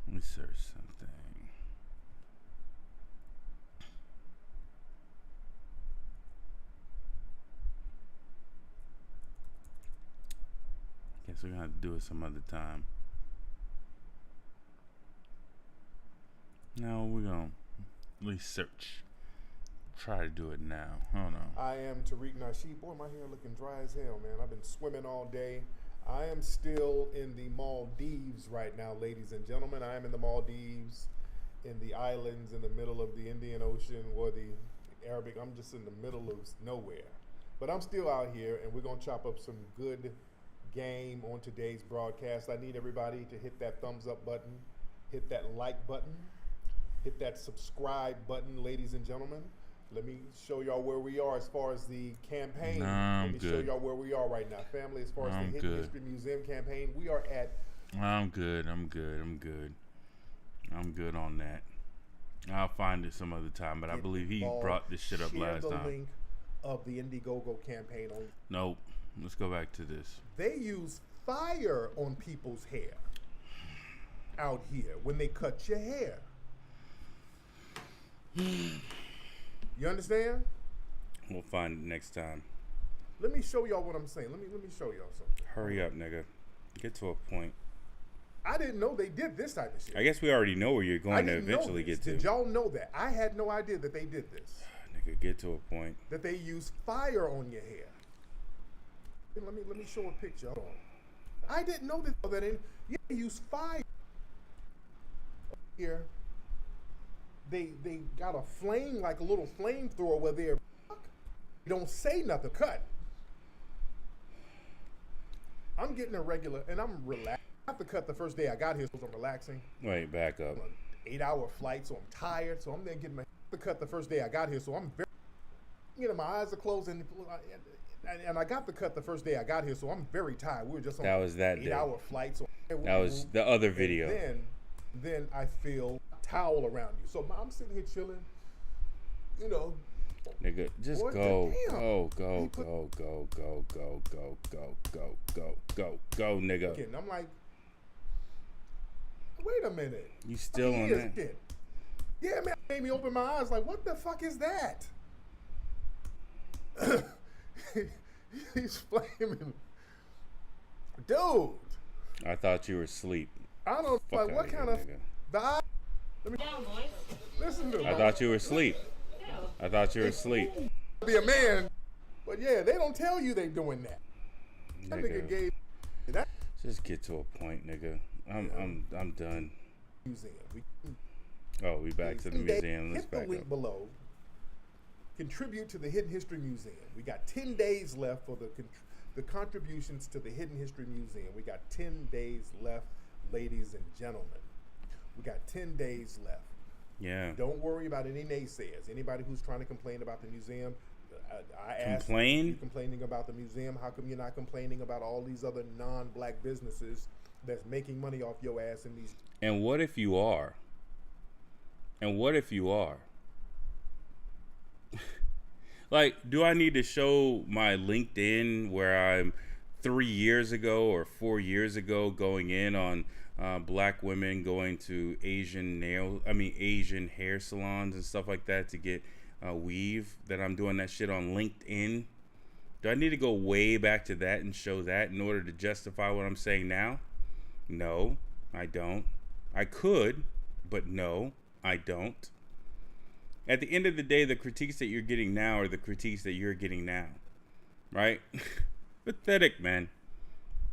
[SPEAKER 1] Let me search something. Guess we're gonna have to do it some other time. No, we're gonna at least search. Try to do it now. Hold on.
[SPEAKER 2] I am Tariq Nasheed. Boy, my hair looking dry as hell, man. I've been swimming all day. I am still in the Maldives right now, ladies and gentlemen. I am in the Maldives, in the islands in the middle of the Indian Ocean or the Arabic. I'm just in the middle of nowhere. But I'm still out here, and we're going to chop up some good game on today's broadcast. I need everybody to hit that thumbs up button, hit that like button, hit that subscribe button, ladies and gentlemen. Let me show y'all where we are as far as the campaign. Let me show y'all where we are right now. Family, as far as the Hidden History Museum campaign, we are at...
[SPEAKER 1] I'm good on that. I'll find it some other time, but I believe he brought this shit up last time.
[SPEAKER 2] Share the link of the Indiegogo campaign.
[SPEAKER 1] Nope. Let's go back to this.
[SPEAKER 2] They use fire on people's hair out here when they cut your hair. You understand?
[SPEAKER 1] We'll find it next time.
[SPEAKER 2] Let me show y'all what I'm saying. Let me show y'all something.
[SPEAKER 1] Hurry up, nigga. Get to a point.
[SPEAKER 2] I didn't know they did this type of shit.
[SPEAKER 1] I guess we already know where you're
[SPEAKER 2] I
[SPEAKER 1] going to
[SPEAKER 2] didn't know
[SPEAKER 1] eventually
[SPEAKER 2] this.
[SPEAKER 1] get to.
[SPEAKER 2] Did y'all know that? I had no idea that they did this.
[SPEAKER 1] Nigga, get to a point.
[SPEAKER 2] That they use fire on your hair. Let me show a picture. Hold on. I didn't know that. Yeah, they use fire. Here, they got a flame, like a little flamethrower where they don't say nothing. Cut. I'm getting a regular, and I'm relaxed. I have to cut the first day I got here, so I'm relaxing.
[SPEAKER 1] Wait, back up.
[SPEAKER 2] 8-hour flight, so I'm tired. So I'm then getting my to cut the first day I got here, so I'm very, my eyes are closed, and I got the cut the first day I got here, so I'm very tired. We were just on
[SPEAKER 1] that was that
[SPEAKER 2] 8-hour flight, so
[SPEAKER 1] that was the other video.
[SPEAKER 2] Then I feel a towel around you, so I'm sitting here chilling,
[SPEAKER 1] Nigga, just
[SPEAKER 2] What
[SPEAKER 1] go,
[SPEAKER 2] the damn?
[SPEAKER 1] go, nigga.
[SPEAKER 2] And I'm like, wait a minute.
[SPEAKER 1] You still on that?
[SPEAKER 2] Shit. Yeah, man, it made me open my eyes like, what the fuck is that? He's flaming. Dude.
[SPEAKER 1] I thought you were asleep.
[SPEAKER 2] I don't
[SPEAKER 1] Fuck
[SPEAKER 2] like what
[SPEAKER 1] outta
[SPEAKER 2] kind
[SPEAKER 1] here,
[SPEAKER 2] of
[SPEAKER 1] nigga.
[SPEAKER 2] vibe. Let me listen to
[SPEAKER 1] I thought you were asleep. I thought you were asleep.
[SPEAKER 2] Be a man, but yeah, they don't tell you they doing that. That nigga gave that.
[SPEAKER 1] Just get to a point, nigga. I'm done.
[SPEAKER 2] Museum.
[SPEAKER 1] We back to the museum. Let's
[SPEAKER 2] Hit the
[SPEAKER 1] back
[SPEAKER 2] link
[SPEAKER 1] up.
[SPEAKER 2] below. Contribute to the Hidden History Museum. We got 10 days left for the contributions to the Hidden History Museum. We got 10 days left, ladies and gentlemen. We got 10 days left.
[SPEAKER 1] Yeah.
[SPEAKER 2] Don't worry about any naysayers. Anybody who's trying to complain about the museum, I asked you complaining about the museum. How come you're not complaining about all these other non-black businesses that's making money off your ass in these?
[SPEAKER 1] And what if you are? And what if you are? Like, do I need to show my LinkedIn where I'm 3 years ago or 4 years ago going in on black women going to Asian hair salons and stuff like that to get weave, that I'm doing that shit on LinkedIn? Do I need to go way back to that and show that in order to justify what I'm saying now? No, I don't. I could, but no, I don't. At the end of the day, the critiques that you're getting now are the critiques that you're getting now, right? Pathetic, man.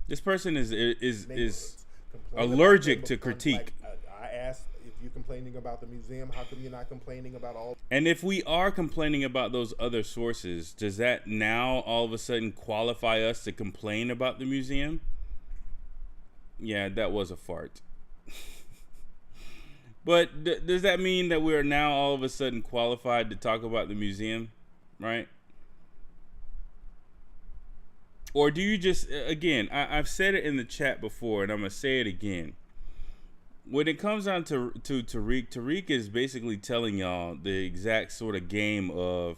[SPEAKER 1] This person is allergic to critique.
[SPEAKER 2] I asked if you're complaining about the museum, how come you're not complaining about all?
[SPEAKER 1] And if we are complaining about those other sources, does that now all of a sudden qualify us to complain about the museum? Yeah, that was a fart. But does that mean that we are now all of a sudden qualified to talk about the museum, right? Or do you just, again, I've said it in the chat before, and I'm going to say it again. When it comes down to Tariq is basically telling y'all the exact sort of game of,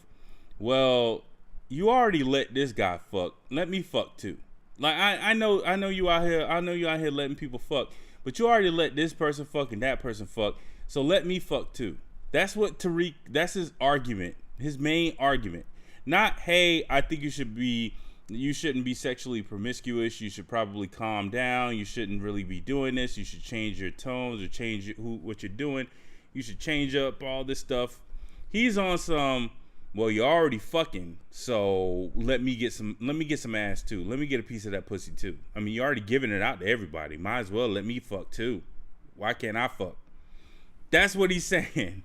[SPEAKER 1] well, you already let this guy fuck. Let me fuck too. Like, I know you out here letting people fuck. But you already let this person fuck and that person fuck, so let me fuck too. That's what Tariq, that's his argument, his main argument. Not, hey, I think you shouldn't be sexually promiscuous, you should probably calm down, you shouldn't really be doing this, you should change your tones or change what you're doing, you should change up all this stuff. He's on some, well, you're already fucking, so let me get some ass too. Let me get a piece of that pussy too. I mean, you're already giving it out to everybody. Might as well let me fuck too. Why can't I fuck? That's what he's saying.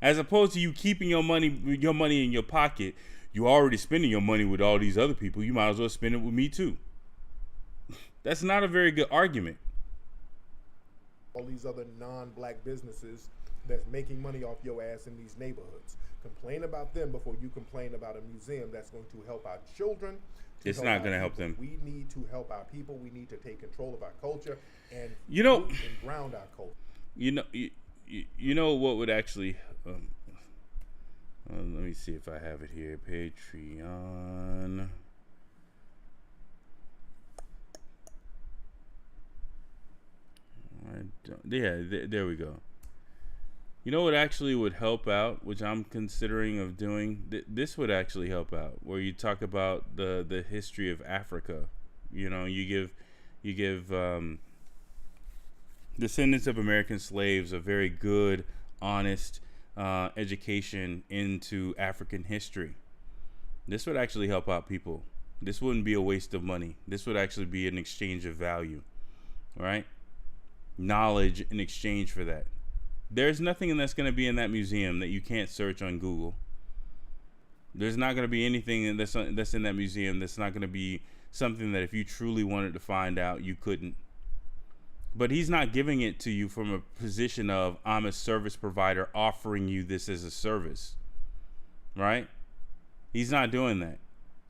[SPEAKER 1] As opposed to you keeping your money in your pocket, you already spending your money with all these other people. You might as well spend it with me too. That's not a very good argument.
[SPEAKER 2] All these other non-black businesses that's making money off your ass in these neighborhoods. Complain about them before you complain about a museum that's going to help our children.
[SPEAKER 1] It's not going to help them.
[SPEAKER 2] We need to help our people. We need to take control of our culture and ground our culture.
[SPEAKER 1] You know what would actually. Let me see if I have it here. Patreon. There we go. You know what actually would help out, which I'm considering of doing? This would actually help out, where you talk about the history of Africa. You know, you give descendants of American slaves a very good, honest education into African history. This would actually help out people. This wouldn't be a waste of money. This would actually be an exchange of value, right? Knowledge in exchange for that. There's nothing that's going to be in that museum that you can't search on Google. There's not going to be anything that's in that museum that's not going to be something that if you truly wanted to find out, you couldn't. But he's not giving it to you from a position of, I'm a service provider offering you this as a service, right? He's not doing that.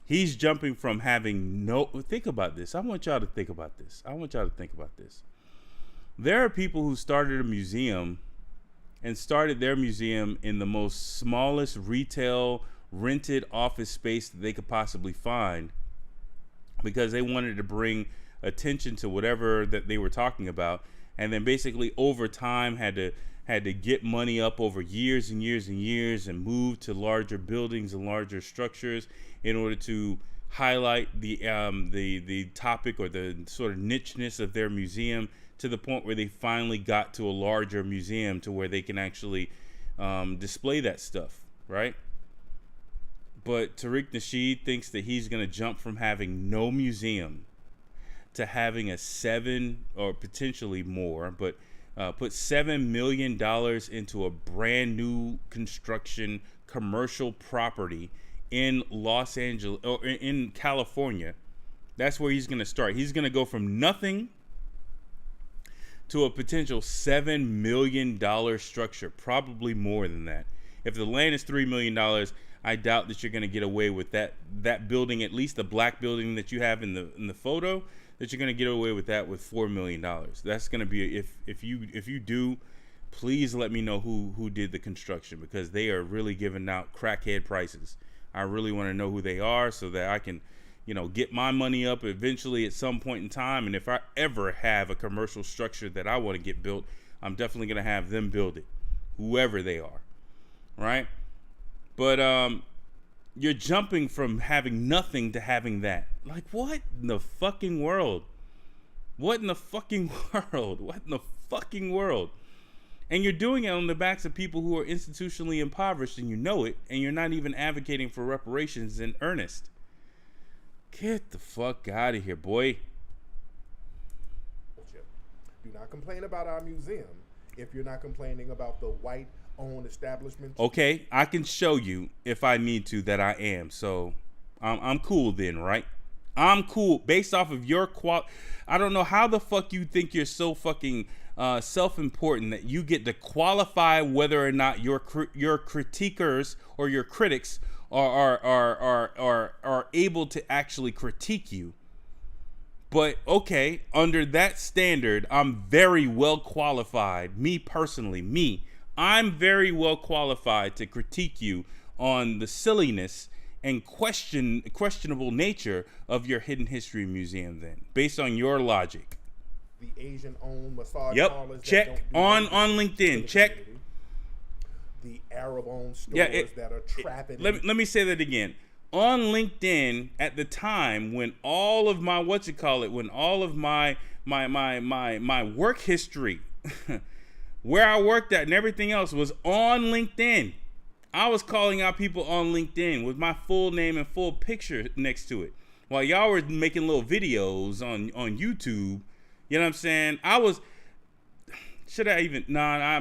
[SPEAKER 1] He's jumping from having think about this. I want y'all to think about this. There are people who started a museum and started their museum in the most smallest retail rented office space that they could possibly find because they wanted to bring attention to whatever that they were talking about, and then basically over time had to get money up over years and years and years and move to larger buildings and larger structures in order to highlight the topic or the sort of nicheness of their museum to the point where they finally got to a larger museum to where they can actually display that stuff, right? But Tariq Nasheed thinks that he's going to jump from having no museum to having a 7 or potentially more, but put $7 million into a brand new construction commercial property in Los Angeles or in California. That's where he's going to start. He's going to go from nothing to a potential $7 million structure, probably more than that. If the land is $3 million, I doubt that you're going to get away with that building, at least the black building that you have in the photo, that you're going to get away with that with $4 million. That's going to be, if you do, please let me know who did the construction, because they are really giving out crackhead prices. I really want to know who they are so that I can, get my money up eventually at some point in time. And if I ever have a commercial structure that I want to get built, I'm definitely going to have them build it, whoever they are, right? But you're jumping from having nothing to having that. Like, what in the fucking world? What in the fucking world? What in the fucking world? And you're doing it on the backs of people who are institutionally impoverished, and you know it, and you're not even advocating for reparations in earnest. Get the fuck out of here, boy.
[SPEAKER 2] Do not complain about our museum if you're not complaining about the white-owned establishment.
[SPEAKER 1] Okay, I can show you if I need to that I am. So I'm cool then, right? I'm cool based off of your I don't know how the fuck you think you're so fucking self-important that you get to qualify whether or not your critiquers or your critics are able to actually critique you. But okay, under that standard, I'm very well qualified. Me personally, I'm very well qualified to critique you on the silliness and questionable nature of your hidden history museum then, based on your logic.
[SPEAKER 2] The Asian-owned massage parlors.
[SPEAKER 1] Check on LinkedIn. Check.
[SPEAKER 2] The Arab-owned stores that are trapping.
[SPEAKER 1] Let me say that again. On LinkedIn, at the time when all of my when all of my work history, where I worked at and everything else was on LinkedIn. I was calling out people on LinkedIn with my full name and full picture next to it, while y'all were making little videos on YouTube. You know what I'm saying? I'm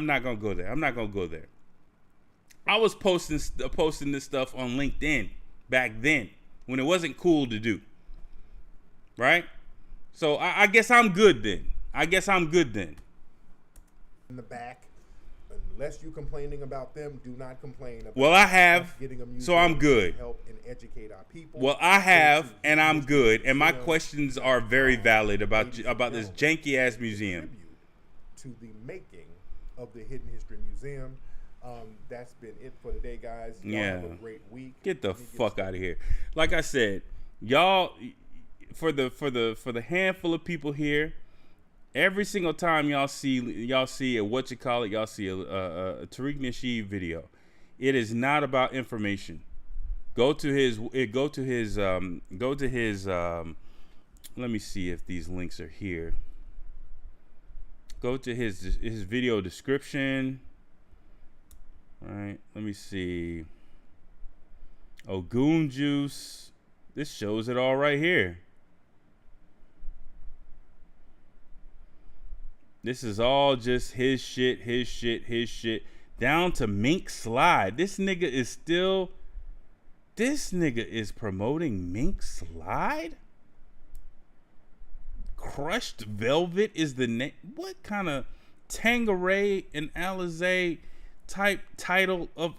[SPEAKER 1] not gonna go there. I was posting this stuff on LinkedIn back then when it wasn't cool to do. Right? So I guess I'm good then.
[SPEAKER 2] In the back, unless you're complaining about them, do not complain about.
[SPEAKER 1] Well, I have,
[SPEAKER 2] getting a
[SPEAKER 1] so I'm good.
[SPEAKER 2] Help and educate our people.
[SPEAKER 1] Well, I have, and I'm good, and my questions are very valid about this janky ass museum.
[SPEAKER 2] To the making of the Hidden History Museum. That's been it for today, guys. Y'all have a great week.
[SPEAKER 1] Get the fuck out of here. Like I said, y'all, for the handful of people here, every single time y'all see a y'all see a Tariq Nasheed video, it is not about information. Go to his let me see if these links are here. go to his video description. All right, let me see. Oh, Goon Juice. This shows it all right here. This is all just his shit, down to Mink Slide. This nigga is promoting Mink Slide? Crushed Velvet is the name. What kind of Tangeray and Alizé type title of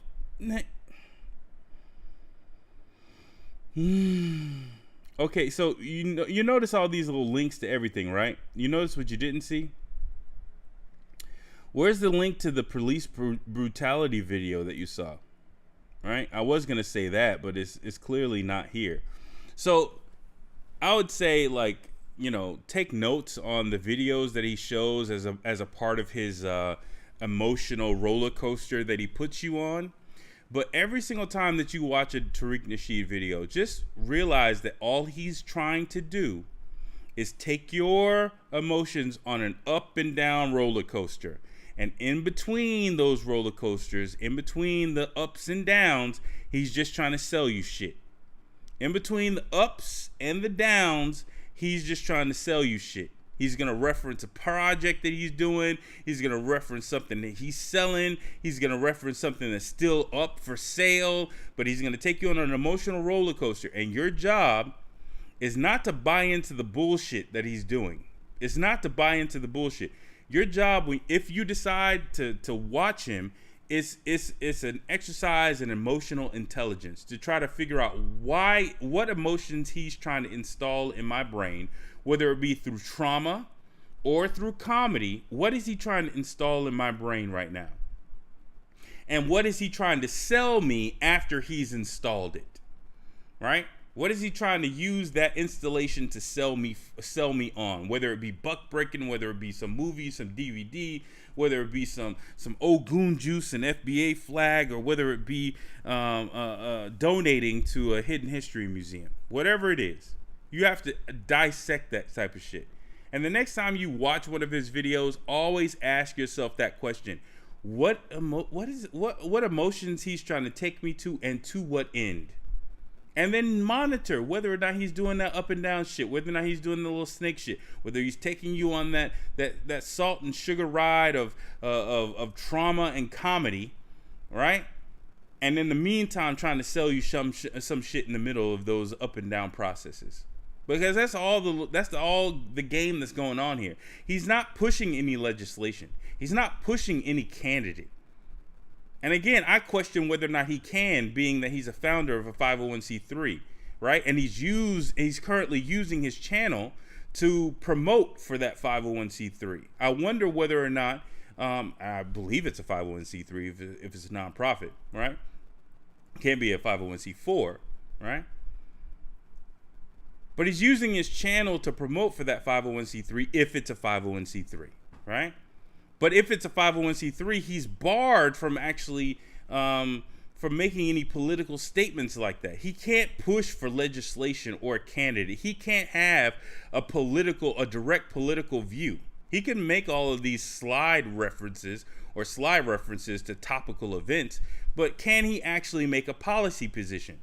[SPEAKER 1] Okay, so you notice all these little links to everything, right? You notice what you didn't see? Where's the link to the police brutality video that you saw? Right? I was gonna say that, but it's clearly not here. So I would say, like, you know, take notes on the videos that he shows as a part of his emotional roller coaster that he puts you on. But every single time that you watch a Tariq Nasheed video, just realize that all he's trying to do is take your emotions on an up and down roller coaster. And in between those roller coasters, in between the ups and downs, he's just trying to sell you shit. In between the ups and the downs, he's just trying to sell you shit. He's going to reference a project that he's doing. He's going to reference something that he's selling. He's going to reference something that's still up for sale. But he's going to take you on an emotional roller coaster. And your job is not to buy into the bullshit that he's doing. It's not to buy into the bullshit. Your job, if you decide to watch him, it's an exercise in emotional intelligence to try to figure out what emotions he's trying to install in my brain, whether it be through trauma or through comedy. What is he trying to install in my brain right now? And what is he trying to sell me after he's installed it? Right? What is he trying to use that installation to sell me on? Whether it be buck breaking, whether it be some movie, some DVD, whether it be some old Goon Juice and FBA flag, or whether it be donating to a hidden history museum. Whatever it is, you have to dissect that type of shit. And the next time you watch one of his videos, always ask yourself that question: what emotions he's trying to take me to, and to what end? And then monitor whether or not he's doing that up and down shit, whether or not he's doing the little snake shit, whether he's taking you on that salt and sugar ride of trauma and comedy, right? And in the meantime, trying to sell you some shit in the middle of those up and down processes, because that's all the game that's going on here. He's not pushing any legislation. He's not pushing any candidate. And again, I question whether or not he can, being that he's a founder of a 501c3, right? And he's currently using his channel to promote for that 501c3. I wonder whether or not, I believe it's a 501c3 if it's a nonprofit, right? Can't be a 501c4, right? But he's using his channel to promote for that 501c3 if it's a 501c3, right? But if it's a 501c3, he's barred from actually from making any political statements like that. He can't push for legislation or a candidate. He can't have a direct political view. He can make all of these slide references to topical events, but can he actually make a policy position?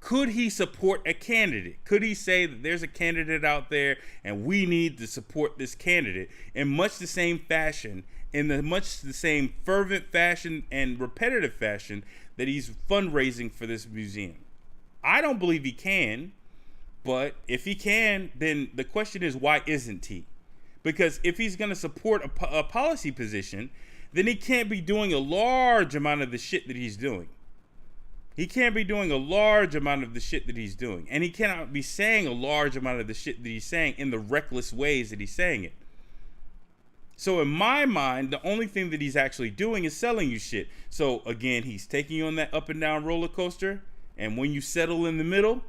[SPEAKER 1] Could he support a candidate? Could he say that there's a candidate out there and we need to support this candidate in much the same fashion, much the same fervent fashion and repetitive fashion that he's fundraising for this museum? I don't believe he can, but if he can, then the question is, why isn't he? Because if he's going to support a policy position, then he can't be doing a large amount of the shit that he's doing. He can't be doing a large amount of the shit that he's doing. And he cannot be saying a large amount of the shit that he's saying in the reckless ways that he's saying it. So in my mind, the only thing that he's actually doing is selling you shit. So again, he's taking you on that up and down roller coaster. And when you settle in the middle,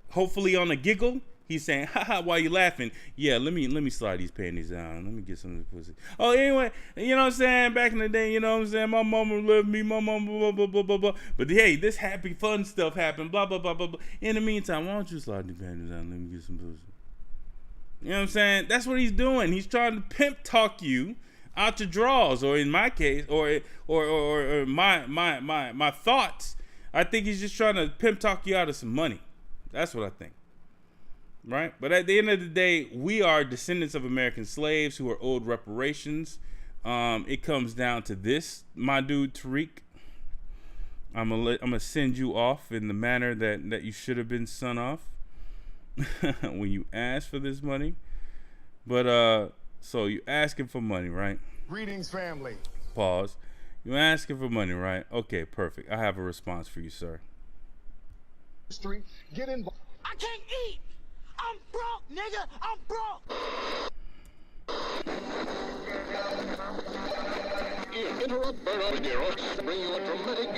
[SPEAKER 1] hopefully on a giggle, he's saying, haha, why you laughing? Yeah, let me slide these panties down. Let me get some of the pussy. Oh, anyway, you know what I'm saying? Back in the day, you know what I'm saying? My mama loved me, my mama, blah, blah, blah, blah, blah. But hey, this happy, fun stuff happened, blah, blah, blah, blah, blah. In the meantime, why don't you slide these panties down? Let me get some pussy. You know what I'm saying? That's what he's doing. He's trying to pimp talk you out your draws, or in my case, or my thoughts. I think he's just trying to pimp talk you out of some money. That's what I think. Right? But at the end of the day, we are descendants of American slaves who are owed reparations. It comes down to this, my dude Tariq. I'm gonna send you off in the manner that you should have been sent off when you asked for this money. But so you asking for money, right?
[SPEAKER 6] Greetings, family.
[SPEAKER 1] Pause. You asking for money, right? Okay, perfect. I have a response for you, sir.
[SPEAKER 6] Get involved.
[SPEAKER 10] I can't eat. I'm broke, nigga. I'm broke.
[SPEAKER 11] Interrupt Bernard Garrett. Bring you a dramatic